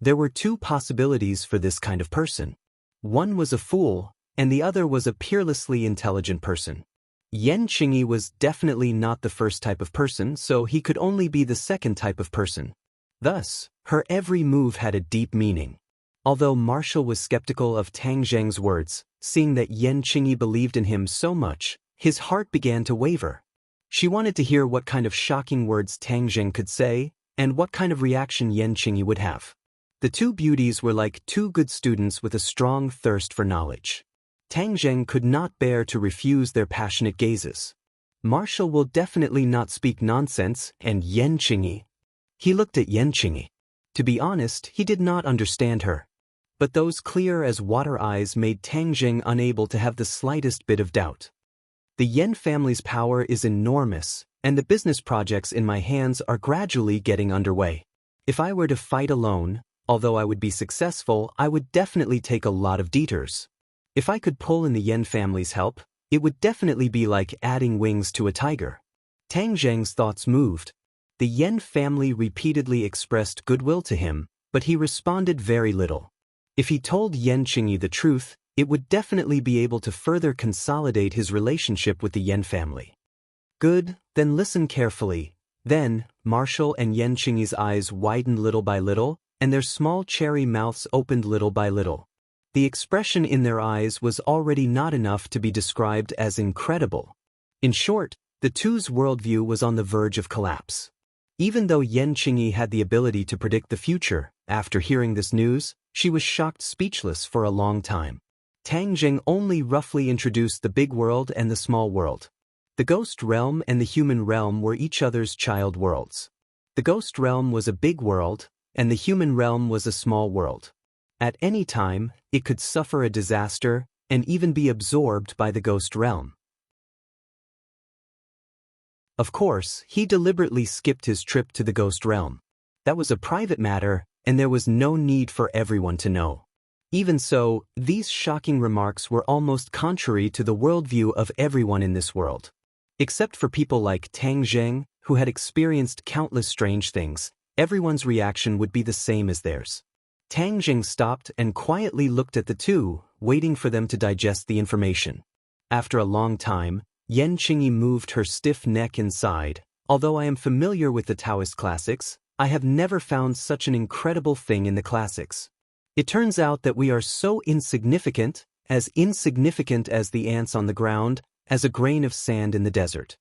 There were two possibilities for this kind of person. One was a fool, and the other was a peerlessly intelligent person. Yan Qingyi was definitely not the first type of person, so he could only be the second type of person. Thus, her every move had a deep meaning. Although Marshall was skeptical of Tang Zheng's words, seeing that Yan Qingyi believed in him so much, his heart began to waver. She wanted to hear what kind of shocking words Tang Zheng could say, and what kind of reaction Yan Qingyi would have. The two beauties were like two good students with a strong thirst for knowledge. Tang Zheng could not bear to refuse their passionate gazes. Marshall will definitely not speak nonsense, and Yan Qingyi. He looked at Yan Qingyi. To be honest, he did not understand her. But those clear-as-water eyes made Tang Zheng unable to have the slightest bit of doubt. The Yan family's power is enormous, and the business projects in my hands are gradually getting underway. If I were to fight alone, although I would be successful, I would definitely take a lot of detours. If I could pull in the Yan family's help, it would definitely be like adding wings to a tiger. Tang Zheng's thoughts moved. The Yan family repeatedly expressed goodwill to him, but he responded very little. If he told Yan Qingyi the truth, it would definitely be able to further consolidate his relationship with the Yan family. Good, then listen carefully. Then, Marshall and Yan Qingyi's eyes widened little by little, and their small cherry mouths opened little by little. The expression in their eyes was already not enough to be described as incredible. In short, the two's worldview was on the verge of collapse. Even though Yan Qingyi had the ability to predict the future, after hearing this news, she was shocked speechless for a long time. Tang Zheng only roughly introduced the big world and the small world. The ghost realm and the human realm were each other's child worlds. The ghost realm was a big world, and the human realm was a small world. At any time, it could suffer a disaster, and even be absorbed by the ghost realm. Of course, he deliberately skipped his trip to the ghost realm. That was a private matter, and there was no need for everyone to know. Even so, these shocking remarks were almost contrary to the worldview of everyone in this world. Except for people like Tang Zheng, who had experienced countless strange things, everyone's reaction would be the same as theirs. Tang Zheng stopped and quietly looked at the two, waiting for them to digest the information. After a long time, Yan Qingyi moved her stiff neck and sighed. Although I am familiar with the Taoist classics, I have never found such an incredible thing in the classics. It turns out that we are so insignificant as the ants on the ground, as a grain of sand in the desert.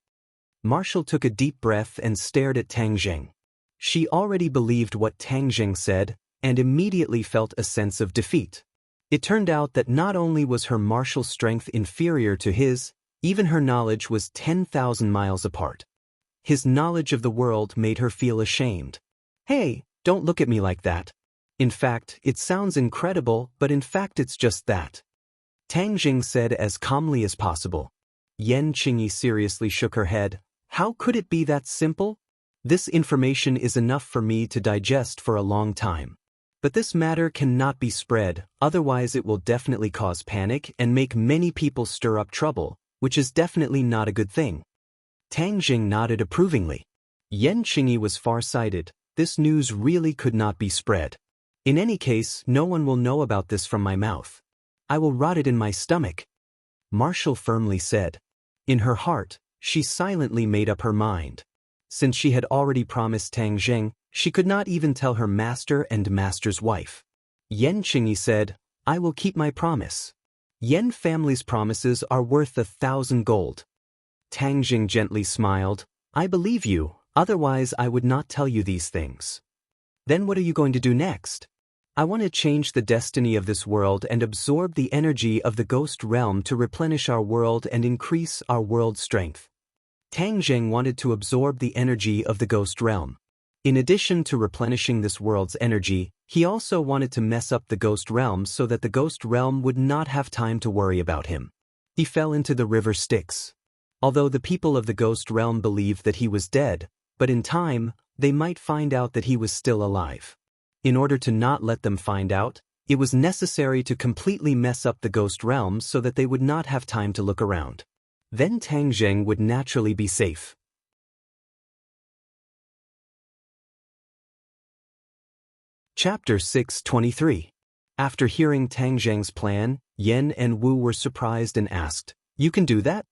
Marshall took a deep breath and stared at Tang Zheng. She already believed what Tang Zheng said, and immediately felt a sense of defeat. It turned out that not only was her martial strength inferior to his, even her knowledge was 10,000 miles apart. His knowledge of the world made her feel ashamed. Hey, don't look at me like that. In fact, it sounds incredible, but in fact it's just that. Tang Zheng said as calmly as possible. Yan Qingyi seriously shook her head. How could it be that simple? This information is enough for me to digest for a long time. But this matter cannot be spread, otherwise it will definitely cause panic and make many people stir up trouble, which is definitely not a good thing. Tang Zheng nodded approvingly. Yan Qingyi was far-sighted. This news really could not be spread. In any case, no one will know about this from my mouth. I will rot it in my stomach. Marshall firmly said. In her heart, she silently made up her mind. Since she had already promised Tang Zheng, she could not even tell her master and master's wife. Yan Qingyi said, I will keep my promise. Yen family's promises are worth 1,000 gold. Tang Jing gently smiled. I believe you, otherwise I would not tell you these things. Then what are you going to do next? I want to change the destiny of this world and absorb the energy of the ghost realm to replenish our world and increase our world's strength. Tang Jing wanted to absorb the energy of the ghost realm. In addition to replenishing this world's energy, he also wanted to mess up the ghost realm so that the ghost realm would not have time to worry about him. He fell into the river Styx. Although the people of the ghost realm believed that he was dead, but in time, they might find out that he was still alive. In order to not let them find out, it was necessary to completely mess up the ghost realm so that they would not have time to look around. Then Tang Jing would naturally be safe. Chapter 623. After hearing Tang Jing's plan, Yen and Wu were surprised and asked, "You can do that?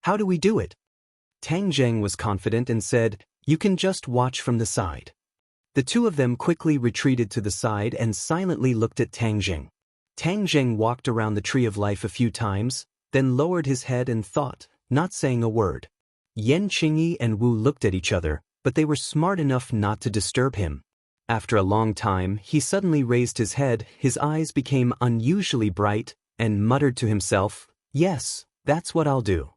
How do we do it?" Tang Jing was confident and said, "You can just watch from the side." The two of them quickly retreated to the side and silently looked at Tang Jing. Tang Jing walked around the Tree of Life a few times, then lowered his head and thought, not saying a word. Yen Qingyi and Wu looked at each other, but they were smart enough not to disturb him. After a long time, he suddenly raised his head, his eyes became unusually bright, and muttered to himself, "Yes, that's what I'll do."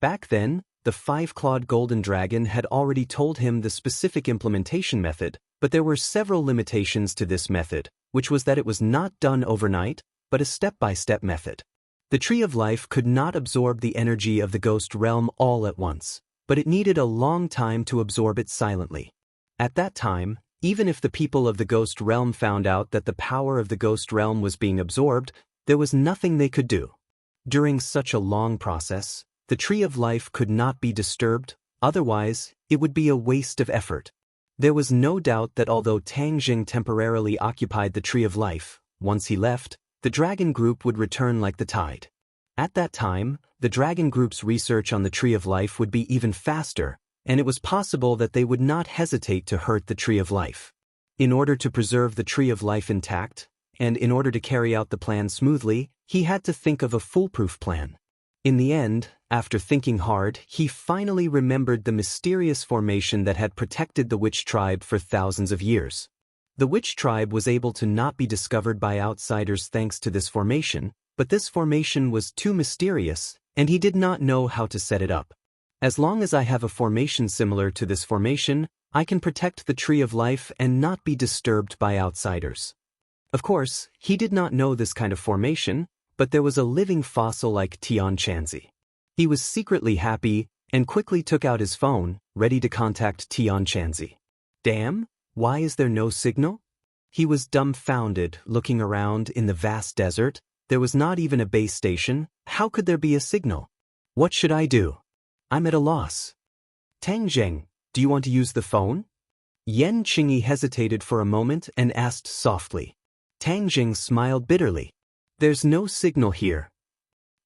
Back then, the five-clawed golden dragon had already told him the specific implementation method, but there were several limitations to this method, which was that it was not done overnight, but a step-by-step method. The Tree of Life could not absorb the energy of the ghost realm all at once, but it needed a long time to absorb it silently. At that time, even if the people of the ghost realm found out that the power of the ghost realm was being absorbed, there was nothing they could do. During such a long process, the Tree of Life could not be disturbed, otherwise, it would be a waste of effort. There was no doubt that although Tang Jing temporarily occupied the Tree of Life, once he left, the Dragon Group would return like the tide. At that time, the Dragon Group's research on the Tree of Life would be even faster, and it was possible that they would not hesitate to hurt the Tree of Life. In order to preserve the Tree of Life intact, and in order to carry out the plan smoothly, he had to think of a foolproof plan. In the end, after thinking hard, he finally remembered the mysterious formation that had protected the witch tribe for thousands of years. The witch tribe was able to not be discovered by outsiders thanks to this formation, but this formation was too mysterious, and he did not know how to set it up. As long as I have a formation similar to this formation, I can protect the Tree of Life and not be disturbed by outsiders. Of course, he did not know this kind of formation, but there was a living fossil like Tian Chanzi. He was secretly happy and quickly took out his phone, ready to contact Tian Chanzi. Damn, why is there no signal? He was dumbfounded, looking around in the vast desert. There was not even a base station. How could there be a signal? What should I do? I'm at a loss. Tang Jing, do you want to use the phone? Yen Qingyi hesitated for a moment and asked softly. Tang Jing smiled bitterly. There's no signal here.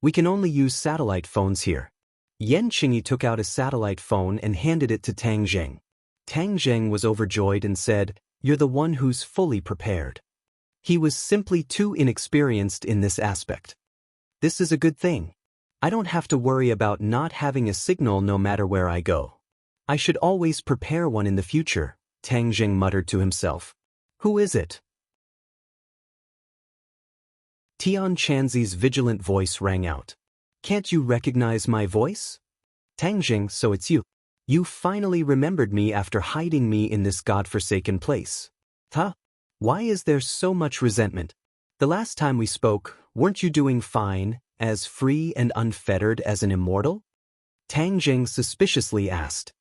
We can only use satellite phones here. Yen Qingyi took out a satellite phone and handed it to Tang Jing. Tang Jing was overjoyed and said, "You're the one who's fully prepared." He was simply too inexperienced in this aspect. This is a good thing. I don't have to worry about not having a signal no matter where I go. I should always prepare one in the future, Tang Jing muttered to himself. Who is it? Tian Chanzi's vigilant voice rang out. Can't you recognize my voice? Tang Jing, so it's you. You finally remembered me after hiding me in this godforsaken place. Huh? Why is there so much resentment? The last time we spoke, weren't you doing fine, as free and unfettered as an immortal? Tang Jing suspiciously asked.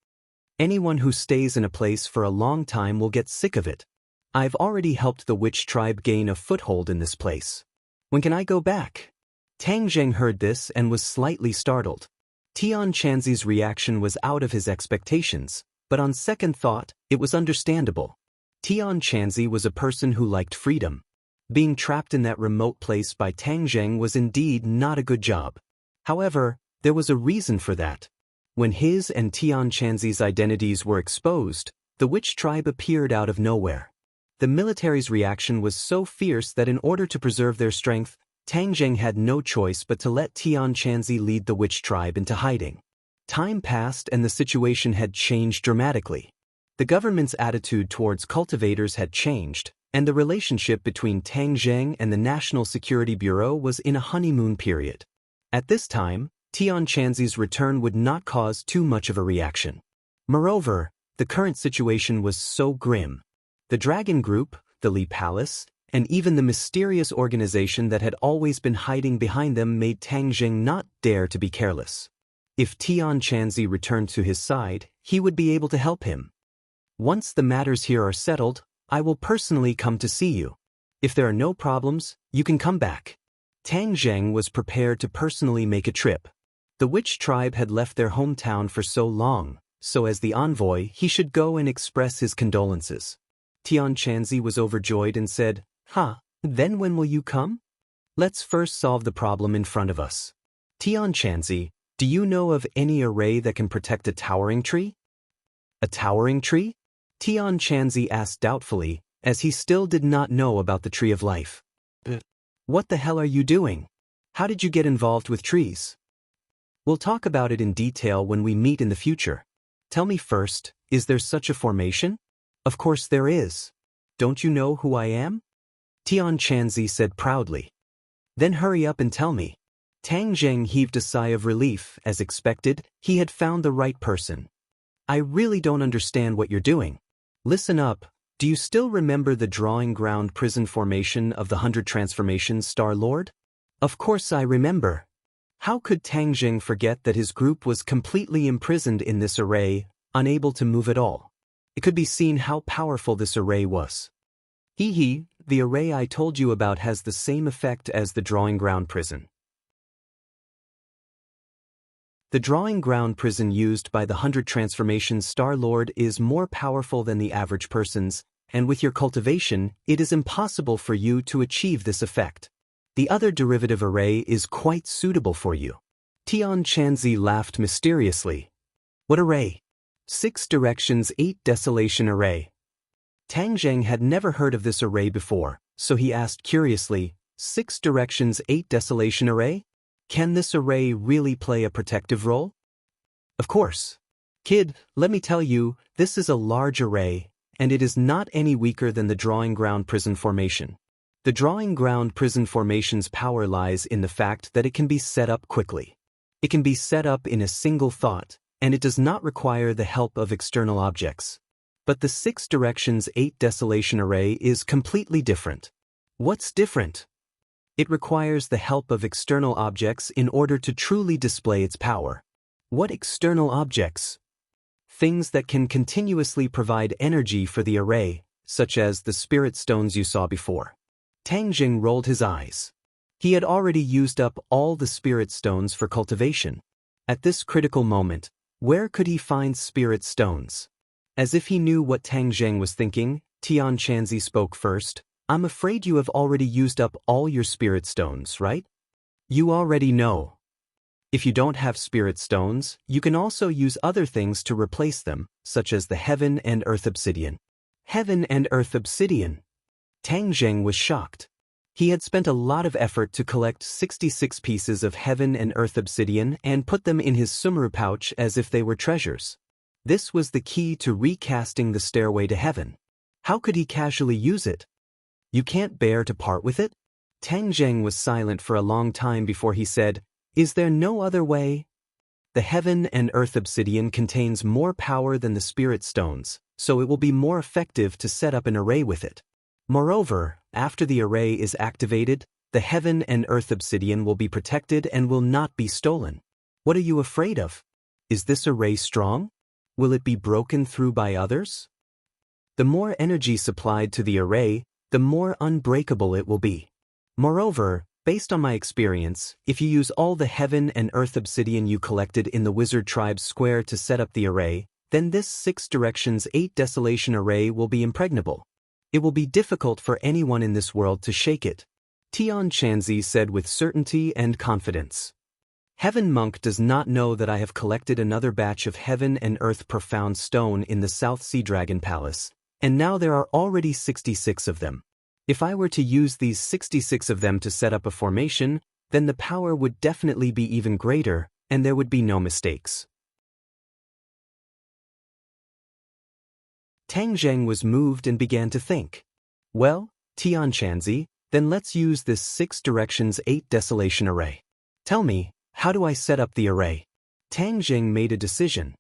Anyone who stays in a place for a long time will get sick of it. I've already helped the witch tribe gain a foothold in this place. When can I go back? Tang Jing heard this and was slightly startled. Tian Chanzi's reaction was out of his expectations, but on second thought, it was understandable. Tian Chanzi was a person who liked freedom. Being trapped in that remote place by Tang Jing was indeed not a good job. However, there was a reason for that. When his and Tian Chanzi's identities were exposed, the witch tribe appeared out of nowhere. The military's reaction was so fierce that in order to preserve their strength, Tang Zheng had no choice but to let Tian Chanzi lead the witch tribe into hiding. Time passed and the situation had changed dramatically. The government's attitude towards cultivators had changed, and the relationship between Tang Zheng and the National Security Bureau was in a honeymoon period. At this time, Tian Chanzi's return would not cause too much of a reaction. Moreover, the current situation was so grim. The Dragon Group, the Li Palace, and even the mysterious organization that had always been hiding behind them made Tang Zheng not dare to be careless. If Tian Chanzi returned to his side, he would be able to help him. Once the matters here are settled, I will personally come to see you. If there are no problems, you can come back. Tang Zheng was prepared to personally make a trip. The witch tribe had left their hometown for so long, so as the envoy, he should go and express his condolences. Tian Chanzi was overjoyed and said, Then when will you come? Let's first solve the problem in front of us. Tian Chanzi, do you know of any array that can protect a towering tree? A towering tree? Tian Chanzi asked doubtfully, as he still did not know about the tree of life. What the hell are you doing? How did you get involved with trees? We'll talk about it in detail when we meet in the future. Tell me first, is there such a formation? Of course there is. Don't you know who I am? Tian Chanzi said proudly. Then hurry up and tell me. Tang Zheng heaved a sigh of relief. As expected, he had found the right person. I really don't understand what you're doing. Listen up, do you still remember the drawing ground prison formation of the 100 Transformations Star-Lord? Of course I remember. How could Tang Zheng forget that his group was completely imprisoned in this array, unable to move at all? It could be seen how powerful this array was. The array I told you about has the same effect as the drawing ground prison. The drawing ground prison used by the 100 Transformations Star-Lord is more powerful than the average person's, and with your cultivation, it is impossible for you to achieve this effect. The other derivative array is quite suitable for you. Tian Chanzi laughed mysteriously. What array? 6 Directions 8 Desolation Array. Tang Zheng had never heard of this array before, so he asked curiously, 6 Directions 8 Desolation Array? Can this array really play a protective role? Of course. Kid, let me tell you, this is a large array, and it is not any weaker than the drawing ground prison formation. The drawing ground prison formation's power lies in the fact that it can be set up quickly. It can be set up in a single thought, and it does not require the help of external objects. But the 6 Directions 8 Desolation Array is completely different. What's different? It requires the help of external objects in order to truly display its power. What external objects? Things that can continuously provide energy for the array, such as the spirit stones you saw before. Tang Zheng rolled his eyes. He had already used up all the spirit stones for cultivation. At this critical moment, where could he find spirit stones? As if he knew what Tang Zheng was thinking, Tian Chanzi spoke first. I'm afraid you have already used up all your spirit stones, right? You already know. If you don't have spirit stones, you can also use other things to replace them, such as the Heaven and Earth Obsidian. Heaven and Earth Obsidian. Tang Zheng was shocked. He had spent a lot of effort to collect 66 pieces of Heaven and Earth Obsidian and put them in his sumru pouch as if they were treasures. This was the key to recasting the stairway to heaven. How could he casually use it? You can't bear to part with it? Tang Zheng was silent for a long time before he said, Is there no other way? The Heaven and Earth Obsidian contains more power than the spirit stones, so it will be more effective to set up an array with it. Moreover, after the array is activated, the Heaven and Earth Obsidian will be protected and will not be stolen. What are you afraid of? Is this array strong? Will it be broken through by others? The more energy supplied to the array, the more unbreakable it will be. Moreover, based on my experience, if you use all the Heaven and Earth Obsidian you collected in the Wizard Tribe's square to set up the array, then this 6 Directions 8 Desolation Array will be impregnable. It will be difficult for anyone in this world to shake it. Tian Chanzi said with certainty and confidence. Heaven Monk does not know that I have collected another batch of Heaven and Earth Profound Stone in the South Sea Dragon Palace, and now there are already 66 of them. If I were to use these 66 of them to set up a formation, then the power would definitely be even greater, and there would be no mistakes. Tang Zheng was moved and began to think. Well, Tianchanzi, then let's use this 6 directions 8 desolation array. Tell me, how do I set up the array? Tang Zheng made a decision.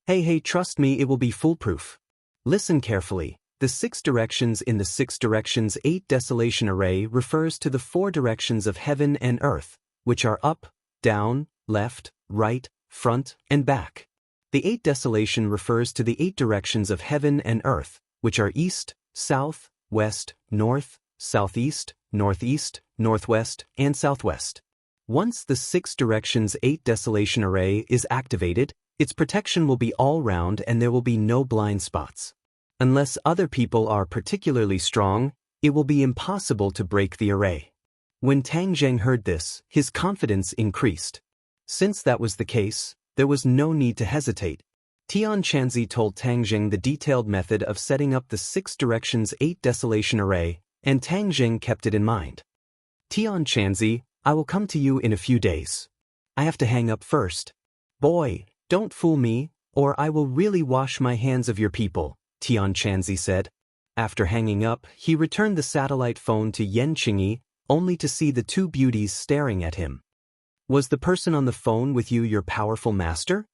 Hey, trust me, it will be foolproof. Listen carefully. The 6 directions in the 6 directions 8 desolation array refers to the 4 directions of heaven and earth, which are up, down, left, right, front, and back. The 8 desolation refers to the 8 directions of heaven and earth, which are east, south, west, north, southeast, northeast, northwest, and southwest. Once the 6 directions 8 desolation array is activated, its protection will be all round and there will be no blind spots. Unless other people are particularly strong, it will be impossible to break the array. When Tang Zheng heard this, his confidence increased. Since that was the case, there was no need to hesitate. Tianchanzi told Tang Zheng the detailed method of setting up the 6 directions 8 desolation array, and Tang Zheng kept it in mind. Tianchanzi, I will come to you in a few days. I have to hang up first. Boy, don't fool me, or I will really wash my hands of your people, Tianchanzi said. After hanging up, he returned the satellite phone to Yan Qingyi, only to see the 2 beauties staring at him. Was the person on the phone with you your powerful master?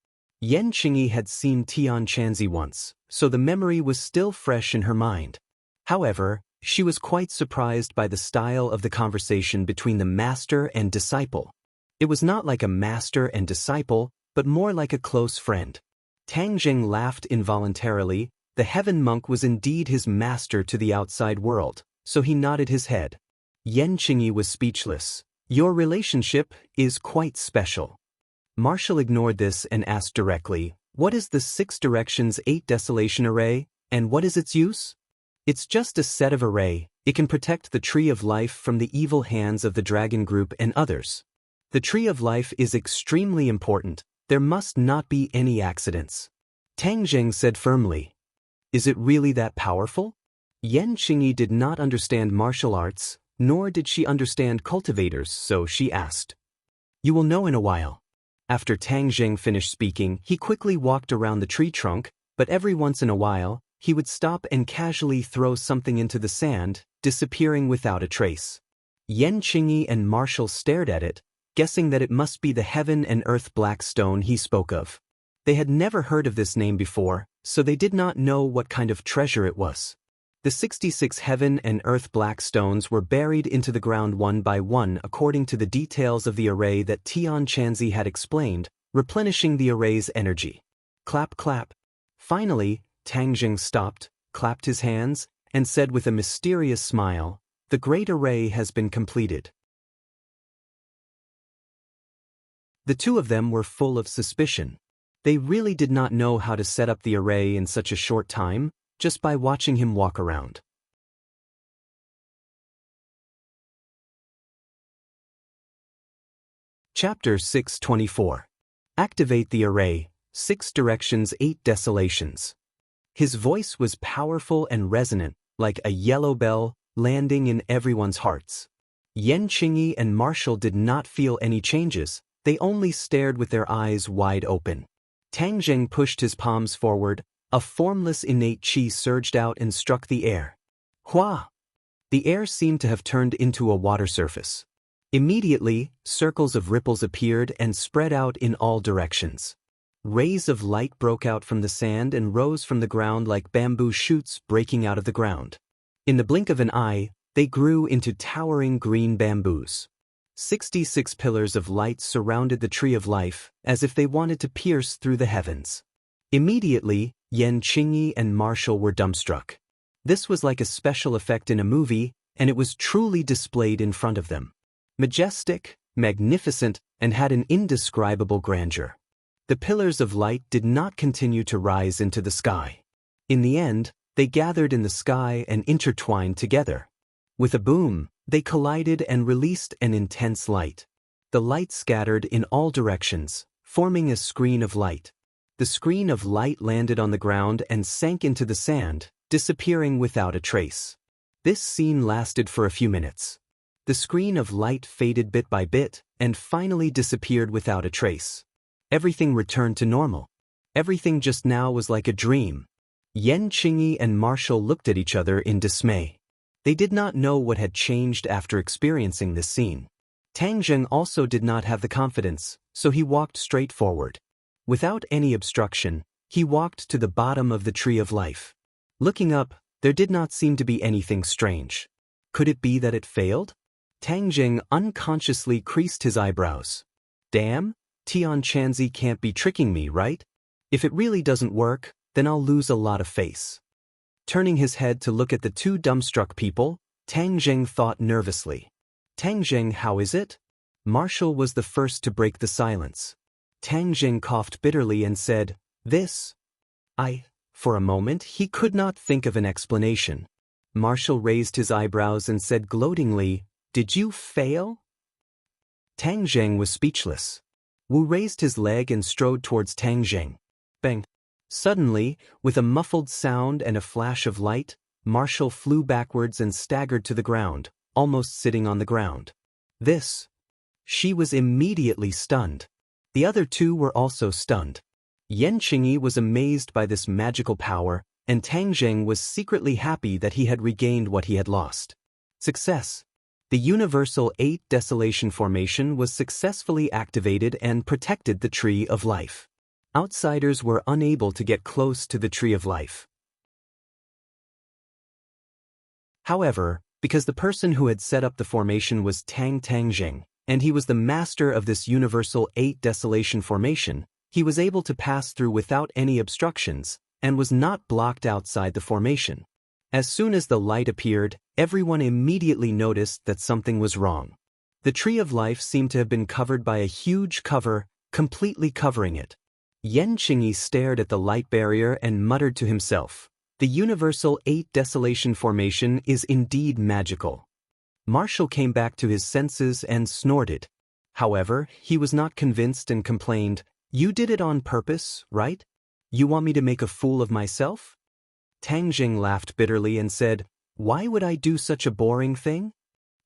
Yan Qingyi had seen Tianchanzi once, so the memory was still fresh in her mind. However, she was quite surprised by the style of the conversation between the master and disciple. It was not like a master and disciple, but more like a close friend. Tang Zheng laughed involuntarily. The heaven monk was indeed his master to the outside world, so he nodded his head. Yan Qingyi was speechless. Your relationship is quite special. Marshall ignored this and asked directly, what is the 6 directions 8 desolation array, and what is its use? It's just a set of array. It can protect the tree of life from the evil hands of the dragon group and others. The tree of life is extremely important. There must not be any accidents. Tang Zheng said firmly. Is it really that powerful? Yan Qingyi did not understand martial arts, nor did she understand cultivators, so she asked. You will know in a while. After Tang Zheng finished speaking, he quickly walked around the tree trunk, but every once in a while, he would stop and casually throw something into the sand, disappearing without a trace. Yan Qingyi and Marshall stared at it, guessing that it must be the heaven and earth black stone he spoke of. They had never heard of this name before, so they did not know what kind of treasure it was. The 66 heaven and earth black stones were buried into the ground one by one according to the details of the array that Tianchanzi had explained, replenishing the array's energy. Clap, clap. Finally, Tang Zheng stopped, clapped his hands, and said with a mysterious smile, the great array has been completed. The 2 of them were full of suspicion. They really did not know how to set up the array in such a short time, just by watching him walk around. Chapter 624. Activate the array, 6 directions 8 desolations. His voice was powerful and resonant, like a yellow bell, landing in everyone's hearts. Yan Qingyi and Marshall did not feel any changes, they only stared with their eyes wide open. Tang Zheng pushed his palms forward, a formless innate qi surged out and struck the air. Hua! The air seemed to have turned into a water surface. Immediately, circles of ripples appeared and spread out in all directions. Rays of light broke out from the sand and rose from the ground like bamboo shoots breaking out of the ground. In the blink of an eye, they grew into towering green bamboos. 66 pillars of light surrounded the tree of life, as if they wanted to pierce through the heavens. Immediately, Yan Qingyi and Marshall were dumbstruck. This was like a special effect in a movie, and it was truly displayed in front of them. Majestic, magnificent, and had an indescribable grandeur. The pillars of light did not continue to rise into the sky. In the end, they gathered in the sky and intertwined together. With a boom, they collided and released an intense light. The light scattered in all directions, forming a screen of light. The screen of light landed on the ground and sank into the sand, disappearing without a trace. This scene lasted for a few minutes. The screen of light faded bit by bit and finally disappeared without a trace. Everything returned to normal. Everything just now was like a dream. Yen Qingyi and Marshall looked at each other in dismay. They did not know what had changed after experiencing this scene. Tang Zheng also did not have the confidence, so he walked straight forward. Without any obstruction, he walked to the bottom of the tree of life. Looking up, there did not seem to be anything strange. Could it be that it failed? Tang Zheng unconsciously creased his eyebrows. Damn, Tian Chanzi can't be tricking me, right? If it really doesn't work, then I'll lose a lot of face. Turning his head to look at the two dumbstruck people, Tang Zheng thought nervously. Tang Zheng, how is it? Marshall was the first to break the silence. Tang Zheng coughed bitterly and said, this. For a moment, he could not think of an explanation. Marshall raised his eyebrows and said gloatingly, did you fail? Tang Zheng was speechless. Wu raised his leg and strode towards Tang Zheng. Bang! Suddenly, with a muffled sound and a flash of light, Marshall flew backwards and staggered to the ground, almost sitting on the ground. This. She was immediately stunned. The other two were also stunned. Yen Qingyi was amazed by this magical power, and Tang Zheng was secretly happy that he had regained what he had lost. Success. The Universal 8 Desolation Formation was successfully activated and protected the Tree of Life. Outsiders were unable to get close to the Tree of Life. However, because the person who had set up the formation was Tang Zheng, and he was the master of this Universal 8 Desolation Formation, he was able to pass through without any obstructions, and was not blocked outside the formation. As soon as the light appeared, everyone immediately noticed that something was wrong. The Tree of Life seemed to have been covered by a huge cover, completely covering it. Yen Qingyi stared at the light barrier and muttered to himself, the Universal 8 Desolation Formation is indeed magical. Marshall came back to his senses and snorted. However, he was not convinced and complained, you did it on purpose, right? You want me to make a fool of myself? Tang Zheng laughed bitterly and said, why would I do such a boring thing?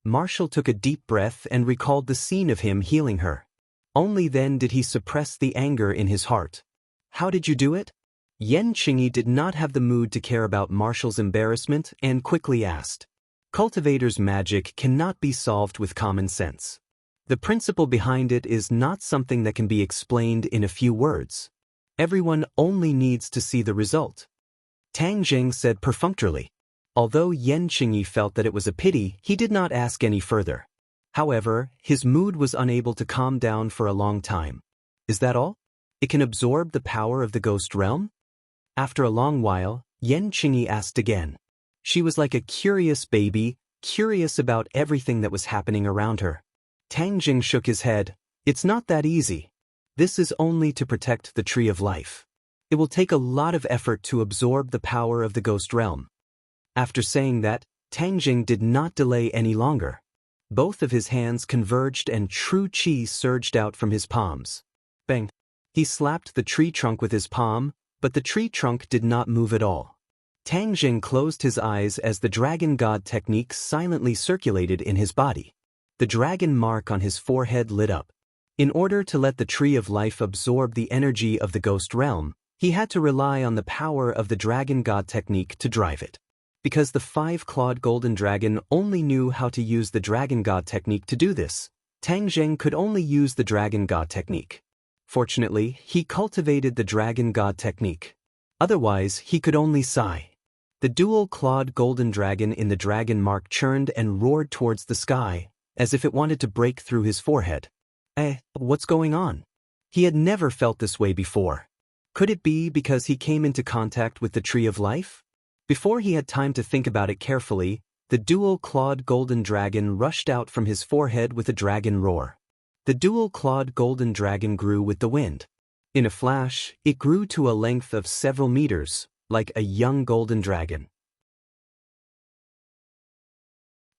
Marshall took a deep breath and recalled the scene of him healing her. Only then did he suppress the anger in his heart. How did you do it? Yen Qingyi did not have the mood to care about Marshall's embarrassment and quickly asked. Cultivator's magic cannot be solved with common sense. The principle behind it is not something that can be explained in a few words. Everyone only needs to see the result. Tang Zheng said perfunctorily. Although Yen Qingyi felt that it was a pity, he did not ask any further. However, his mood was unable to calm down for a long time. Is that all? It can absorb the power of the ghost realm? After a long while, Yen Qingyi asked again. She was like a curious baby, curious about everything that was happening around her. Tang Zheng shook his head. It's not that easy. This is only to protect the Tree of Life. It will take a lot of effort to absorb the power of the ghost realm. After saying that, Tang Zheng did not delay any longer. Both of his hands converged and true qi surged out from his palms. Bang! He slapped the tree trunk with his palm, but the tree trunk did not move at all. Tang Zheng closed his eyes as the Dragon God technique silently circulated in his body. The dragon mark on his forehead lit up. In order to let the Tree of Life absorb the energy of the ghost realm, he had to rely on the power of the Dragon God technique to drive it. Because the 5-clawed golden dragon only knew how to use the Dragon God technique to do this, Tang Zheng could only use the Dragon God technique. Fortunately, he cultivated the Dragon God technique. Otherwise, he could only sigh. The dual-clawed golden dragon in the dragon mark churned and roared towards the sky, as if it wanted to break through his forehead. What's going on? He had never felt this way before. Could it be because he came into contact with the Tree of Life? Before he had time to think about it carefully, the dual-clawed golden dragon rushed out from his forehead with a dragon roar. The dual-clawed golden dragon grew with the wind. In a flash, it grew to a length of several meters, like a young golden dragon.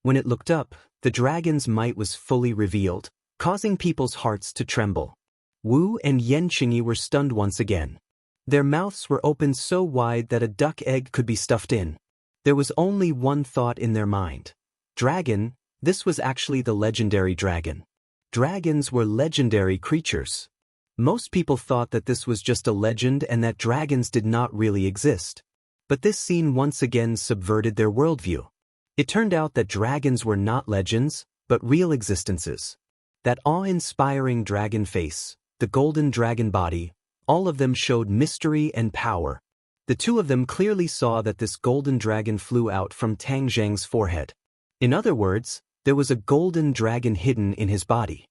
When it looked up, the dragon's might was fully revealed, causing people's hearts to tremble. Wu and Yen Qingyi were stunned once again. Their mouths were opened so wide that a duck egg could be stuffed in. There was only one thought in their mind. Dragon, this was actually the legendary dragon. Dragons were legendary creatures. Most people thought that this was just a legend and that dragons did not really exist. But this scene once again subverted their worldview. It turned out that dragons were not legends, but real existences. That awe-inspiring dragon face, the golden dragon body, all of them showed mystery and power. The two of them clearly saw that this golden dragon flew out from Tang Zheng's forehead. In other words, there was a golden dragon hidden in his body.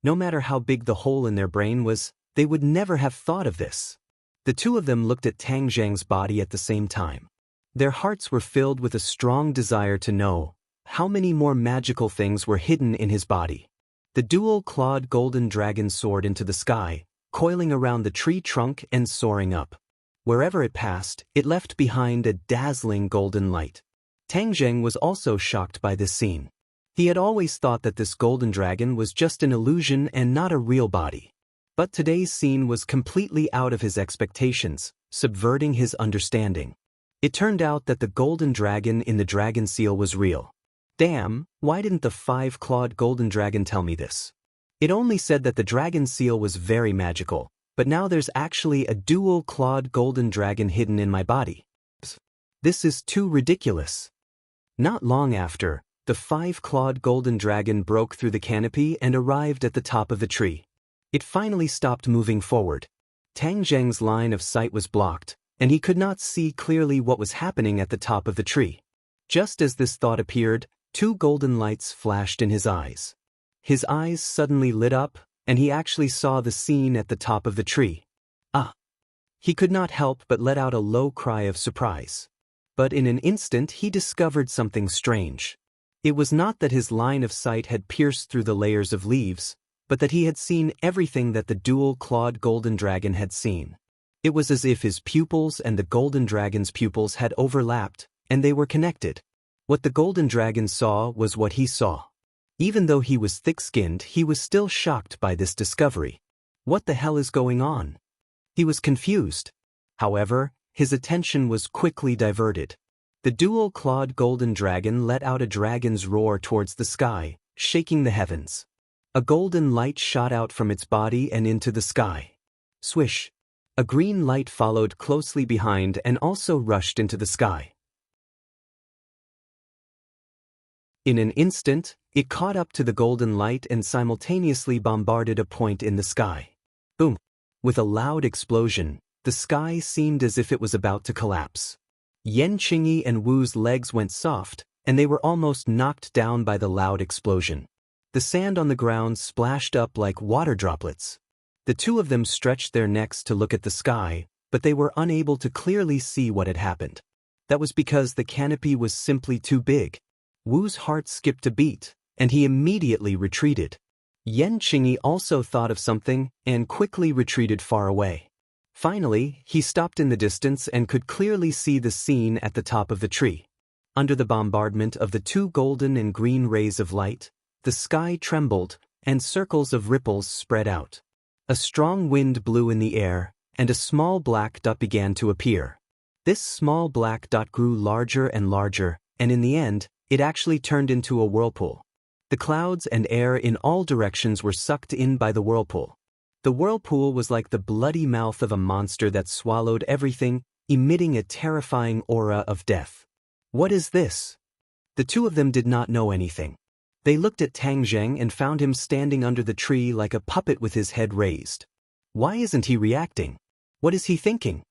No matter how big the hole in their brain was, they would never have thought of this. The two of them looked at Tang Zheng's body at the same time. Their hearts were filled with a strong desire to know how many more magical things were hidden in his body. The dual-clawed golden dragon soared into the sky, coiling around the tree trunk and soaring up. Wherever it passed, it left behind a dazzling golden light. Tang Zheng was also shocked by this scene. He had always thought that this golden dragon was just an illusion and not a real body. But today's scene was completely out of his expectations, subverting his understanding. It turned out that the golden dragon in the dragon seal was real. Damn, why didn't the 5-clawed golden dragon tell me this? It only said that the dragon seal was very magical, but now there's actually a dual-clawed golden dragon hidden in my body. This is too ridiculous. Not long after, the 5-clawed golden dragon broke through the canopy and arrived at the top of the tree. It finally stopped moving forward. Tang Zheng's line of sight was blocked, and he could not see clearly what was happening at the top of the tree. Just as this thought appeared, 2 golden lights flashed in his eyes. His eyes suddenly lit up, and he actually saw the scene at the top of the tree. Ah! He could not help but let out a low cry of surprise. But in an instant he discovered something strange. It was not that his line of sight had pierced through the layers of leaves, but that he had seen everything that the dual-clawed golden dragon had seen. It was as if his pupils and the golden dragon's pupils had overlapped, and they were connected. What the golden dragon saw was what he saw. Even though he was thick-skinned, he was still shocked by this discovery. What the hell is going on? He was confused. However, his attention was quickly diverted. The dual-clawed golden dragon let out a dragon's roar towards the sky, shaking the heavens. A golden light shot out from its body and into the sky. Swish! A green light followed closely behind and also rushed into the sky. In an instant, it caught up to the golden light and simultaneously bombarded a point in the sky. Boom! With a loud explosion, the sky seemed as if it was about to collapse. Yan Qingyi and Wu's legs went soft, and they were almost knocked down by the loud explosion. The sand on the ground splashed up like water droplets. The two of them stretched their necks to look at the sky, but they were unable to clearly see what had happened. That was because the canopy was simply too big. Wu's heart skipped a beat, and he immediately retreated. Yan Qingyi also thought of something and quickly retreated far away. Finally, he stopped in the distance and could clearly see the scene at the top of the tree. Under the bombardment of the 2 golden and green rays of light, the sky trembled, and circles of ripples spread out. A strong wind blew in the air, and a small black dot began to appear. This small black dot grew larger and larger, and in the end, it actually turned into a whirlpool. The clouds and air in all directions were sucked in by the whirlpool. The whirlpool was like the bloody mouth of a monster that swallowed everything, emitting a terrifying aura of death. What is this? The two of them did not know anything. They looked at Tang Zheng and found him standing under the tree like a puppet with his head raised. Why isn't he reacting? What is he thinking?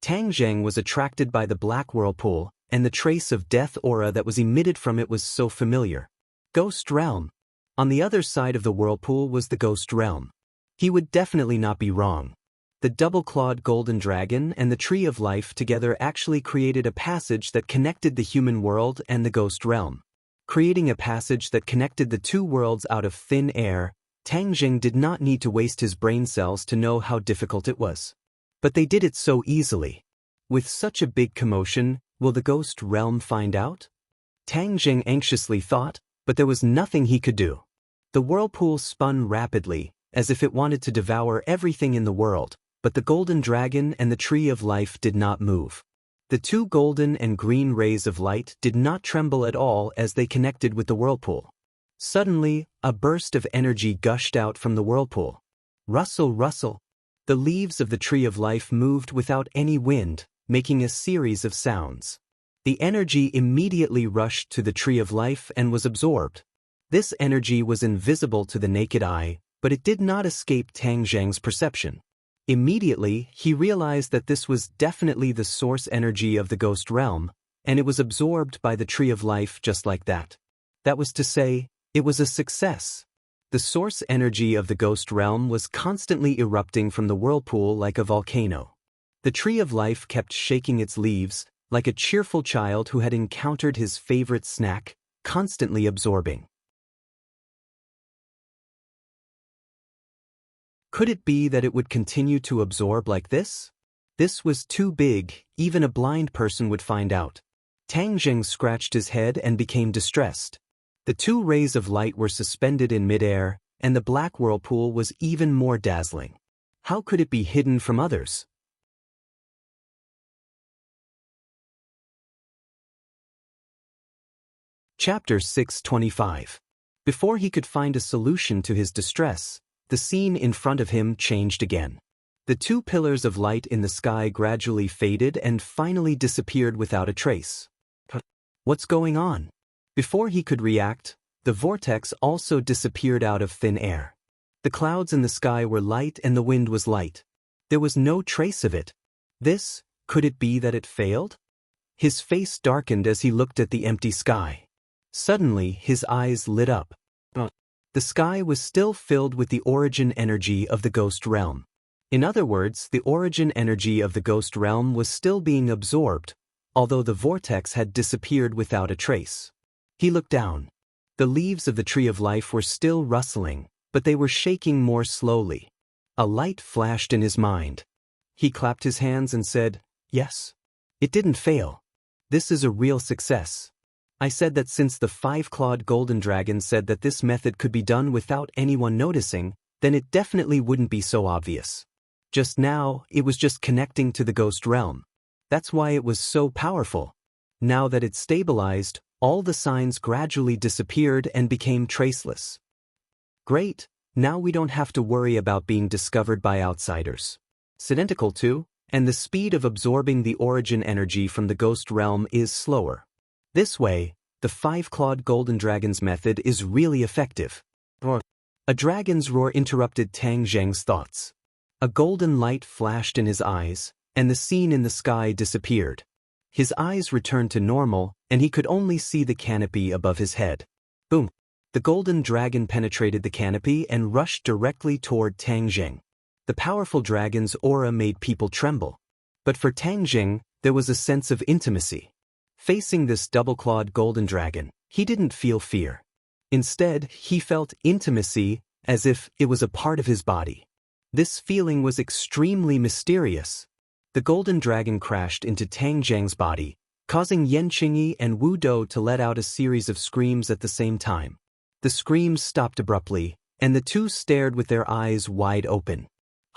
Tang Zheng was attracted by the black whirlpool, and the trace of death aura that was emitted from it was so familiar. Ghost realm. On the other side of the whirlpool was the ghost realm. He would definitely not be wrong. The double-clawed golden dragon and the tree of life together actually created a passage that connected the human world and the ghost realm. Creating a passage that connected the 2 worlds out of thin air, Tang Zheng did not need to waste his brain cells to know how difficult it was. But they did it so easily. With such a big commotion, will the ghost realm find out? Tang Zheng anxiously thought, but there was nothing he could do. The whirlpool spun rapidly, as if it wanted to devour everything in the world, but the golden dragon and the tree of life did not move. The two golden and green rays of light did not tremble at all as they connected with the whirlpool. Suddenly, a burst of energy gushed out from the whirlpool. Rustle, rustle. The leaves of the tree of life moved without any wind, making a series of sounds. The energy immediately rushed to the tree of life and was absorbed. This energy was invisible to the naked eye, but it did not escape Tang Zheng's perception. Immediately, he realized that this was definitely the source energy of the ghost realm, and it was absorbed by the tree of life just like that. That was to say, it was a success. The source energy of the ghost realm was constantly erupting from the whirlpool like a volcano. The tree of life kept shaking its leaves, like a cheerful child who had encountered his favorite snack, constantly absorbing. Could it be that it would continue to absorb like this? This was too big, even a blind person would find out. Tang Zheng scratched his head and became distressed. The two rays of light were suspended in midair, and the black whirlpool was even more dazzling. How could it be hidden from others? Chapter 625. Before he could find a solution to his distress, the scene in front of him changed again. The two pillars of light in the sky gradually faded and finally disappeared without a trace. What's going on? Before he could react, the vortex also disappeared out of thin air. The clouds in the sky were light and the wind was light. There was no trace of it. Could it be that it failed? His face darkened as he looked at the empty sky. Suddenly, his eyes lit up. The sky was still filled with the origin energy of the ghost realm. In other words, the origin energy of the ghost realm was still being absorbed, although the vortex had disappeared without a trace. He looked down. The leaves of the tree of life were still rustling, but they were shaking more slowly. A light flashed in his mind. He clapped his hands and said, "Yes. It didn't fail. This is a real success. I said that since the five-clawed golden dragon said that this method could be done without anyone noticing, then it definitely wouldn't be so obvious. Just now, it was just connecting to the ghost realm. That's why it was so powerful. Now that it's stabilized, all the signs gradually disappeared and became traceless. Great, now we don't have to worry about being discovered by outsiders. Identical to, and the speed of absorbing the origin energy from the ghost realm is slower. This way, the five-clawed golden dragon's method is really effective." A dragon's roar interrupted Tang Zheng's thoughts. A golden light flashed in his eyes, and the scene in the sky disappeared. His eyes returned to normal, and he could only see the canopy above his head. Boom! The golden dragon penetrated the canopy and rushed directly toward Tang Zheng. The powerful dragon's aura made people tremble. But for Tang Zheng, there was a sense of intimacy. Facing this double-clawed golden dragon, he didn't feel fear. Instead, he felt intimacy as if it was a part of his body. This feeling was extremely mysterious. The golden dragon crashed into Tang Zheng's body, causing Yan Qingyi and Wu Dou to let out a series of screams at the same time. The screams stopped abruptly, and the two stared with their eyes wide open.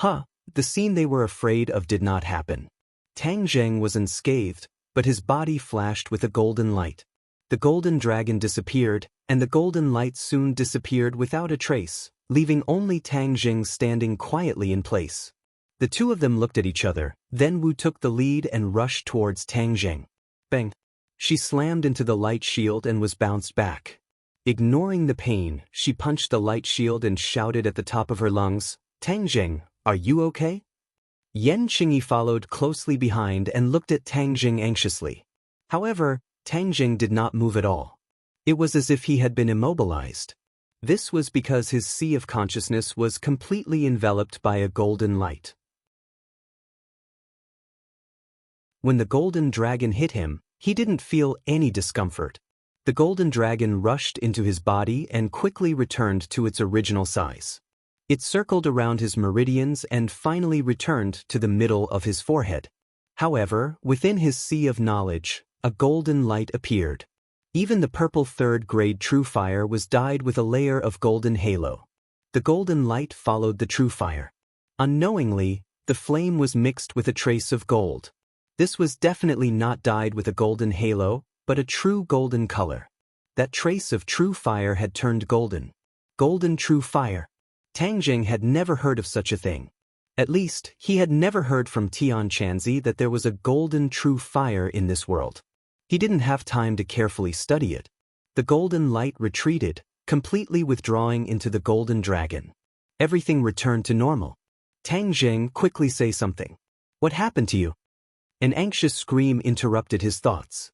The scene they were afraid of did not happen. Tang Zheng was unscathed, but his body flashed with a golden light. The golden dragon disappeared, and the golden light soon disappeared without a trace, leaving only Tang Zheng standing quietly in place. The two of them looked at each other, then Wu took the lead and rushed towards Tang Zheng. Bang! She slammed into the light shield and was bounced back. Ignoring the pain, she punched the light shield and shouted at the top of her lungs, "Tang Zheng, are you okay?" Yan Qingyi followed closely behind and looked at Tang Zheng anxiously. However, Tang Zheng did not move at all. It was as if he had been immobilized. This was because his sea of consciousness was completely enveloped by a golden light. When the golden dragon hit him, he didn't feel any discomfort. The golden dragon rushed into his body and quickly returned to its original size. It circled around his meridians and finally returned to the middle of his forehead. However, within his sea of knowledge, a golden light appeared. Even the purple third-grade true fire was dyed with a layer of golden halo. The golden light followed the true fire. Unknowingly, the flame was mixed with a trace of gold. This was definitely not dyed with a golden halo, but a true golden color. That trace of true fire had turned golden. Golden true fire. Tang Jing had never heard of such a thing. At least, he had never heard from Tian Chanzi that there was a golden true fire in this world. He didn't have time to carefully study it. The golden light retreated, completely withdrawing into the golden dragon. Everything returned to normal. Tang Jing quickly say something. What happened to you? An anxious scream interrupted his thoughts.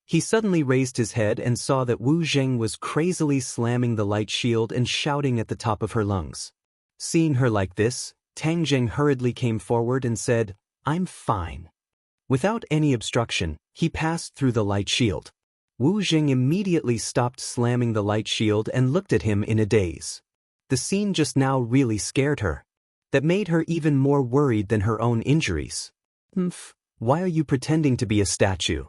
He suddenly raised his head and saw that Wu Zheng was crazily slamming the light shield and shouting at the top of her lungs. Seeing her like this, Tang Jing hurriedly came forward and said, "I'm fine." Without any obstruction, he passed through the light shield. Wu Zheng immediately stopped slamming the light shield and looked at him in a daze. The scene just now really scared her. That made her even more worried than her own injuries. Why are you pretending to be a statue?"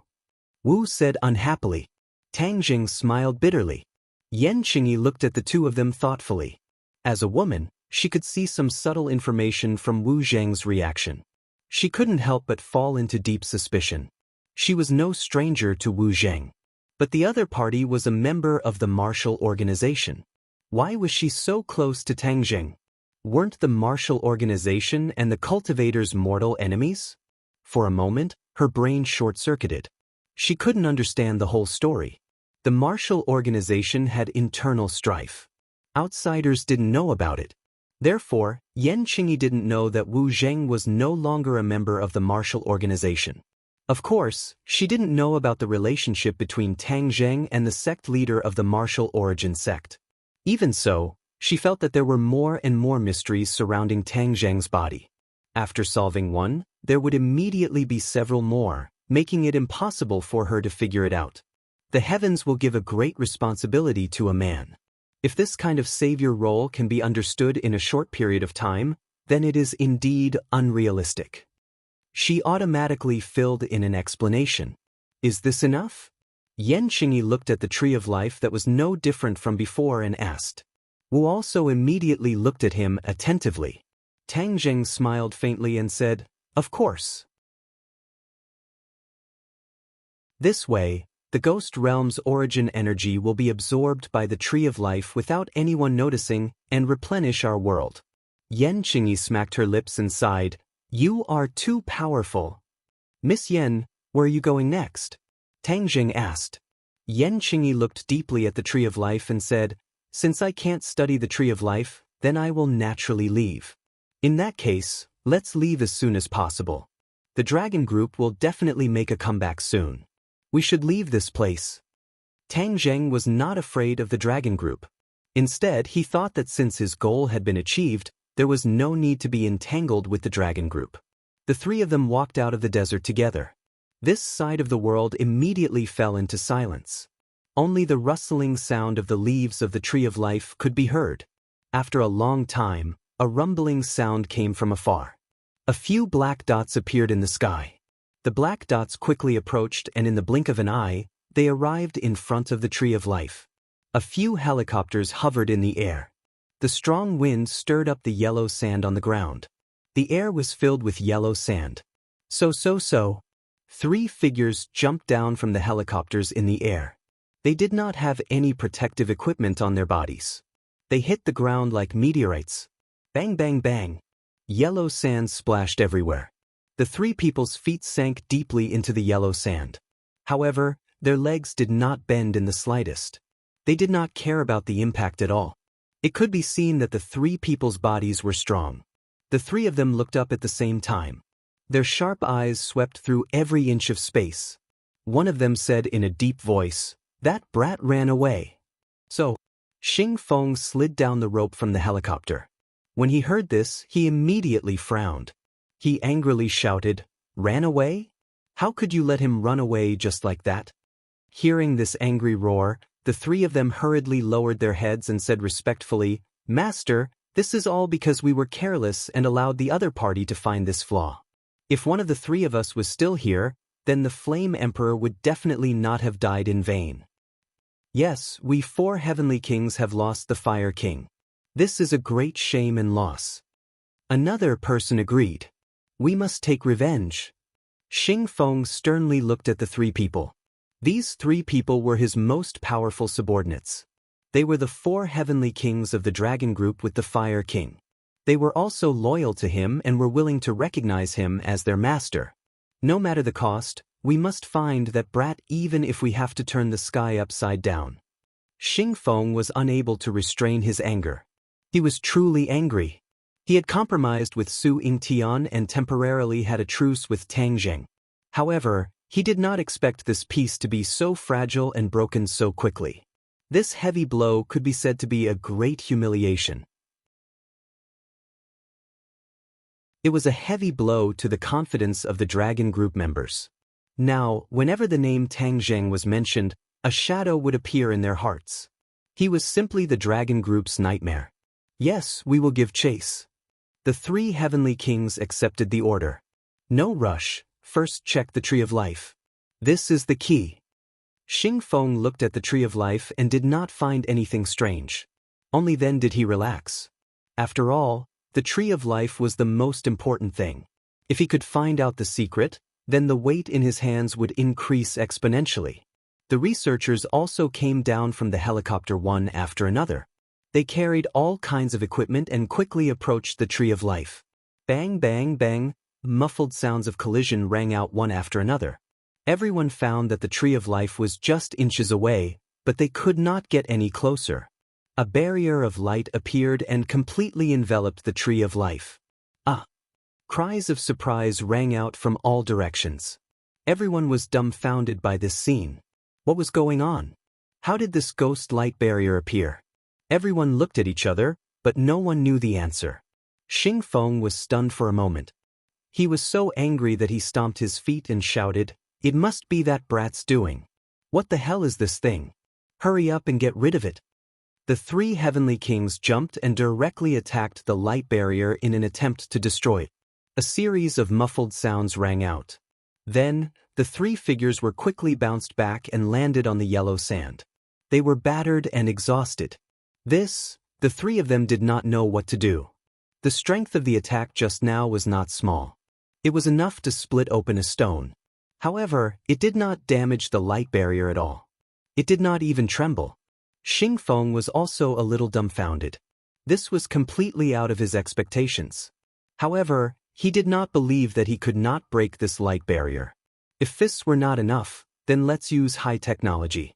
Wu said unhappily. Tang Jing smiled bitterly. Yan Qingyi looked at the two of them thoughtfully. As a woman, she could see some subtle information from Wu Zheng's reaction. She couldn't help but fall into deep suspicion. She was no stranger to Wu Zheng. But the other party was a member of the martial organization. Why was she so close to Tang Jing? Weren't the martial organization and the cultivators mortal enemies? For a moment, her brain short-circuited. She couldn't understand the whole story. The martial organization had internal strife. Outsiders didn't know about it. Therefore, Yan Qingyi didn't know that Wu Zheng was no longer a member of the martial organization. Of course, she didn't know about the relationship between Tang Zheng and the sect leader of the martial origin sect. Even so, she felt that there were more and more mysteries surrounding Tang Zheng's body. After solving one, there would immediately be several more, making it impossible for her to figure it out. The heavens will give a great responsibility to a man. If this kind of savior role can be understood in a short period of time, then it is indeed unrealistic. She automatically filled in an explanation. Is this enough? Yan Qingyi looked at the tree of life that was no different from before and asked. Wu also immediately looked at him attentively. Tang Jing smiled faintly and said, "Of course." This way, the ghost realm's origin energy will be absorbed by the tree of life without anyone noticing and replenish our world. Yan Qingyi smacked her lips and sighed, "You are too powerful." "Miss Yan, where are you going next?" Tang Jing asked. Yan Qingyi looked deeply at the tree of life and said, "Since I can't study the tree of life, then I will naturally leave. In that case, let's leave as soon as possible. The dragon group will definitely make a comeback soon. We should leave this place." Tang Zheng was not afraid of the dragon group. Instead, he thought that since his goal had been achieved, there was no need to be entangled with the dragon group. The three of them walked out of the desert together. This side of the world immediately fell into silence. Only the rustling sound of the leaves of the tree of life could be heard. After a long time, a rumbling sound came from afar. A few black dots appeared in the sky. The black dots quickly approached, and in the blink of an eye, they arrived in front of the tree of life. A few helicopters hovered in the air. The strong wind stirred up the yellow sand on the ground. The air was filled with yellow sand. So. 3 figures jumped down from the helicopters in the air. They did not have any protective equipment on their bodies. They hit the ground like meteorites. Bang, bang, bang. Yellow sand splashed everywhere. The 3 people's feet sank deeply into the yellow sand. However, their legs did not bend in the slightest. They did not care about the impact at all. It could be seen that the 3 people's bodies were strong. The 3 of them looked up at the same time. Their sharp eyes swept through every inch of space. One of them said in a deep voice, "That brat ran away." So, Xing Feng slid down the rope from the helicopter. When he heard this, he immediately frowned. He angrily shouted, "Ran away? How could you let him run away just like that?" Hearing this angry roar, the 3 of them hurriedly lowered their heads and said respectfully, "Master, this is all because we were careless and allowed the other party to find this flaw. If one of the 3 of us was still here, then the Flame Emperor would definitely not have died in vain. Yes, we 4 heavenly kings have lost the Fire King. This is a great shame and loss." Another person agreed. "We must take revenge." Xing Feng sternly looked at the three people. These three people were his most powerful subordinates. They were the four heavenly kings of the dragon group with the Fire King. They were also loyal to him and were willing to recognize him as their master. No matter the cost, we must find that brat even if we have to turn the sky upside down. Xing Feng was unable to restrain his anger. He was truly angry. He had compromised with Su Yingtian and temporarily had a truce with Tang Zheng. However, he did not expect this peace to be so fragile and broken so quickly. This heavy blow could be said to be a great humiliation. It was a heavy blow to the confidence of the Dragon Group members. Now, whenever the name Tang Zheng was mentioned, a shadow would appear in their hearts. He was simply the Dragon Group's nightmare. Yes, we will give chase. The three heavenly kings accepted the order. No rush, first check the Tree of Life. This is the key. Xing Feng looked at the Tree of Life and did not find anything strange. Only then did he relax. After all, the Tree of Life was the most important thing. If he could find out the secret, then the weight in his hands would increase exponentially. The researchers also came down from the helicopter one after another. They carried all kinds of equipment and quickly approached the Tree of Life. Bang, bang, bang, muffled sounds of collision rang out one after another. Everyone found that the Tree of Life was just inches away, but they could not get any closer. A barrier of light appeared and completely enveloped the Tree of Life. Ah! Cries of surprise rang out from all directions. Everyone was dumbfounded by this scene. What was going on? How did this ghost light barrier appear? Everyone looked at each other, but no one knew the answer. Xing Feng was stunned for a moment. He was so angry that he stomped his feet and shouted, "It must be that brat's doing. What the hell is this thing? Hurry up and get rid of it." The three heavenly kings jumped and directly attacked the light barrier in an attempt to destroy it. A series of muffled sounds rang out. Then, the three figures were quickly bounced back and landed on the yellow sand. They were battered and exhausted. The three of them did not know what to do. The strength of the attack just now was not small. It was enough to split open a stone. However, it did not damage the light barrier at all. It did not even tremble. Xing Feng was also a little dumbfounded. This was completely out of his expectations. However, he did not believe that he could not break this light barrier. If fists were not enough, then let's use high technology.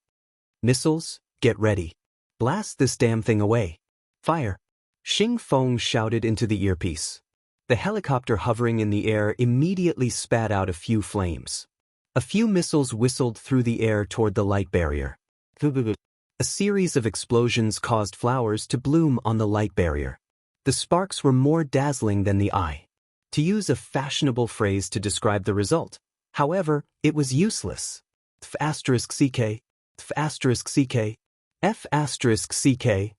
Missiles, get ready. Blast this damn thing away. Fire! Xing Feng shouted into the earpiece. The helicopter hovering in the air immediately spat out a few flames. A few missiles whistled through the air toward the light barrier. A series of explosions caused flowers to bloom on the light barrier. The sparks were more dazzling than the eye. To use a fashionable phrase to describe the result, however, it was useless. F***CK, F***CK, F***CK.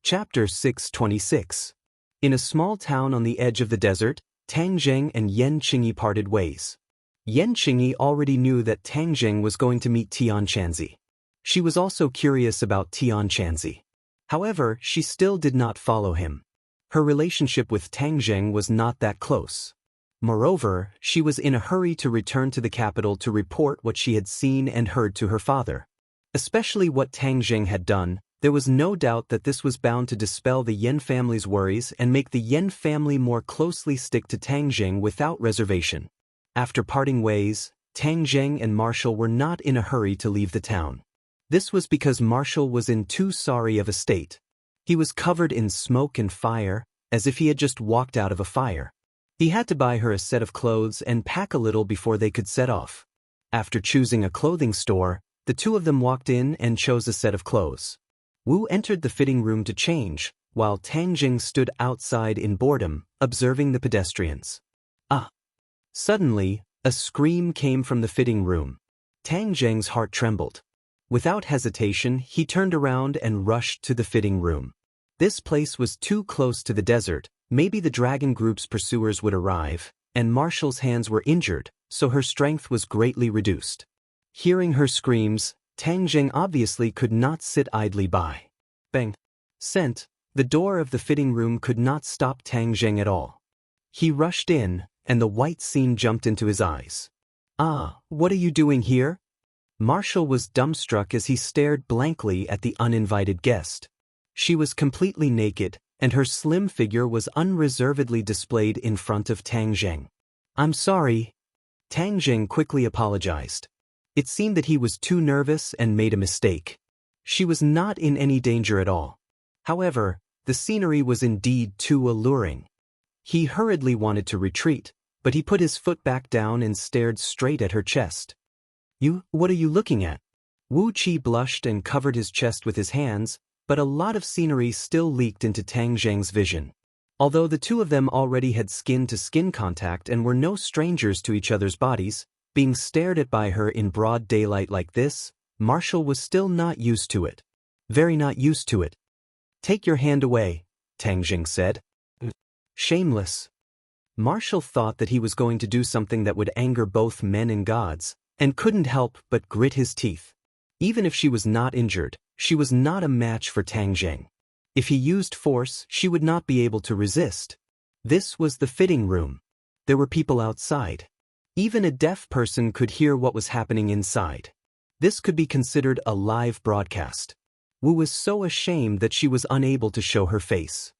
Chapter 626. In a small town on the edge of the desert, Tang Zheng and Yan Qingyi parted ways. Yan Qingyi already knew that Tang Zheng was going to meet Tian Chanzi. She was also curious about Tian Chanzi. However, she still did not follow him. Her relationship with Tang Zheng was not that close. Moreover, she was in a hurry to return to the capital to report what she had seen and heard to her father. Especially what Tang Zheng had done, there was no doubt that this was bound to dispel the Yan family's worries and make the Yan family more closely stick to Tang Zheng without reservation. After parting ways, Tang Zheng and Marshall were not in a hurry to leave the town. This was because Marshall was in too sorry of a state. He was covered in smoke and fire, as if he had just walked out of a fire. He had to buy her a set of clothes and pack a little before they could set off. After choosing a clothing store, the two of them walked in and chose a set of clothes. Wu entered the fitting room to change, while Tang Zheng stood outside in boredom, observing the pedestrians. Ah! Suddenly, a scream came from the fitting room. Tang Zheng's heart trembled. Without hesitation, he turned around and rushed to the fitting room. This place was too close to the desert. Maybe the Dragon Group's pursuers would arrive, and Marshall's hands were injured, so her strength was greatly reduced. Hearing her screams, Tang Zheng obviously could not sit idly by. Bang! Scent, The door of the fitting room could not stop Tang Zheng at all. He rushed in, and the white scene jumped into his eyes. "Ah, what are you doing here?" Marshall was dumbstruck as he stared blankly at the uninvited guest. She was completely naked, and her slim figure was unreservedly displayed in front of Tang Zheng. "I'm sorry." Tang Zheng quickly apologized. It seemed that he was too nervous and made a mistake. She was not in any danger at all. However, the scenery was indeed too alluring. He hurriedly wanted to retreat, but he put his foot back down and stared straight at her chest. What are you looking at?" Wu Qi blushed and covered his chest with his hands, but a lot of scenery still leaked into Tang Zheng's vision. Although the two of them already had skin-to-skin contact and were no strangers to each other's bodies, being stared at by her in broad daylight like this, Marshall was still not used to it. Very not used to it. "Take your hand away," Tang Zheng said. Shameless. Marshall thought that he was going to do something that would anger both men and gods, and couldn't help but grit his teeth. Even if she was not injured, she was not a match for Tang Zheng. If he used force, she would not be able to resist. This was the fitting room. There were people outside. Even a deaf person could hear what was happening inside. This could be considered a live broadcast. Wu was so ashamed that she was unable to show her face.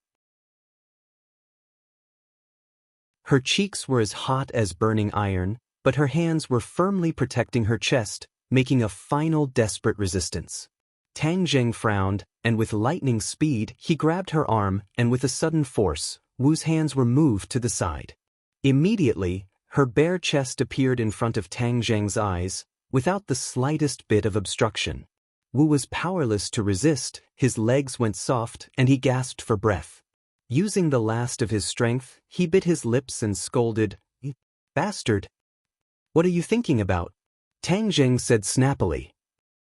Her cheeks were as hot as burning iron, but her hands were firmly protecting her chest, making a final desperate resistance. Tang Zheng frowned, and with lightning speed he grabbed her arm, and with a sudden force, Wu's hands were moved to the side. Immediately, her bare chest appeared in front of Tang Zheng's eyes, without the slightest bit of obstruction. Wu was powerless to resist, his legs went soft, and he gasped for breath. Using the last of his strength, he bit his lips and scolded, "You bastard! What are you thinking about?" Tang Zheng said snappily.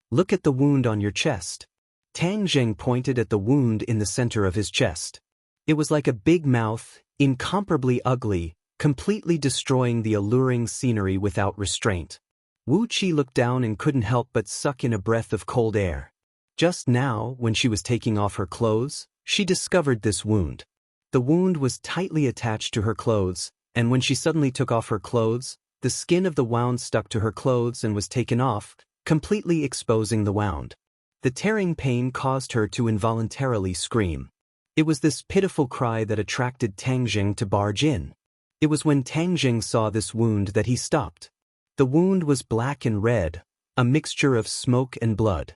"Look at the wound on your chest." Tang Zheng pointed at the wound in the center of his chest. It was like a big mouth, incomparably ugly, completely destroying the alluring scenery without restraint. Wu Qi looked down and couldn't help but suck in a breath of cold air. Just now, when she was taking off her clothes, she discovered this wound. The wound was tightly attached to her clothes, and when she suddenly took off her clothes, the skin of the wound stuck to her clothes and was taken off, completely exposing the wound. The tearing pain caused her to involuntarily scream. It was this pitiful cry that attracted Tang Zheng to barge in. It was when Tang Zheng saw this wound that he stopped. The wound was black and red, a mixture of smoke and blood.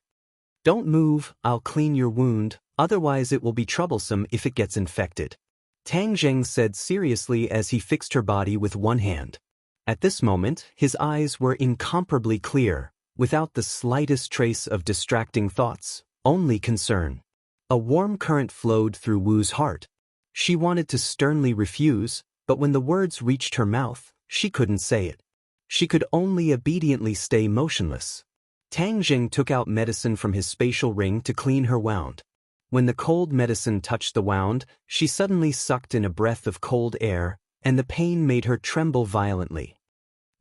"Don't move, I'll clean your wound, otherwise it will be troublesome if it gets infected," Tang Zheng said seriously as he fixed her body with one hand. At this moment, his eyes were incomparably clear, without the slightest trace of distracting thoughts, only concern. A warm current flowed through Wu's heart. She wanted to sternly refuse, but when the words reached her mouth, she couldn't say it. She could only obediently stay motionless. Tang Zheng took out medicine from his spatial ring to clean her wound. When the cold medicine touched the wound, she suddenly sucked in a breath of cold air, and the pain made her tremble violently.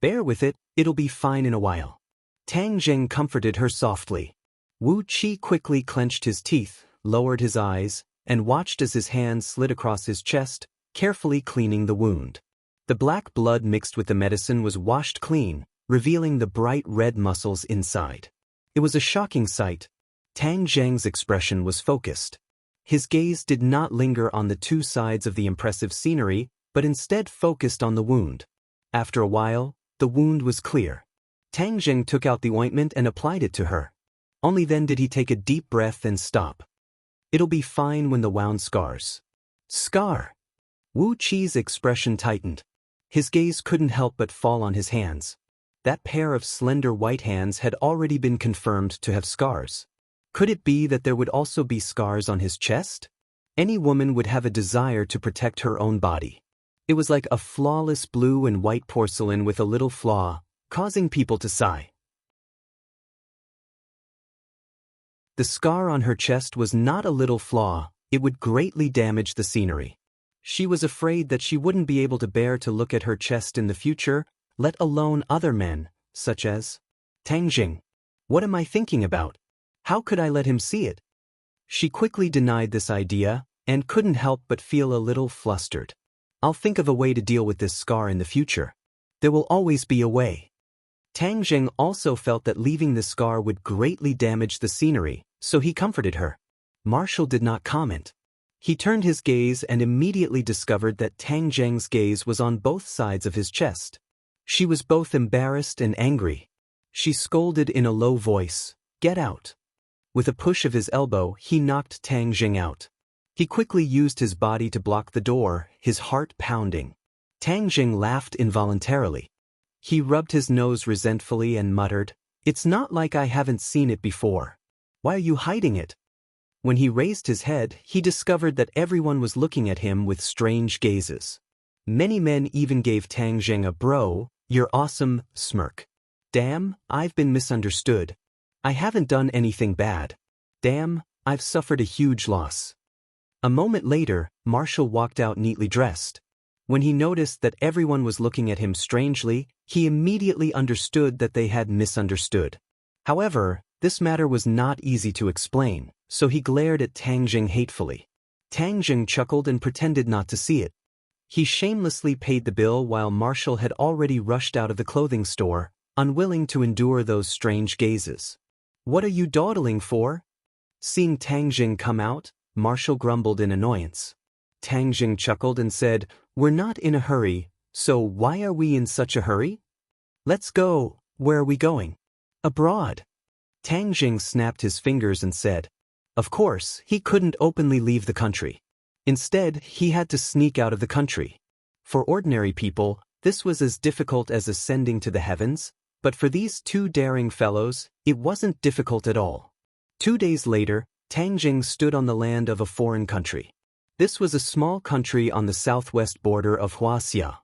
"Bear with it, it'll be fine in a while." Tang Zheng comforted her softly. Wu Qi quickly clenched his teeth, lowered his eyes, and watched as his hand slid across his chest, carefully cleaning the wound. The black blood mixed with the medicine was washed clean, revealing the bright red muscles inside. It was a shocking sight. Tang Zheng's expression was focused. His gaze did not linger on the two sides of the impressive scenery, but instead focused on the wound. After a while, the wound was clear. Tang Zheng took out the ointment and applied it to her. Only then did he take a deep breath and stop. "It'll be fine when the wound scars." "Scar?" Wu Qi's expression tightened. His gaze couldn't help but fall on his hands. That pair of slender white hands had already been confirmed to have scars. Could it be that there would also be scars on his chest? Any woman would have a desire to protect her own body. It was like a flawless blue and white porcelain with a little flaw, causing people to sigh. The scar on her chest was not a little flaw, it would greatly damage the scenery. She was afraid that she wouldn't be able to bear to look at her chest in the future, let alone other men, such as Tang Zheng. What am I thinking about? How could I let him see it? She quickly denied this idea, and couldn't help but feel a little flustered. I'll think of a way to deal with this scar in the future. There will always be a way. Tang Jing also felt that leaving the scar would greatly damage the scenery, so he comforted her. Marshall did not comment. He turned his gaze and immediately discovered that Tang Jing's gaze was on both sides of his chest. She was both embarrassed and angry. She scolded in a low voice, "Get out." With a push of his elbow, he knocked Tang Jing out. He quickly used his body to block the door, his heart pounding. Tang Jing laughed involuntarily. He rubbed his nose resentfully and muttered, "It's not like I haven't seen it before. Why are you hiding it?" When he raised his head, he discovered that everyone was looking at him with strange gazes. Many men even gave Tang Jing a "bro, you're awesome" smirk. "Damn, I've been misunderstood. I haven't done anything bad. Damn, I've suffered a huge loss." A moment later, Marshall walked out neatly dressed. When he noticed that everyone was looking at him strangely, he immediately understood that they had misunderstood. However, this matter was not easy to explain, so he glared at Tang Jing hatefully. Tang Jing chuckled and pretended not to see it. He shamelessly paid the bill while Marshall had already rushed out of the clothing store, unwilling to endure those strange gazes. "What are you dawdling for?" Seeing Tang Jing come out, Marshall grumbled in annoyance. Tang Jing chuckled and said, "We're not in a hurry, so why are we in such a hurry? Let's go. Where are we going?" "Abroad." Tang Jing snapped his fingers and said. Of course, he couldn't openly leave the country. Instead, he had to sneak out of the country. For ordinary people, this was as difficult as ascending to the heavens, but for these two daring fellows, it wasn't difficult at all. 2 days later, Tang Jing stood on the land of a foreign country. This was a small country on the southwest border of Huaxia.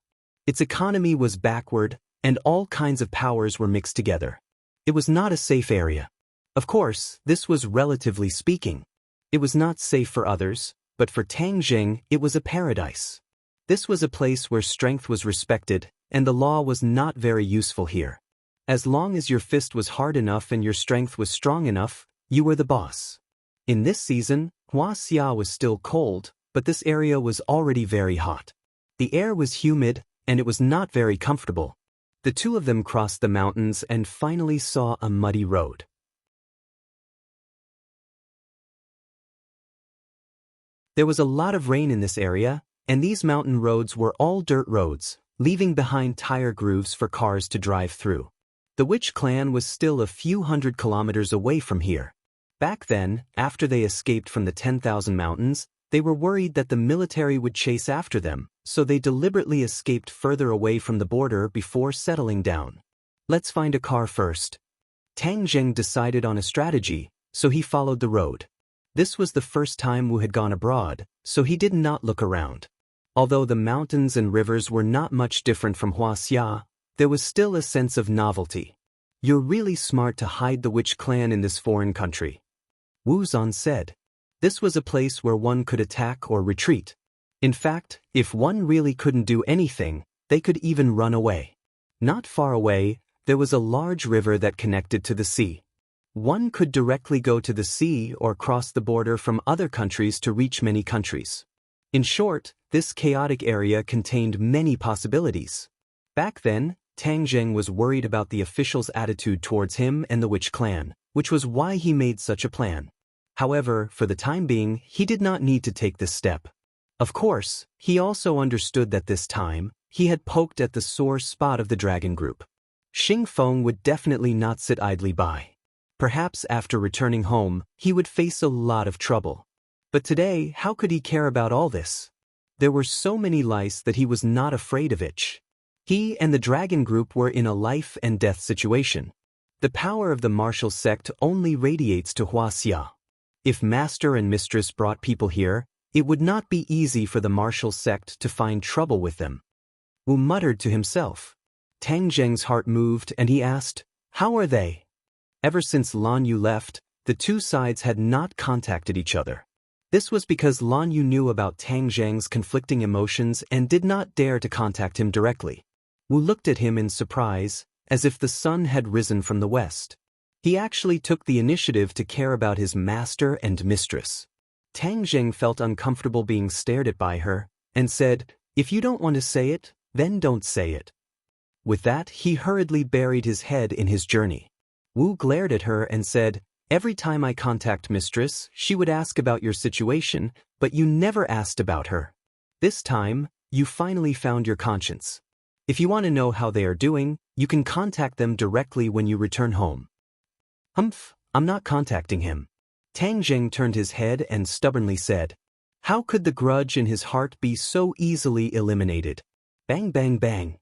Its economy was backward, and all kinds of powers were mixed together. It was not a safe area. Of course, this was relatively speaking. It was not safe for others, but for Tang Jing, it was a paradise. This was a place where strength was respected, and the law was not very useful here. As long as your fist was hard enough and your strength was strong enough, you were the boss. In this season, Huaxia was still cold, but this area was already very hot. The air was humid, and it was not very comfortable. The two of them crossed the mountains and finally saw a muddy road. There was a lot of rain in this area, and these mountain roads were all dirt roads, leaving behind tire grooves for cars to drive through. The Witch clan was still a few hundred kilometers away from here. Back then, after they escaped from the 10,000 mountains, they were worried that the military would chase after them, so they deliberately escaped further away from the border before settling down. "Let's find a car first." Tang Jing decided on a strategy, so he followed the road. This was the first time Wu had gone abroad, so he did not look around. Although the mountains and rivers were not much different from Huaxia, there was still a sense of novelty. "You're really smart to hide the Witch clan in this foreign country," Wu Zan said. This was a place where one could attack or retreat. In fact, if one really couldn't do anything, they could even run away. Not far away, there was a large river that connected to the sea. One could directly go to the sea or cross the border from other countries to reach many countries. In short, this chaotic area contained many possibilities. Back then, Tang Jing was worried about the officials' attitude towards him and the Witch clan, which was why he made such a plan. However, for the time being, he did not need to take this step. Of course, he also understood that this time, he had poked at the sore spot of the dragon group. Xing Feng would definitely not sit idly by. Perhaps after returning home, he would face a lot of trouble. But today, how could he care about all this? There were so many lice that he was not afraid of it. He and the dragon group were in a life and death situation. The power of the martial sect only radiates to Huaxia. If master and mistress brought people here, it would not be easy for the martial sect to find trouble with them. Wu muttered to himself. Tang Jing's heart moved and he asked, "How are they?" Ever since Lan Yu left, the two sides had not contacted each other. This was because Lan Yu knew about Tang Jing's conflicting emotions and did not dare to contact him directly. Wu looked at him in surprise, as if the sun had risen from the west. He actually took the initiative to care about his master and mistress. Tang Zheng felt uncomfortable being stared at by her, and said, "If you don't want to say it, then don't say it." With that, he hurriedly buried his head in his journey. Wu glared at her and said, "Every time I contact Mistress, she would ask about your situation, but you never asked about her. This time, you finally found your conscience. If you want to know how they are doing, you can contact them directly when you return home." "Humph, I'm not contacting him." Tang Zheng turned his head and stubbornly said, "How could the grudge in his heart be so easily eliminated?" Bang bang bang.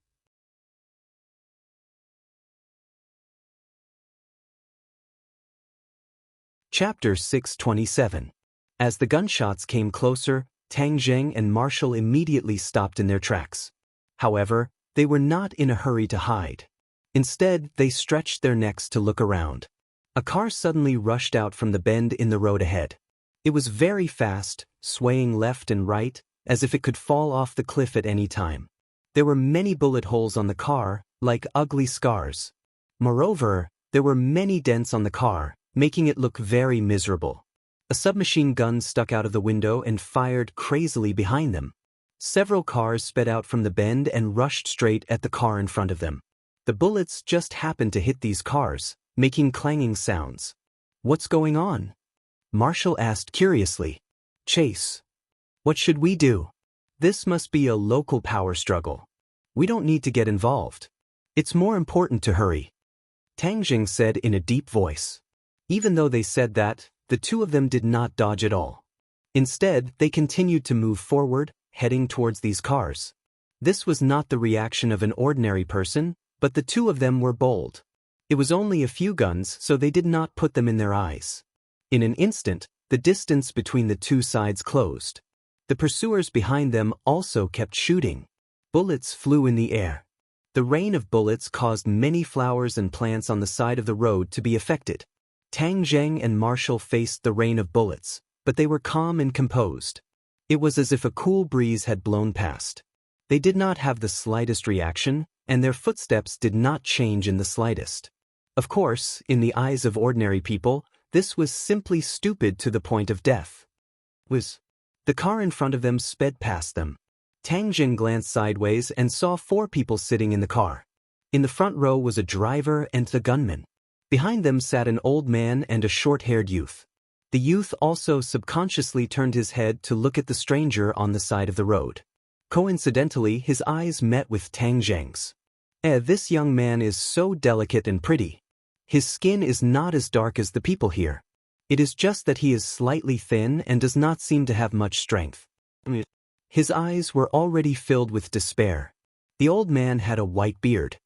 Chapter 627. As the gunshots came closer, Tang Zheng and Marshall immediately stopped in their tracks. However, they were not in a hurry to hide. Instead, they stretched their necks to look around. A car suddenly rushed out from the bend in the road ahead. It was very fast, swaying left and right, as if it could fall off the cliff at any time. There were many bullet holes on the car, like ugly scars. Moreover, there were many dents on the car, making it look very miserable. A submachine gun stuck out of the window and fired crazily behind them. Several cars sped out from the bend and rushed straight at the car in front of them. The bullets just happened to hit these cars, making clanging sounds. "What's going on?" Marshall asked curiously. "Chase. What should we do? This must be a local power struggle. We don't need to get involved. It's more important to hurry," Tang Zheng said in a deep voice. Even though they said that, the two of them did not dodge at all. Instead, they continued to move forward, heading towards these cars. This was not the reaction of an ordinary person, but the two of them were bold. It was only a few guns, so they did not put them in their eyes. In an instant, the distance between the two sides closed. The pursuers behind them also kept shooting. Bullets flew in the air. The rain of bullets caused many flowers and plants on the side of the road to be affected. Tang Zheng and Marshall faced the rain of bullets, but they were calm and composed. It was as if a cool breeze had blown past. They did not have the slightest reaction, and their footsteps did not change in the slightest. Of course, in the eyes of ordinary people, this was simply stupid to the point of death. The car in front of them sped past them. Tang Zheng glanced sideways and saw 4 people sitting in the car. In the front row was a driver and the gunman. Behind them sat an old man and a short-haired youth. The youth also subconsciously turned his head to look at the stranger on the side of the road. Coincidentally, his eyes met with Tang Zheng's. This young man is so delicate and pretty. His skin is not as dark as the people here. It is just that he is slightly thin and does not seem to have much strength." His eyes were already filled with despair. The old man had a white beard.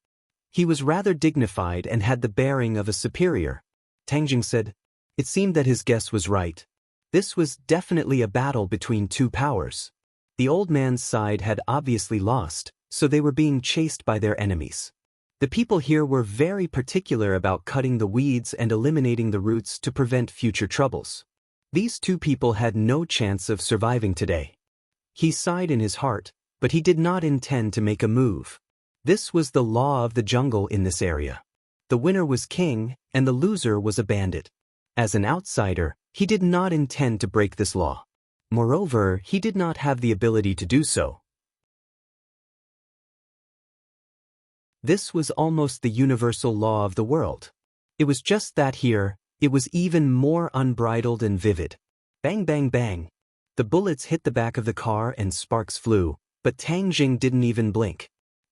He was rather dignified and had the bearing of a superior. Tang Zheng said. It seemed that his guess was right. This was definitely a battle between two powers. The old man's side had obviously lost, so they were being chased by their enemies. The people here were very particular about cutting the weeds and eliminating the roots to prevent future troubles. These two people had no chance of surviving today. He sighed in his heart, but he did not intend to make a move. This was the law of the jungle in this area. The winner was king, and the loser was a bandit. As an outsider, he did not intend to break this law. Moreover, he did not have the ability to do so. This was almost the universal law of the world. It was just that here, it was even more unbridled and vivid. Bang bang bang. The bullets hit the back of the car and sparks flew, but Tang Zheng didn't even blink.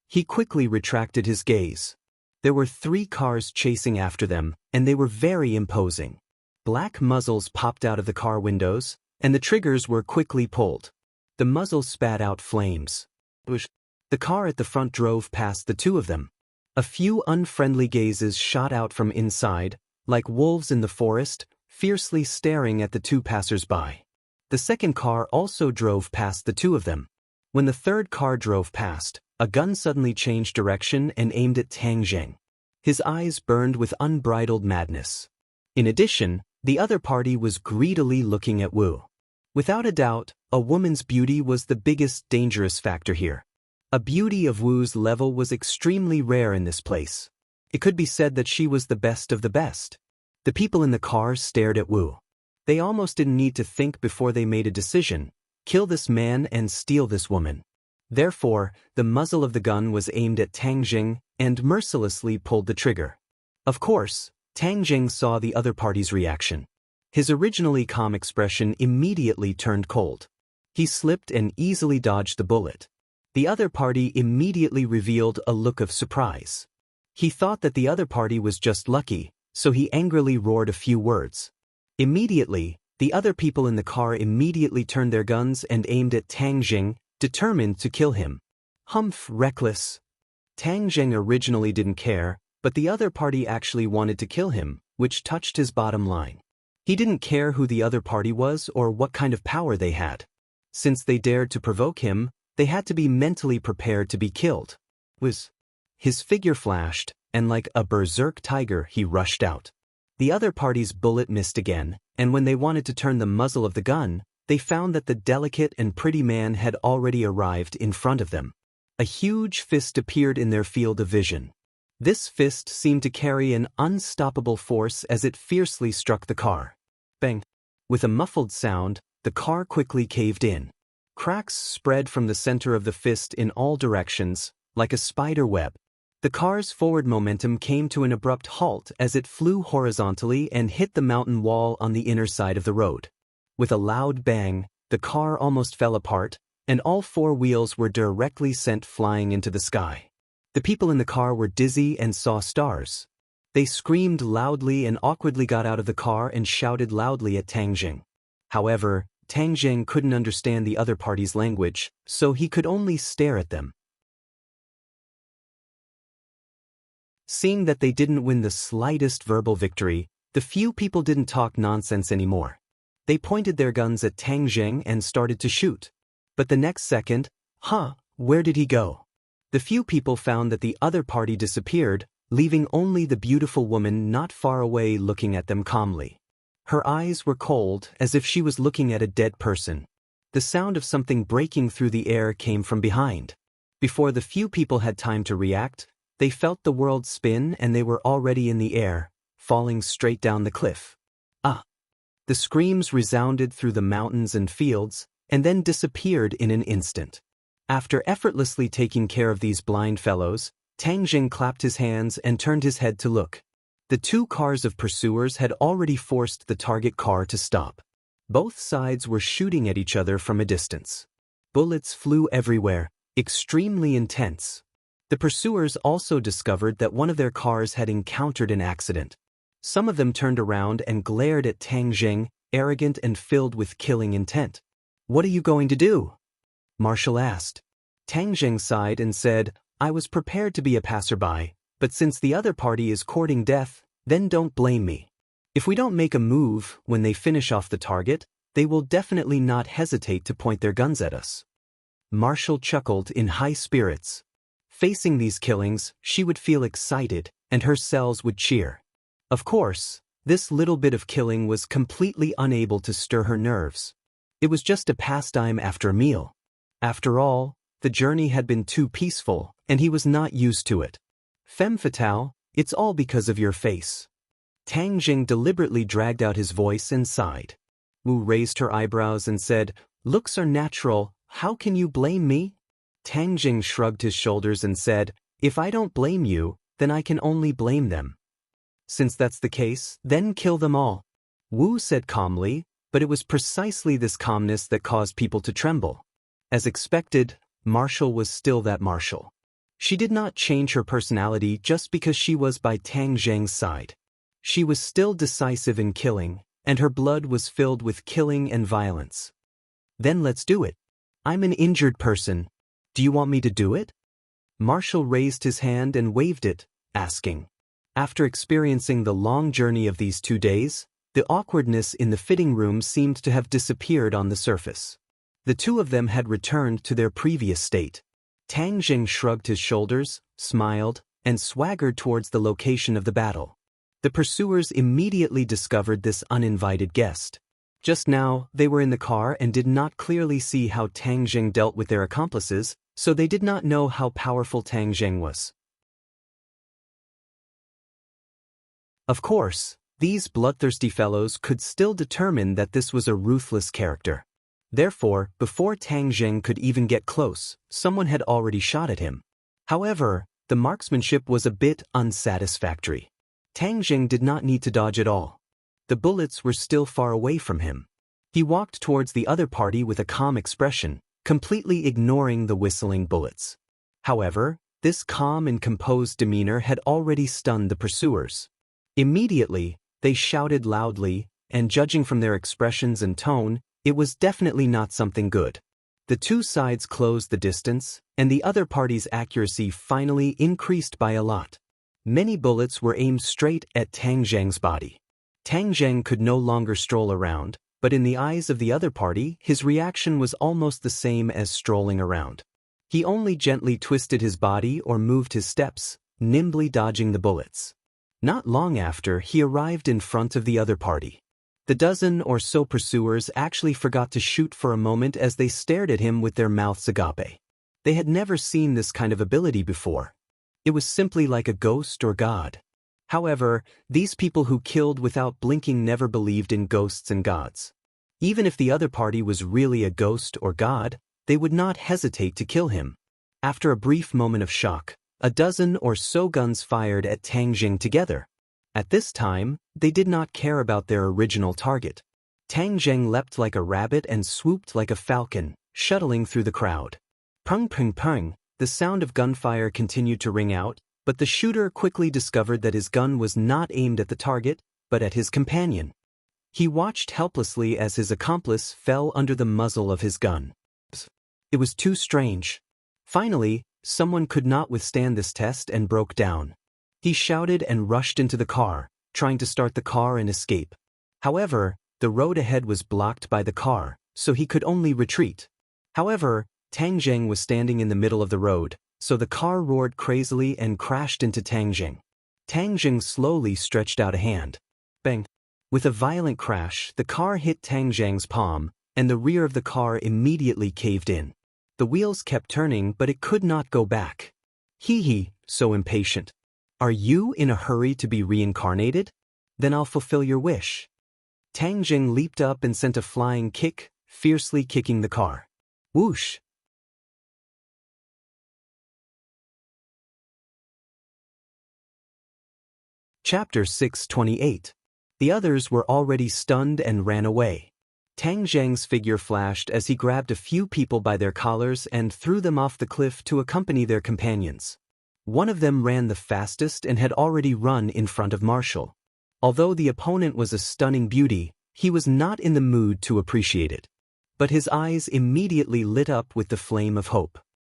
He quickly retracted his gaze. There were 3 cars chasing after them, and they were very imposing. Black muzzles popped out of the car windows, and the triggers were quickly pulled. The muzzles spat out flames. The car at the front drove past the two of them. A few unfriendly gazes shot out from inside, like wolves in the forest, fiercely staring at the two passers-by. The second car also drove past the two of them. When the third car drove past, a gun suddenly changed direction and aimed at Tang Zheng. His eyes burned with unbridled madness. In addition, the other party was greedily looking at Wu. Without a doubt, a woman's beauty was the biggest dangerous factor here. A beauty of Wu's level was extremely rare in this place. It could be said that she was the best of the best. The people in the car stared at Wu. They almost didn't need to think before they made a decision: kill this man and steal this woman. Therefore, the muzzle of the gun was aimed at Tang Jing and mercilessly pulled the trigger. Of course, Tang Jing saw the other party's reaction. His originally calm expression immediately turned cold. He slipped and easily dodged the bullet. The other party immediately revealed a look of surprise. He thought that the other party was just lucky, so he angrily roared a few words. Immediately, the other people in the car immediately turned their guns and aimed at Tang Jing, determined to kill him. Humph, reckless. Tang Jing originally didn't care, but the other party actually wanted to kill him, which touched his bottom line. He didn't care who the other party was or what kind of power they had. Since they dared to provoke him, they had to be mentally prepared to be killed. His figure flashed, and like a berserk tiger he rushed out. The other party's bullet missed again, and when they wanted to turn the muzzle of the gun, they found that the delicate and pretty man had already arrived in front of them. A huge fist appeared in their field of vision. This fist seemed to carry an unstoppable force as it fiercely struck the car. Bang! With a muffled sound, the car quickly caved in. Cracks spread from the center of the fist in all directions, like a spider web. The car's forward momentum came to an abrupt halt as it flew horizontally and hit the mountain wall on the inner side of the road. With a loud bang, the car almost fell apart, and all four wheels were directly sent flying into the sky. The people in the car were dizzy and saw stars. They screamed loudly and awkwardly got out of the car and shouted loudly at Tang Jing. However, Tang Jing couldn't understand the other party's language, so he could only stare at them. Seeing that they didn't win the slightest verbal victory, the few people didn't talk nonsense anymore. They pointed their guns at Tang Jing and started to shoot. But the next second, where did he go? The few people found that the other party disappeared, leaving only the beautiful woman not far away looking at them calmly. Her eyes were cold, as if she was looking at a dead person. The sound of something breaking through the air came from behind. Before the few people had time to react, they felt the world spin and they were already in the air, falling straight down the cliff. The screams resounded through the mountains and fields, and then disappeared in an instant. After effortlessly taking care of these blind fellows, Tang Jing clapped his hands and turned his head to look. The two cars of pursuers had already forced the target car to stop. Both sides were shooting at each other from a distance. Bullets flew everywhere, extremely intense. The pursuers also discovered that one of their cars had encountered an accident. Some of them turned around and glared at Tang Jing, arrogant and filled with killing intent. "What are you going to do?" Marshall asked. Tang Jing sighed and said, "I was prepared to be a passerby, but since the other party is courting death, then don't blame me. If we don't make a move when they finish off the target, they will definitely not hesitate to point their guns at us." Marshall chuckled in high spirits. Facing these killings, she would feel excited, and her cells would cheer. Of course, this little bit of killing was completely unable to stir her nerves. It was just a pastime after a meal. After all, the journey had been too peaceful, and he was not used to it. "Femme fatale, it's all because of your face." Tang Jing deliberately dragged out his voice and sighed. Wu raised her eyebrows and said, "Looks are natural, how can you blame me?" Tang Jing shrugged his shoulders and said, "If I don't blame you, then I can only blame them. Since that's the case, then kill them all." Wu said calmly, but it was precisely this calmness that caused people to tremble. As expected, Marshall was still that Marshall. She did not change her personality just because she was by Tang Jing's side. She was still decisive in killing, and her blood was filled with killing and violence. "Then let's do it. I'm an injured person. Do you want me to do it?" Marshall raised his hand and waved it, asking. After experiencing the long journey of these 2 days, the awkwardness in the fitting room seemed to have disappeared on the surface. The two of them had returned to their previous state. Tang Jing shrugged his shoulders, smiled, and swaggered towards the location of the battle. The pursuers immediately discovered this uninvited guest. Just now, they were in the car and did not clearly see how Tang Jing dealt with their accomplices, so they did not know how powerful Tang Jing was. Of course, These bloodthirsty fellows could still determine that this was a ruthless character. Therefore, before Tang Zheng could even get close, someone had already shot at him. However, the marksmanship was a bit unsatisfactory. Tang Zheng did not need to dodge at all. The bullets were still far away from him. He walked towards the other party with a calm expression, completely ignoring the whistling bullets. However, this calm and composed demeanor had already stunned the pursuers. Immediately, they shouted loudly, and judging from their expressions and tone, it was definitely not something good. The two sides closed the distance, and the other party's accuracy finally increased by a lot. Many bullets were aimed straight at Tang Zheng's body. Tang Zheng could no longer stroll around, but in the eyes of the other party, his reaction was almost the same as strolling around. He only gently twisted his body or moved his steps, nimbly dodging the bullets. Not long after, he arrived in front of the other party. The dozen or so pursuers actually forgot to shoot for a moment as they stared at him with their mouths agape. They had never seen this kind of ability before. It was simply like a ghost or god. However, these people who killed without blinking never believed in ghosts and gods. Even if the other party was really a ghost or god, they would not hesitate to kill him. After a brief moment of shock, a dozen or so guns fired at Tang Zheng together. At this time, they did not care about their original target. Tang Zheng leapt like a rabbit and swooped like a falcon, shuttling through the crowd. Pung pung pung, the sound of gunfire continued to ring out, but the shooter quickly discovered that his gun was not aimed at the target, but at his companion. He watched helplessly as his accomplice fell under the muzzle of his gun. It was too strange. Finally, someone could not withstand this test and broke down. He shouted and rushed into the car, trying to start the car and escape. However, the road ahead was blocked by the car, so he could only retreat. However, Tang Zheng was standing in the middle of the road, so the car roared crazily and crashed into Tang Zheng. Tang Zheng slowly stretched out a hand. Bang! With a violent crash, the car hit Tang Zheng's palm, and the rear of the car immediately caved in. The wheels kept turning, but it could not go back. Hee, so impatient. Are you in a hurry to be reincarnated? Then I'll fulfill your wish. Tang Zheng leaped up and sent a flying kick, fiercely kicking the car. Whoosh! Chapter 628. The others were already stunned and ran away. Tang Zheng's figure flashed as he grabbed a few people by their collars and threw them off the cliff to accompany their companions. One of them ran the fastest and had already run in front of Marshall. Although the opponent was a stunning beauty, he was not in the mood to appreciate it. But his eyes immediately lit up with the flame of hope.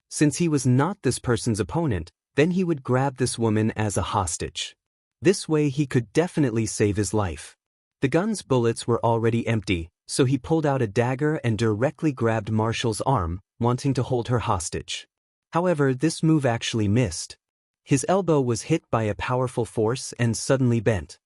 Since he was not this person's opponent, then he would grab this woman as a hostage. This way he could definitely save his life. The gun's bullets were already empty, so he pulled out a dagger and directly grabbed Marshall's arm, wanting to hold her hostage. However, this move actually missed. His elbow was hit by a powerful force and suddenly bent.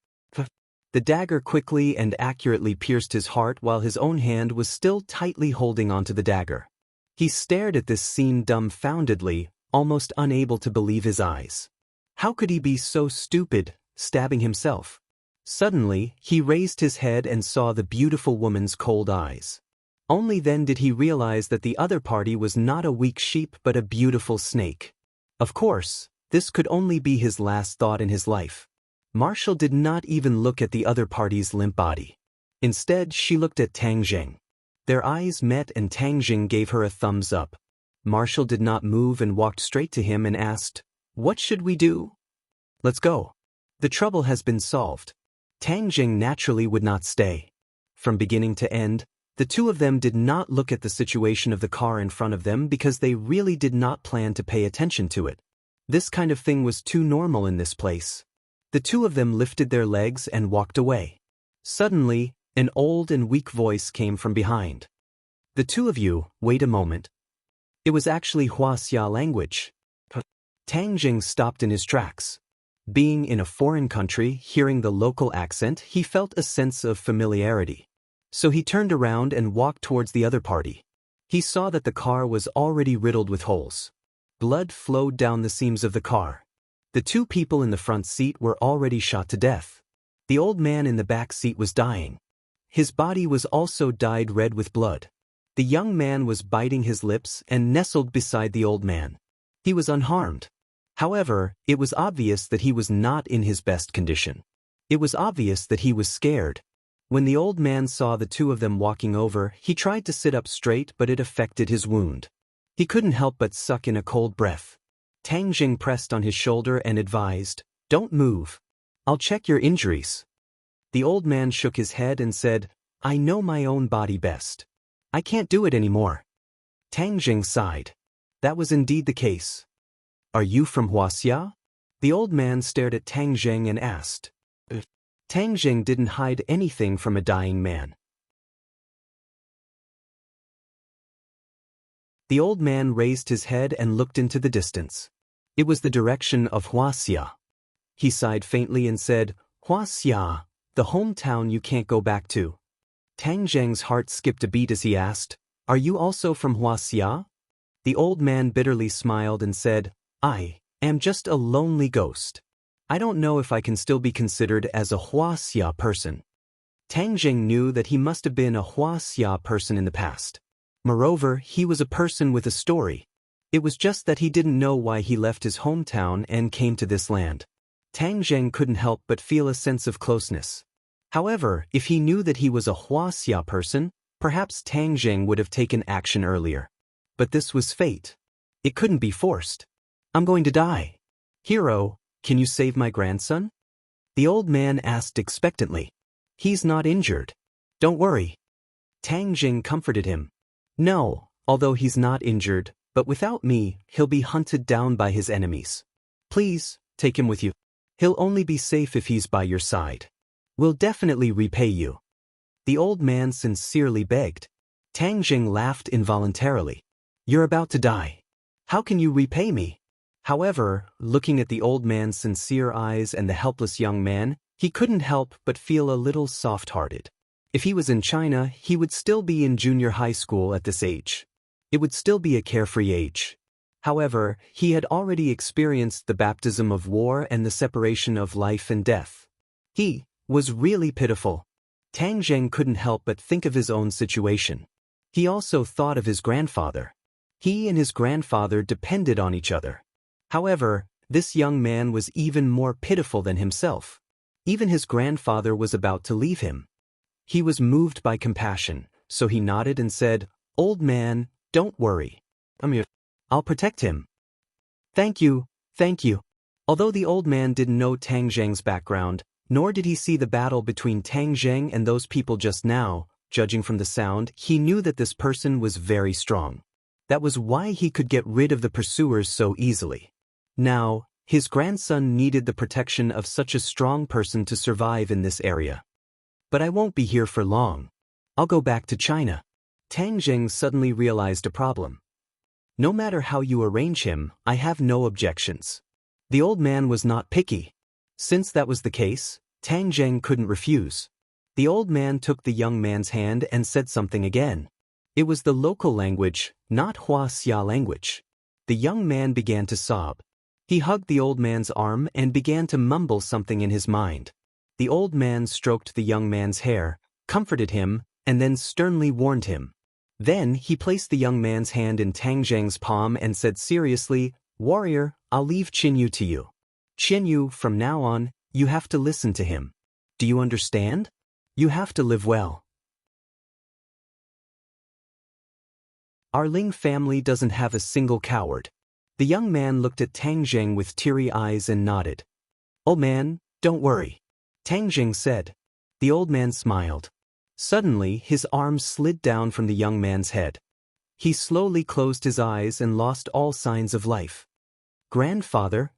The dagger quickly and accurately pierced his heart while his own hand was still tightly holding onto the dagger. He stared at this scene dumbfoundedly, almost unable to believe his eyes. How could he be so stupid, stabbing himself? Suddenly, he raised his head and saw the beautiful woman's cold eyes. Only then did he realize that the other party was not a weak sheep but a beautiful snake. Of course, this could only be his last thought in his life. Marshall did not even look at the other party's limp body. Instead, she looked at Tang Zheng. Their eyes met and Tang Zheng gave her a thumbs up. Marshall did not move and walked straight to him and asked, "What should we do?" "Let's go. The trouble has been solved." Tang Zheng naturally would not stay. From beginning to end, the two of them did not look at the situation of the car in front of them because they really did not plan to pay attention to it. This kind of thing was too normal in this place. The two of them lifted their legs and walked away. Suddenly, an old and weak voice came from behind. "The two of you, wait a moment." It was actually Huaxia language. Tang Zheng stopped in his tracks. Being in a foreign country, hearing the local accent, he felt a sense of familiarity. So he turned around and walked towards the other party. He saw that the car was already riddled with holes. Blood flowed down the seams of the car. The two people in the front seat were already shot to death. The old man in the back seat was dying. His body was also dyed red with blood. The young man was biting his lips and nestled beside the old man. He was unharmed. However, it was obvious that he was not in his best condition. It was obvious that he was scared. When the old man saw the two of them walking over, he tried to sit up straight, but it affected his wound. He couldn't help but suck in a cold breath. Tang Jing pressed on his shoulder and advised, "Don't move. I'll check your injuries." The old man shook his head and said, "I know my own body best. I can't do it anymore." Tang Jing sighed. That was indeed the case. "Are you from Huaxia?" The old man stared at Tang Jing and asked. Tang Jing didn't hide anything from a dying man. The old man raised his head and looked into the distance. It was the direction of Huaxia. He sighed faintly and said, "Huaxia, the hometown you can't go back to." Tang Jing's heart skipped a beat as he asked, "Are you also from Huaxia?" The old man bitterly smiled and said, "I am just a lonely ghost. I don't know if I can still be considered as a Huaxia person." Tang Jing knew that he must have been a Huaxia person in the past. Moreover, he was a person with a story. It was just that he didn't know why he left his hometown and came to this land. Tang Jing couldn't help but feel a sense of closeness. However, if he knew that he was a Huaxia person, perhaps Tang Jing would have taken action earlier. But this was fate. It couldn't be forced. "I'm going to die. Hero, can you save my grandson?" The old man asked expectantly. "He's not injured. Don't worry." Tang Jing comforted him. "No, although he's not injured, but without me, he'll be hunted down by his enemies. Please, take him with you. He'll only be safe if he's by your side. We'll definitely repay you." The old man sincerely begged. Tang Jing laughed involuntarily. "You're about to die. How can you repay me?" However, looking at the old man's sincere eyes and the helpless young man, he couldn't help but feel a little soft-hearted. If he was in China, he would still be in junior high school at this age. It would still be a carefree age. However, he had already experienced the baptism of war and the separation of life and death. He was really pitiful. Tang Jing couldn't help but think of his own situation. He also thought of his grandfather. He and his grandfather depended on each other. However, this young man was even more pitiful than himself. Even his grandfather was about to leave him. He was moved by compassion, so he nodded and said, "Old man, don't worry. I'll protect him." Thank you. Although the old man didn't know Tang Jing's background, nor did he see the battle between Tang Jing and those people just now, judging from the sound, he knew that this person was very strong. That was why he could get rid of the pursuers so easily. Now, his grandson needed the protection of such a strong person to survive in this area. "But I won't be here for long. I'll go back to China." Tang Jing suddenly realized a problem. "No matter how you arrange him, I have no objections." The old man was not picky. Since that was the case, Tang Jing couldn't refuse. The old man took the young man's hand and said something again. It was the local language, not Huaxia language. The young man began to sob. He hugged the old man's arm and began to mumble something in his mind. The old man stroked the young man's hair, comforted him, and then sternly warned him. Then he placed the young man's hand in Tang Jing's palm and said seriously, "Warrior, I'll leave Qinyu to you. Qinyu, from now on, you have to listen to him. Do you understand? You have to live well." Our Ling family doesn't have a single coward. The young man looked at Tang Jing with teary eyes and nodded. "Old man, don't worry," Tang Jing said. The old man smiled. Suddenly, his arms slid down from the young man's head. He slowly closed his eyes and lost all signs of life. "Grandfather?"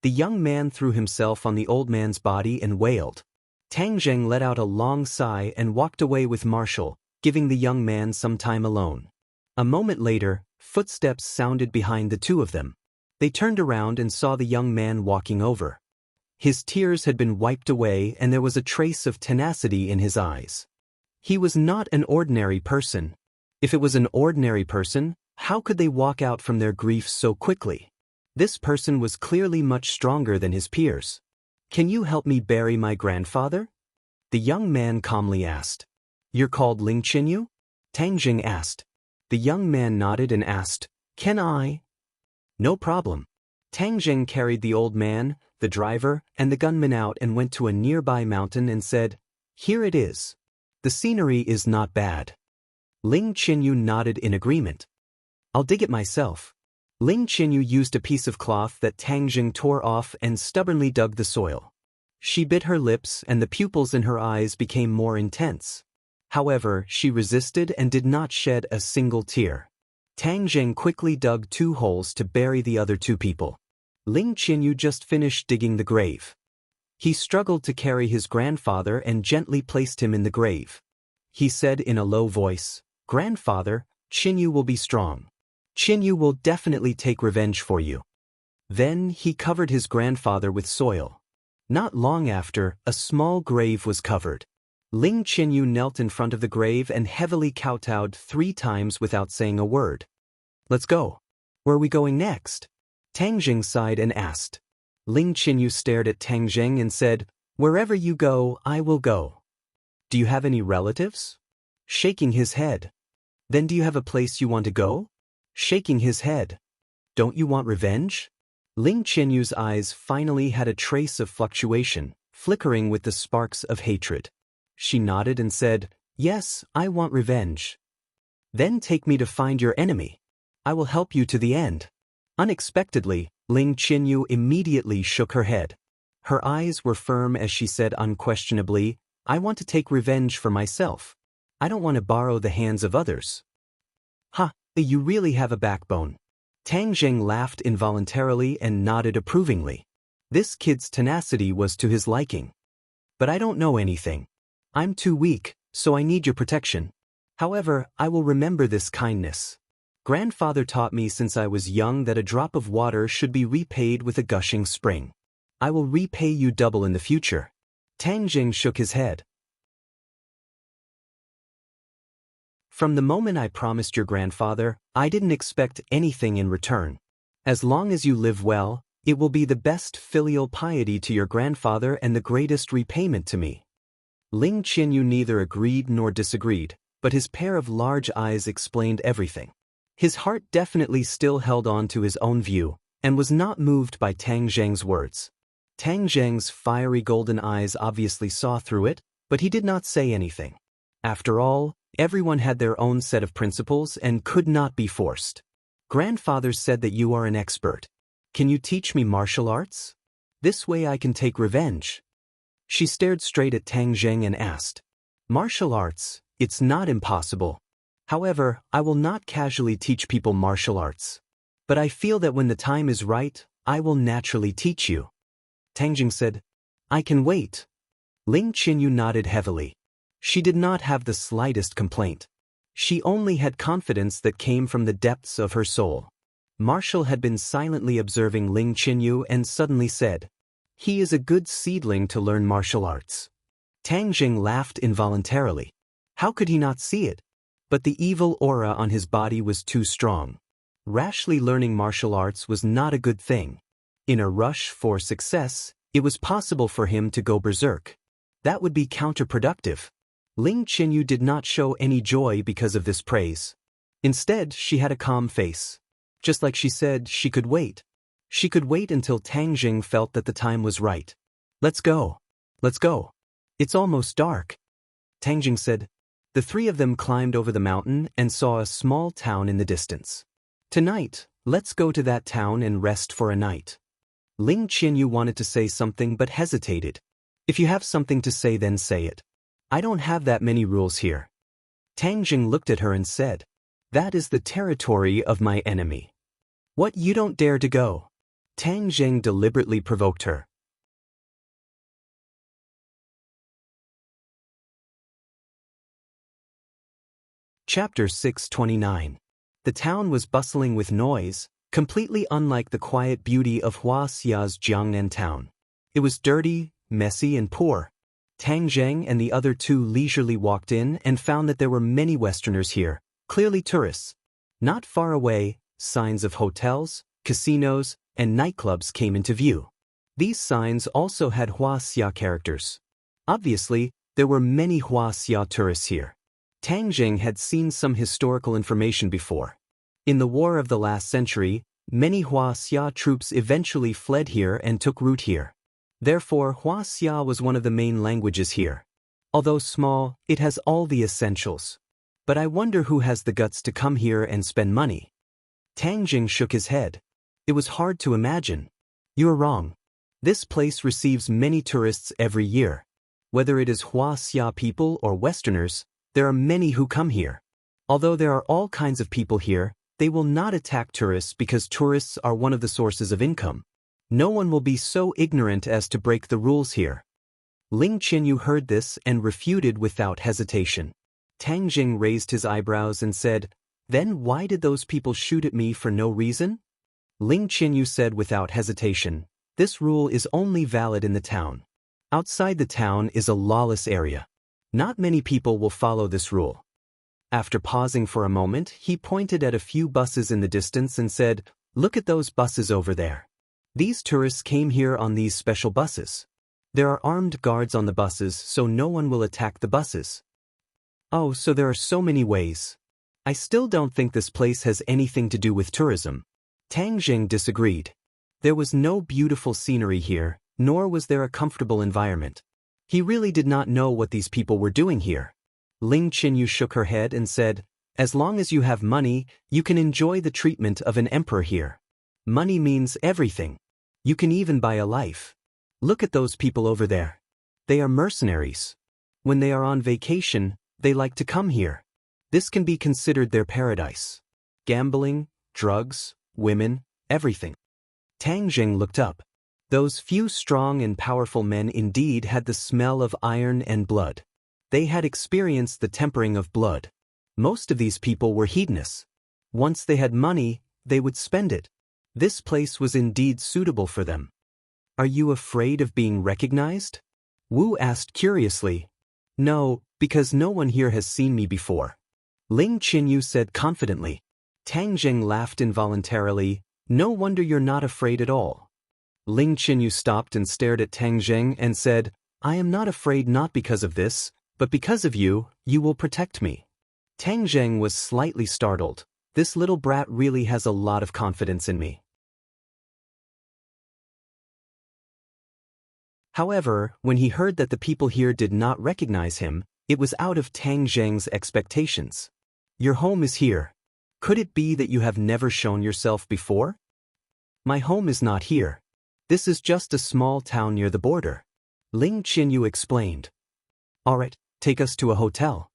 The young man threw himself on the old man's body and wailed. Tang Jing let out a long sigh and walked away with Marshall, giving the young man some time alone. A moment later, footsteps sounded behind the two of them. They turned around and saw the young man walking over. His tears had been wiped away and there was a trace of tenacity in his eyes. He was not an ordinary person. If it was an ordinary person, how could they walk out from their grief so quickly? This person was clearly much stronger than his peers. Can you help me bury my grandfather? The young man calmly asked. You're called Ling Qinyu? Tang Jing asked. The young man nodded and asked, Can I? No problem. Tang Jing carried the old man, the driver, and the gunman out and went to a nearby mountain and said, Here it is. The scenery is not bad. Ling Qinyu nodded in agreement. I'll dig it myself. Ling Qinyu used a piece of cloth that Tang Jing tore off and stubbornly dug the soil. She bit her lips and the pupils in her eyes became more intense. However, she resisted and did not shed a single tear. Tang Jing quickly dug 2 holes to bury the other 2 people. Ling Qinyu just finished digging the grave. He struggled to carry his grandfather and gently placed him in the grave. He said in a low voice, Grandfather, Qinyu will be strong. Qinyu will definitely take revenge for you. Then he covered his grandfather with soil. Not long after, a small grave was covered. Ling Qinyu knelt in front of the grave and heavily kowtowed 3 times without saying a word. Let's go. Where are we going next? Tang Jing sighed and asked. Ling Qinyu stared at Tang Jing and said, Wherever you go, I will go. Do you have any relatives? Shaking his head. Then do you have a place you want to go? Shaking his head. Don't you want revenge? Ling Qinyu's eyes finally had a trace of fluctuation, flickering with the sparks of hatred. She nodded and said, Yes, I want revenge. Then take me to find your enemy. I will help you to the end. Unexpectedly, Ling Qinyu immediately shook her head. Her eyes were firm as she said unquestionably, I want to take revenge for myself. I don't want to borrow the hands of others. Ha, you really have a backbone. Tang Jing laughed involuntarily and nodded approvingly. This kid's tenacity was to his liking. But I don't know anything. I'm too weak, so I need your protection. However, I will remember this kindness. Grandfather taught me since I was young that a drop of water should be repaid with a gushing spring. I will repay you double in the future. Tang Jing shook his head. From the moment I promised your grandfather, I didn't expect anything in return. As long as you live well, it will be the best filial piety to your grandfather and the greatest repayment to me. Ling Qinyu neither agreed nor disagreed, but his pair of large eyes explained everything. His heart definitely still held on to his own view, and was not moved by Tang Jing's words. Tang Jing's fiery golden eyes obviously saw through it, but he did not say anything. After all, everyone had their own set of principles and could not be forced. Grandfather said that you are an expert. Can you teach me martial arts? This way I can take revenge. She stared straight at Tang Jing and asked, Martial arts, it's not impossible. However, I will not casually teach people martial arts. But I feel that when the time is right, I will naturally teach you. Tang Jing said, I can wait. Ling Qinyu nodded heavily. She did not have the slightest complaint. She only had confidence that came from the depths of her soul. Marshall had been silently observing Ling Qinyu and suddenly said, He is a good seedling to learn martial arts. Tang Jing laughed involuntarily. How could he not see it? But the evil aura on his body was too strong. Rashly learning martial arts was not a good thing. In a rush for success, it was possible for him to go berserk. That would be counterproductive. Ling Qinyu did not show any joy because of this praise. Instead, she had a calm face. Just like she said, she could wait. She could wait until Tang Jing felt that the time was right. Let's go. Let's go. It's almost dark. Tang Jing said. The 3 of them climbed over the mountain and saw a small town in the distance. Tonight, let's go to that town and rest for a night. Ling Qinyu wanted to say something but hesitated. If you have something to say, then say it. I don't have that many rules here. Tang Jing looked at her and said, That is the territory of my enemy. What, you don't dare to go? Tang Jing deliberately provoked her. Chapter 629. The town was bustling with noise, completely unlike the quiet beauty of Huaxia's Jiangnan town. It was dirty, messy, and poor. Tang Jing and the other 2 leisurely walked in and found that there were many Westerners here, clearly tourists. Not far away, signs of hotels, casinos, and nightclubs came into view. These signs also had Huaxia characters. Obviously, there were many Huaxia tourists here. Tang Jing had seen some historical information before. In the war of the last century, many Huaxia troops eventually fled here and took root here. Therefore, Huaxia was one of the main languages here. Although small, it has all the essentials. But I wonder who has the guts to come here and spend money. Tang Jing shook his head. It was hard to imagine. You're wrong. This place receives many tourists every year. Whether it is Huaxia people or Westerners, there are many who come here. Although there are all kinds of people here, they will not attack tourists because tourists are one of the sources of income. No one will be so ignorant as to break the rules here. Ling Qinyu heard this and refuted without hesitation. Tang Jing raised his eyebrows and said, "Then why did those people shoot at me for no reason?" Ling Qinyu said without hesitation, "This rule is only valid in the town. Outside the town is a lawless area. Not many people will follow this rule." After pausing for a moment, he pointed at a few buses in the distance and said, "Look at those buses over there. These tourists came here on these special buses. There are armed guards on the buses so no one will attack the buses." "Oh, so there are so many ways. I still don't think this place has anything to do with tourism." Tang Jing disagreed. There was no beautiful scenery here, nor was there a comfortable environment. He really did not know what these people were doing here. Ling Qinyu shook her head and said, "As long as you have money, you can enjoy the treatment of an emperor here. Money means everything. You can even buy a life. Look at those people over there. They are mercenaries. When they are on vacation, they like to come here. This can be considered their paradise. Gambling, drugs, women, everything." Tang Jing looked up. Those few strong and powerful men indeed had the smell of iron and blood. They had experienced the tempering of blood. Most of these people were hedonists. Once they had money, they would spend it. This place was indeed suitable for them. "Are you afraid of being recognized?" Wu asked curiously. "No, because no one here has seen me before," Ling Qinyu said confidently. Tang Jing laughed involuntarily. "No wonder you're not afraid at all." Ling Qinyu stopped and stared at Tang Jing and said, "I am not afraid not because of this, but because of you, you will protect me." Tang Jing was slightly startled. This little brat really has a lot of confidence in me. However, when he heard that the people here did not recognize him, it was out of Tang Jing's expectations. "Your home is here. Could it be that you have never shown yourself before?" "My home is not here. This is just a small town near the border," Ling Qinyu explained. "All right, take us to a hotel."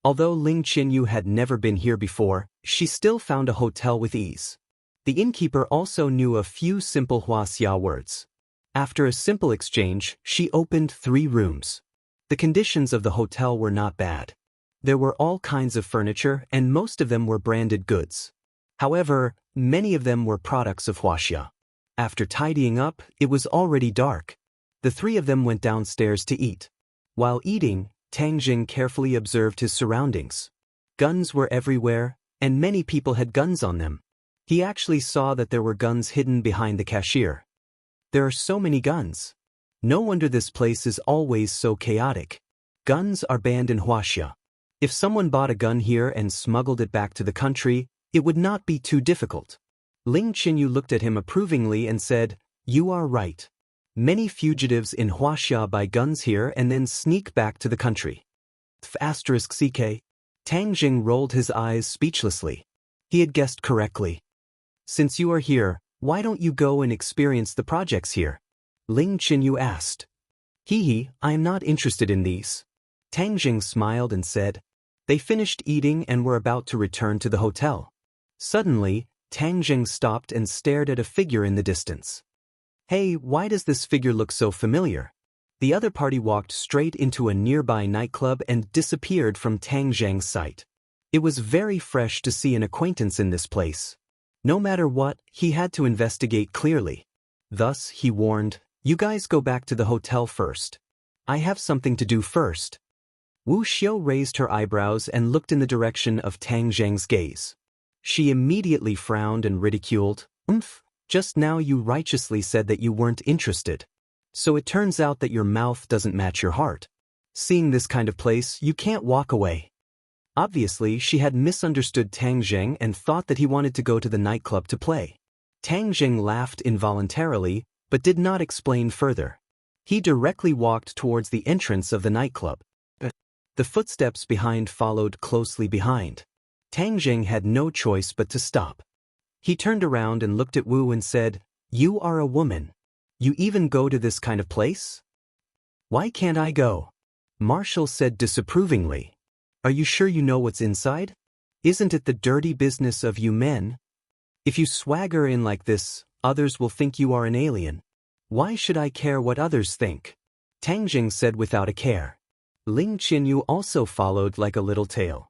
Although Ling Qinyu had never been here before, she still found a hotel with ease. The innkeeper also knew a few simple Huaxia words. After a simple exchange, she opened 3 rooms. The conditions of the hotel were not bad. There were all kinds of furniture and most of them were branded goods. However, many of them were products of Huaxia. After tidying up, it was already dark. The 3 of them went downstairs to eat. While eating, Tang Jing carefully observed his surroundings. Guns were everywhere, and many people had guns on them. He actually saw that there were guns hidden behind the cashier. There are so many guns. No wonder this place is always so chaotic. Guns are banned in Huaxia. If someone bought a gun here and smuggled it back to the country, it would not be too difficult. Ling Qinyu looked at him approvingly and said, "You are right. Many fugitives in Huaxia buy guns here and then sneak back to the country." *CK. Tang Jing rolled his eyes speechlessly. He had guessed correctly. "Since you are here, why don't you go and experience the projects here?" Ling Qinyu asked. I am not interested in these." Tang Jing smiled and said. They finished eating and were about to return to the hotel. Suddenly, Tang Jing stopped and stared at a figure in the distance. "Hey, why does this figure look so familiar?" The other party walked straight into a nearby nightclub and disappeared from Tang Jing's sight. It was very fresh to see an acquaintance in this place. No matter what, he had to investigate clearly. Thus, he warned, "You guys go back to the hotel first. I have something to do first." Wu Xiu raised her eyebrows and looked in the direction of Tang Jing's gaze. She immediately frowned and ridiculed. Just now you righteously said that you weren't interested. So it turns out that your mouth doesn't match your heart. Seeing this kind of place, you can't walk away. Obviously, she had misunderstood Tang Zheng and thought that he wanted to go to the nightclub to play. Tang Zheng laughed involuntarily, but did not explain further. He directly walked towards the entrance of the nightclub. The footsteps behind followed closely behind. Tang Zheng had no choice but to stop. He turned around and looked at Wu and said, "You are a woman. You even go to this kind of place? Why can't I go?" Marshall said disapprovingly, "Are you sure you know what's inside? Isn't it the dirty business of you men? If you swagger in like this, others will think you are an alien. Why should I care what others think?" Tang Zheng said without a care. Ling Qinyu also followed like a little tail.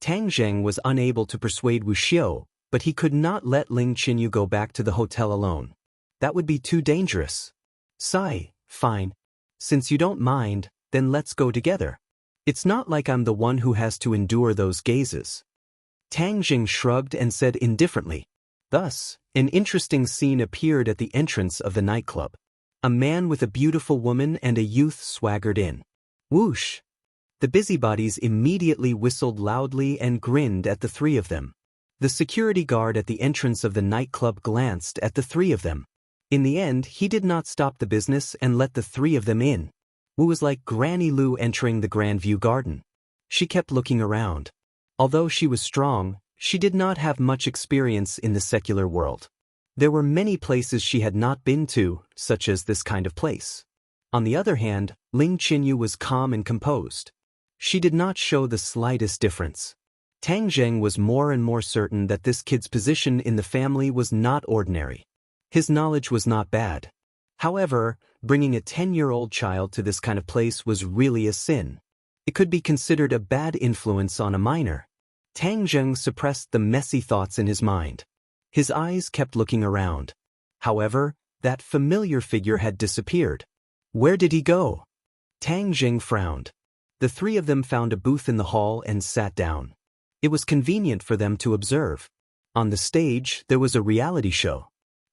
Tang Zheng was unable to persuade Wu Xiu, but he could not let Ling Qinyu go back to the hotel alone. That would be too dangerous. "Sigh, fine. Since you don't mind, then let's go together. It's not like I'm the one who has to endure those gazes." Tang Zheng shrugged and said indifferently. Thus, an interesting scene appeared at the entrance of the nightclub. A man with a beautiful woman and a youth swaggered in. Whoosh! The busybodies immediately whistled loudly and grinned at the three of them. The security guard at the entrance of the nightclub glanced at the three of them. In the end, he did not stop the business and let the three of them in. Wu was like Granny Lu entering the Grandview Garden. She kept looking around. Although she was strong, she did not have much experience in the secular world. There were many places she had not been to, such as this kind of place. On the other hand, Ling Qinyu was calm and composed. She did not show the slightest difference. Tang Zheng was more and more certain that this kid's position in the family was not ordinary. His knowledge was not bad. However, bringing a 10-year-old child to this kind of place was really a sin. It could be considered a bad influence on a minor. Tang Zheng suppressed the messy thoughts in his mind. His eyes kept looking around. However, that familiar figure had disappeared. Where did he go? Tang Zheng frowned. The three of them found a booth in the hall and sat down. It was convenient for them to observe. On the stage, there was a reality show.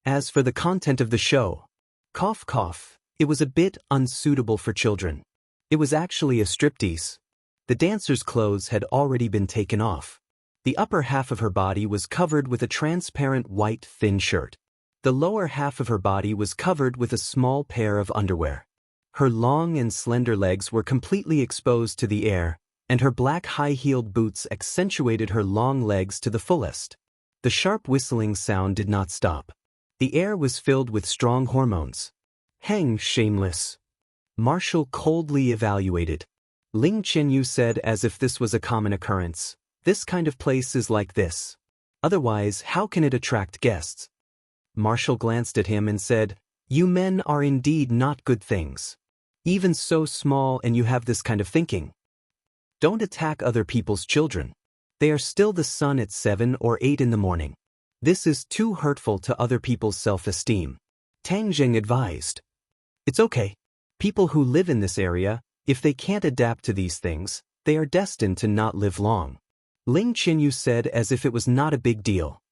As for the content of the show, cough cough, it was a bit unsuitable for children. It was actually a striptease. The dancer's clothes had already been taken off. The upper half of her body was covered with a transparent white thin shirt. The lower half of her body was covered with a small pair of underwear. Her long and slender legs were completely exposed to the air, and her black high-heeled boots accentuated her long legs to the fullest. The sharp whistling sound did not stop. The air was filled with strong hormones. "Hang, shameless!" Marshall coldly evaluated. Ling Qinyu said as if this was a common occurrence. "This kind of place is like this. Otherwise, how can it attract guests?" Marshall glanced at him and said, "You men are indeed not good things. Even so small and you have this kind of thinking. Don't attack other people's children. They are still the sun at 7 or 8 in the morning. This is too hurtful to other people's self-esteem." Tang Zheng advised. "It's okay. People who live in this area, if they can't adapt to these things, they are destined to not live long." Ling Qinyu said as if it was not a big deal.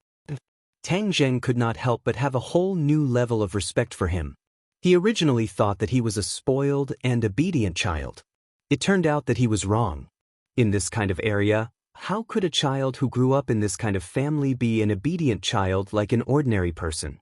Tang Zheng could not help but have a whole new level of respect for him. He originally thought that he was a spoiled and obedient child. It turned out that he was wrong. In this kind of area, how could a child who grew up in this kind of family be an obedient child like an ordinary person?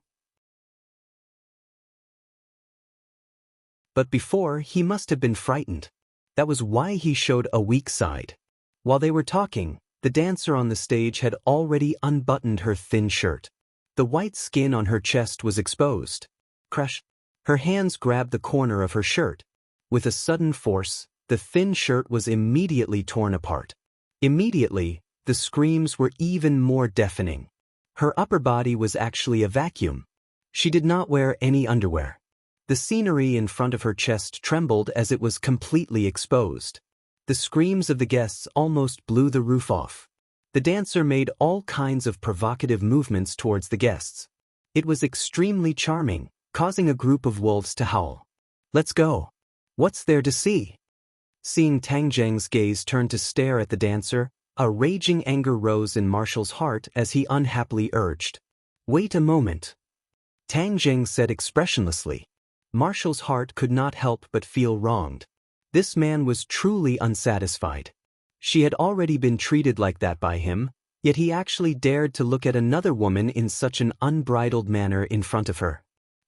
But before, he must have been frightened. That was why he showed a weak side. While they were talking, the dancer on the stage had already unbuttoned her thin shirt. The white skin on her chest was exposed. Crash! Her hands grabbed the corner of her shirt. With a sudden force, the thin shirt was immediately torn apart. Immediately, the screams were even more deafening. Her upper body was actually a vacuum. She did not wear any underwear. The scenery in front of her chest trembled as it was completely exposed. The screams of the guests almost blew the roof off. The dancer made all kinds of provocative movements towards the guests. It was extremely charming, causing a group of wolves to howl. "Let's go. What's there to see?" Seeing Tang Zheng's gaze turn to stare at the dancer, A raging anger rose in Marshall's heart as he unhappily urged, "Wait a moment." Tang Jing said expressionlessly. Marshall's heart could not help but feel wronged. This man was truly unsatisfied. She had already been treated like that by him, yet he actually dared to look at another woman in such an unbridled manner in front of her.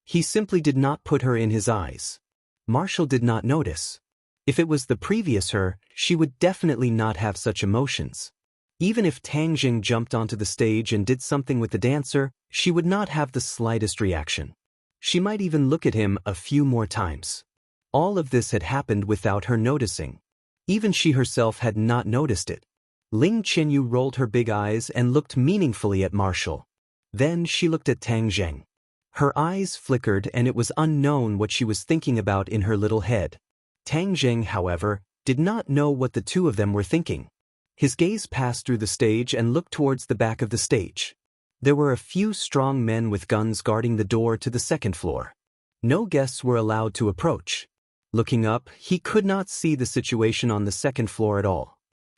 He simply did not put her in his eyes. Marshall did not notice. If it was the previous her, she would definitely not have such emotions. Even if Tang Jing jumped onto the stage and did something with the dancer, she would not have the slightest reaction. She might even look at him a few more times. All of this had happened without her noticing. Even she herself had not noticed it. Ling Chenyu rolled her big eyes and looked meaningfully at Marshall. Then she looked at Tang Jing. Her eyes flickered and it was unknown what she was thinking about in her little head. Tang Jing, however, did not know what the two of them were thinking. His gaze passed through the stage and looked towards the back of the stage. There were a few strong men with guns guarding the door to the second floor. No guests were allowed to approach. Looking up, he could not see the situation on the second floor at all.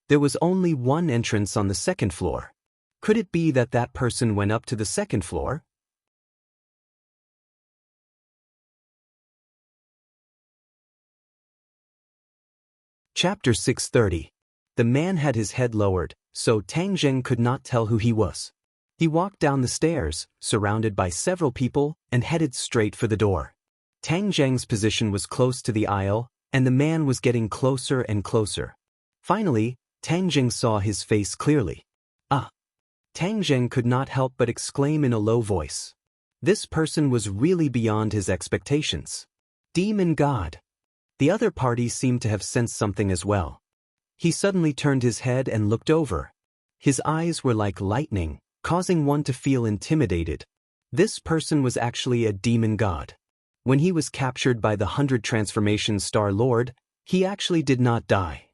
There was only one entrance on the second floor. Could it be that that person went up to the second floor? Chapter 630. The man had his head lowered, so Tang Jing could not tell who he was. He walked down the stairs, surrounded by several people, and headed straight for the door. Tang Jing's position was close to the aisle, and the man was getting closer and closer. Finally, Tang Jing saw his face clearly. "Ah!" Tang Jing could not help but exclaim in a low voice. This person was really beyond his expectations. Demon God! The other party seemed to have sensed something as well. He suddenly turned his head and looked over. His eyes were like lightning, causing one to feel intimidated. This person was actually a demon god. When he was captured by the 100 Transformations Star Lord, he actually did not die.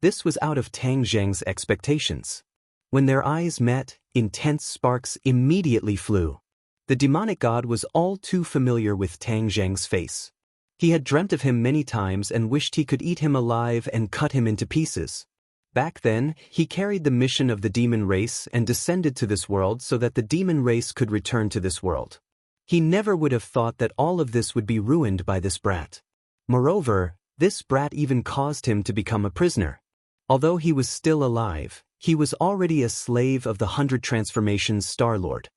This was out of Tang Jing's expectations. When their eyes met, intense sparks immediately flew. The demonic god was all too familiar with Tang Jing's face. He had dreamt of him many times and wished he could eat him alive and cut him into pieces. Back then, he carried the mission of the demon race and descended to this world so that the demon race could return to this world. He never would have thought that all of this would be ruined by this brat. Moreover, this brat even caused him to become a prisoner. Although he was still alive, he was already a slave of the 100 Transformations Star Lord.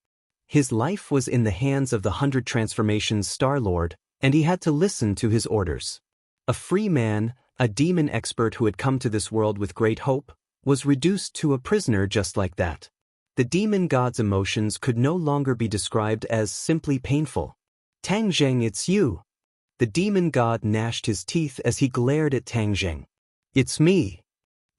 His life was in the hands of the 100 Transformations Star Lord, and he had to listen to his orders. A free man, a demon expert who had come to this world with great hope, was reduced to a prisoner just like that. The demon god's emotions could no longer be described as simply painful. "Tang Jing, it's you!" The demon god gnashed his teeth as he glared at Tang Jing. "It's me!"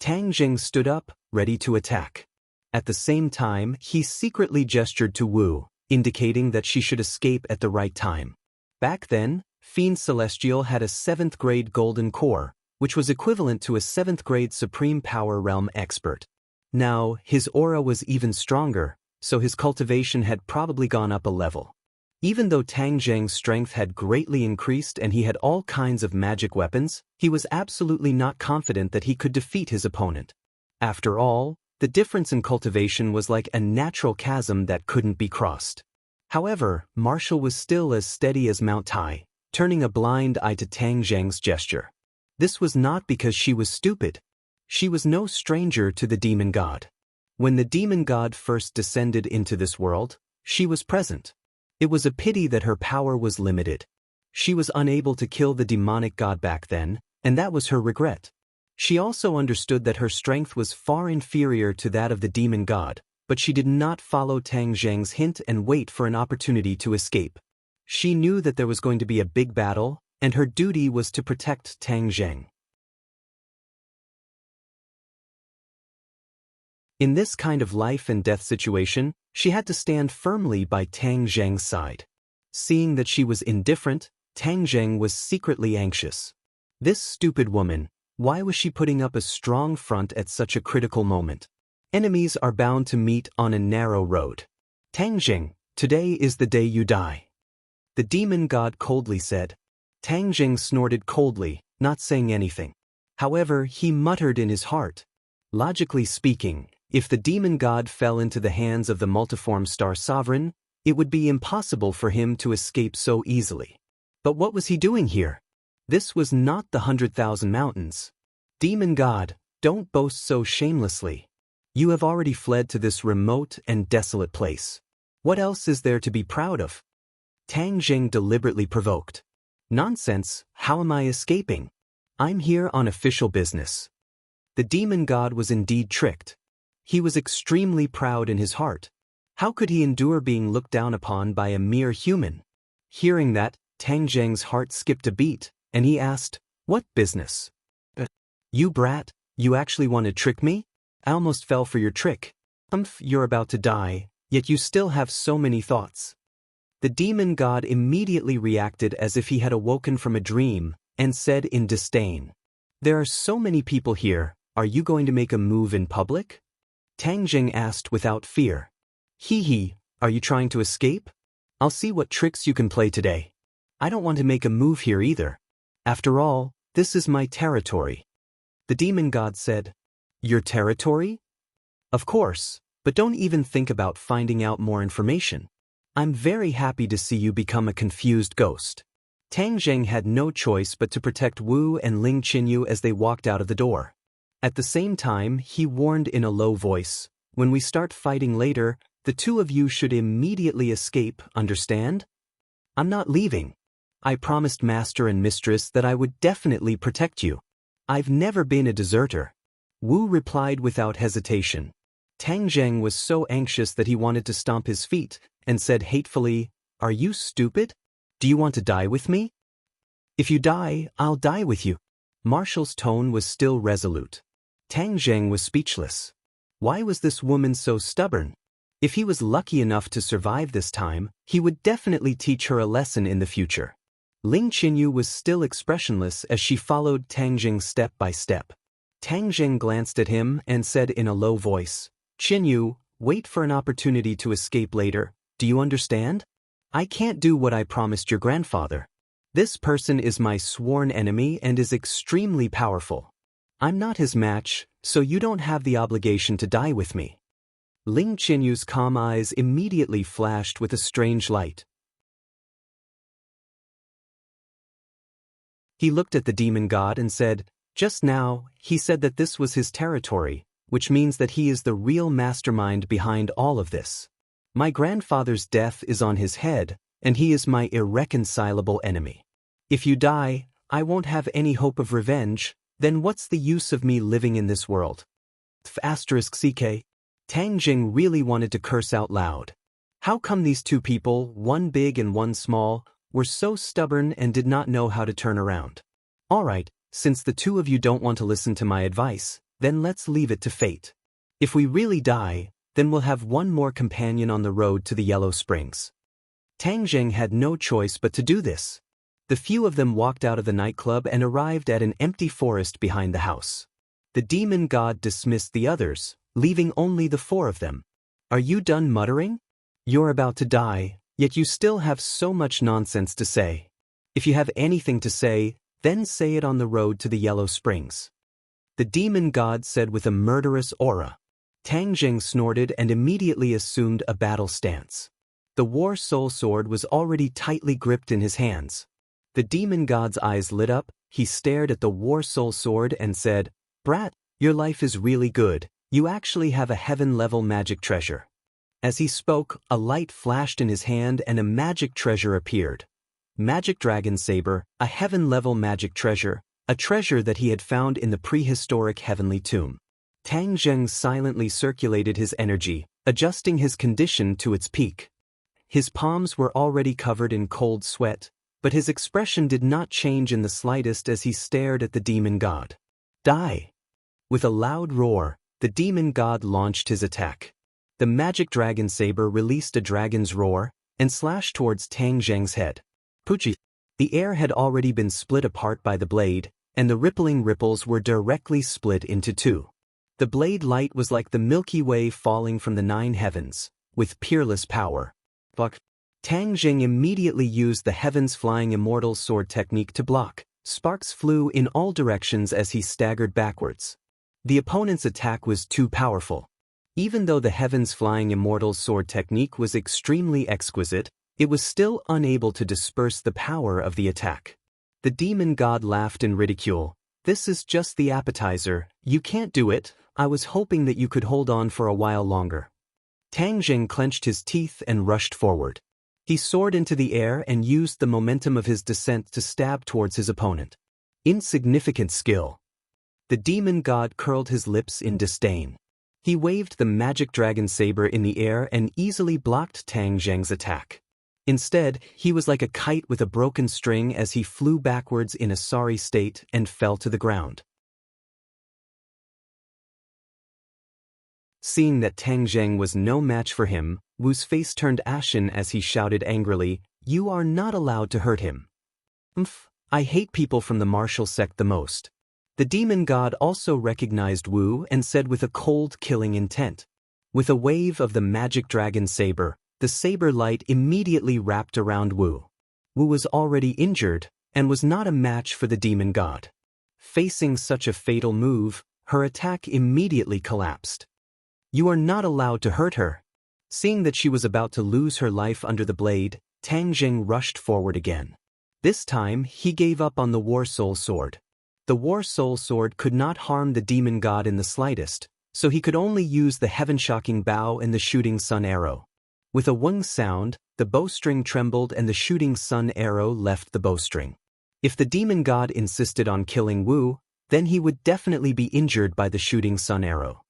Tang Jing stood up, ready to attack. At the same time, he secretly gestured to Wu, indicating that she should escape at the right time. Back then, Fiend Celestial had a 7th grade golden core, which was equivalent to a 7th grade Supreme Power Realm expert. Now, his aura was even stronger, so his cultivation had probably gone up a level. Even though Tang Jing's strength had greatly increased and he had all kinds of magic weapons, he was absolutely not confident that he could defeat his opponent. After all, the difference in cultivation was like a natural chasm that couldn't be crossed. However, Marshall was still as steady as Mount Tai, turning a blind eye to Tang Jing's gesture. This was not because she was stupid. She was no stranger to the demon god. When the demon god first descended into this world, she was present. It was a pity that her power was limited. She was unable to kill the demonic god back then, and that was her regret. She also understood that her strength was far inferior to that of the demon god, but she did not follow Tang Jing's hint and wait for an opportunity to escape. She knew that there was going to be a big battle, and her duty was to protect Tang Jing. In this kind of life and death situation, she had to stand firmly by Tang Jing's side. Seeing that she was indifferent, Tang Jing was secretly anxious. This stupid woman, why was she putting up a strong front at such a critical moment? Enemies are bound to meet on a narrow road. "Tang Jing, today is the day you die," the demon god coldly said. Tang Jing snorted coldly, not saying anything. However, he muttered in his heart, Logically speaking, if the demon god fell into the hands of the multiform star sovereign, it would be impossible for him to escape so easily. But what was he doing here? This was not the 100,000 mountains. Demon god, don't boast so shamelessly. You have already fled to this remote and desolate place. What else is there to be proud of? Tang Jing deliberately provoked. Nonsense, how am I escaping? I'm here on official business. The demon god was indeed tricked. He was extremely proud in his heart. How could he endure being looked down upon by a mere human? Hearing that, Tang Jing's heart skipped a beat, and he asked, "What business?" You brat, you actually want to trick me? I almost fell for your trick. You're about to die, yet you still have so many thoughts. The demon god immediately reacted as if he had awoken from a dream, and said in disdain, "There are so many people here, are you going to make a move in public?" Tang Jing asked without fear. Hee, are you trying to escape? I'll see what tricks you can play today. I don't want to make a move here either. After all, this is my territory. The demon god said, "Your territory?" Of course, but don't even think about finding out more information. I'm very happy to see you become a confused ghost. Tang Jing had no choice but to protect Wu and Ling Qinyu as they walked out of the door. At the same time, he warned in a low voice, "When we start fighting later, the two of you should immediately escape, understand? I'm not leaving. I promised master and mistress that I would definitely protect you. I've never been a deserter." Wu replied without hesitation. Tang Jing was so anxious that he wanted to stomp his feet, and said hatefully, "Are you stupid? Do you want to die with me?" "If you die, I'll die with you." Marshall's tone was still resolute. Tang Jing was speechless. Why was this woman so stubborn? If he was lucky enough to survive this time, he would definitely teach her a lesson in the future. Ling Qinyu was still expressionless as she followed Tang Jing step by step. Tang Jing glanced at him and said in a low voice, "Qinyu, wait for an opportunity to escape later, do you understand? I can't do what I promised your grandfather. This person is my sworn enemy and is extremely powerful. I'm not his match, so you don't have the obligation to die with me." Ling Qinyu's calm eyes immediately flashed with a strange light. He looked at the demon god and said, "Just now, he said that this was his territory, which means that he is the real mastermind behind all of this. My grandfather's death is on his head, and he is my irreconcilable enemy. If you die, I won't have any hope of revenge, then what's the use of me living in this world?" *CK. Tang Jing really wanted to curse out loud. How come these two people, one big and one small, were so stubborn and did not know how to turn around? Alright, since the two of you don't want to listen to my advice, then let's leave it to fate. If we really die, then we'll have one more companion on the road to the Yellow Springs. Tang Jing had no choice but to do this. The few of them walked out of the nightclub and arrived at an empty forest behind the house. The demon god dismissed the others, leaving only the four of them. "Are you done muttering? You're about to die, yet you still have so much nonsense to say. If you have anything to say, then say it on the road to the Yellow Springs." The demon god said with a murderous aura. Tang Jing snorted and immediately assumed a battle stance. The War Soul Sword was already tightly gripped in his hands. The demon god's eyes lit up, he stared at the War Soul Sword and said, "Brat, your life is really good, you actually have a heaven-level magic treasure." As he spoke, a light flashed in his hand and a magic treasure appeared. Magic Dragon Saber, a heaven-level magic treasure, a treasure that he had found in the prehistoric heavenly tomb. Tang Jing silently circulated his energy, adjusting his condition to its peak. His palms were already covered in cold sweat, but his expression did not change in the slightest as he stared at the demon god. "Die!" With a loud roar, the demon god launched his attack. The magic dragon saber released a dragon's roar and slashed towards Tang Jing's head. Puchi! The air had already been split apart by the blade, and the rippling ripples were directly split into two. The blade light was like the Milky Way falling from the 9 heavens, with peerless power. Tang Jing immediately used the Heaven's Flying Immortal Sword technique to block. Sparks flew in all directions as he staggered backwards. The opponent's attack was too powerful. Even though the heavens-flying immortal's sword technique was extremely exquisite, it was still unable to disperse the power of the attack. The demon god laughed in ridicule. "This is just the appetizer, you can't do it, I was hoping that you could hold on for a while longer." Tang Jing clenched his teeth and rushed forward. He soared into the air and used the momentum of his descent to stab towards his opponent. Insignificant skill. The demon god curled his lips in disdain. He waved the magic dragon saber in the air and easily blocked Tang Jing's attack. Instead, he was like a kite with a broken string as he flew backwards in a sorry state and fell to the ground. Seeing that Tang Jing was no match for him, Wu's face turned ashen as he shouted angrily, "You are not allowed to hurt him." I hate people from the martial sect the most." The demon god also recognized Wu and said with a cold, killing intent. With a wave of the magic dragon saber, the saber light immediately wrapped around Wu. Wu was already injured and was not a match for the demon god. Facing such a fatal move, her attack immediately collapsed. "You are not allowed to hurt her." Seeing that she was about to lose her life under the blade, Tang Jing rushed forward again. This time, he gave up on the War Soul Sword. The War Soul Sword could not harm the demon god in the slightest, so he could only use the heaven-shocking bow and the shooting sun arrow. With a wung sound, the bowstring trembled and the shooting sun arrow left the bowstring. If the demon god insisted on killing Wu, then he would definitely be injured by the shooting sun arrow.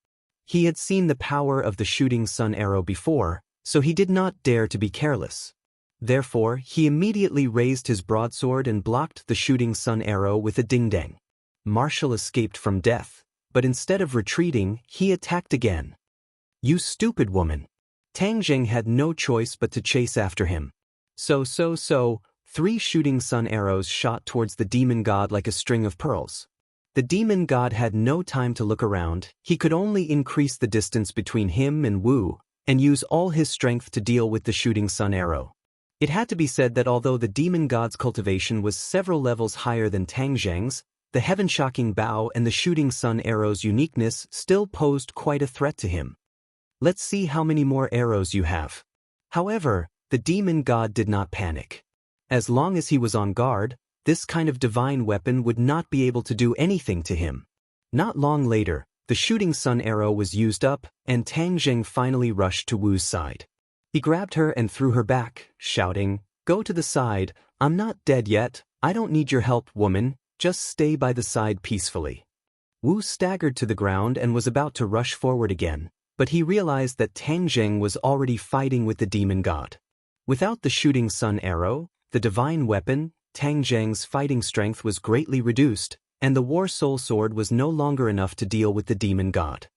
He had seen the power of the shooting sun arrow before, so he did not dare to be careless. Therefore, he immediately raised his broadsword and blocked the shooting sun arrow with a ding-dang. Marshall escaped from death, but instead of retreating, he attacked again. "You stupid woman!" Tang Jing had no choice but to chase after him. So, 3 shooting sun arrows shot towards the demon god like a string of pearls. The demon god had no time to look around, he could only increase the distance between him and Wu, and use all his strength to deal with the shooting sun arrow. It had to be said that although the demon god's cultivation was several levels higher than Tang Jing's, the heaven-shocking bow and the shooting sun arrow's uniqueness still posed quite a threat to him. "Let's see how many more arrows you have." However, the demon god did not panic. As long as he was on guard, this kind of divine weapon would not be able to do anything to him. Not long later, the shooting sun arrow was used up, and Tang Jing finally rushed to Wu's side. He grabbed her and threw her back, shouting, "Go to the side, I'm not dead yet, I don't need your help, woman, just stay by the side peacefully." Wu staggered to the ground and was about to rush forward again, but he realized that Tang Jing was already fighting with the demon god. Without the shooting sun arrow, the divine weapon, Tang Jing's fighting strength was greatly reduced, and the War Soul Sword was no longer enough to deal with the demon god.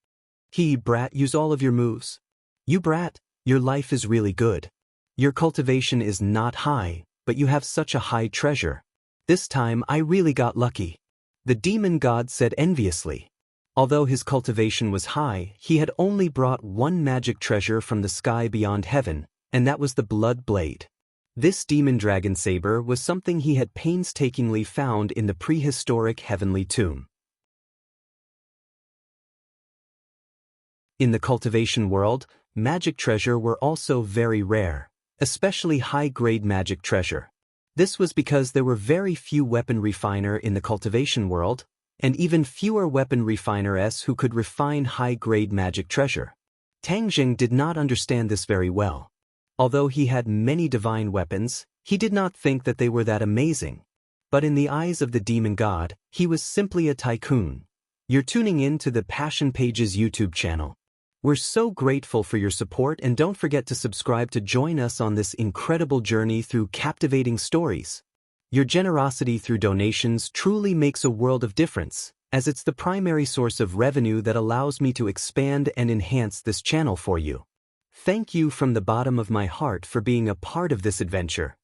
Brat, use all of your moves." "You brat, your life is really good. Your cultivation is not high, but you have such a high treasure. This time I really got lucky," the demon god said enviously. Although his cultivation was high, he had only brought one magic treasure from the sky beyond heaven, and that was the blood blade. This demon dragon saber was something he had painstakingly found in the prehistoric heavenly tomb. In the cultivation world, magic treasure were also very rare, especially high-grade magic treasure. This was because there were very few weapon refiner in the cultivation world, and even fewer weapon refiners who could refine high-grade magic treasure. Tang Jing did not understand this very well. Although he had many divine weapons, he did not think that they were that amazing. But in the eyes of the demon god, he was simply a tycoon. You're tuning in to the Passion Pages YouTube channel. We're so grateful for your support, and don't forget to subscribe to join us on this incredible journey through captivating stories. Your generosity through donations truly makes a world of difference, as it's the primary source of revenue that allows me to expand and enhance this channel for you. Thank you from the bottom of my heart for being a part of this adventure.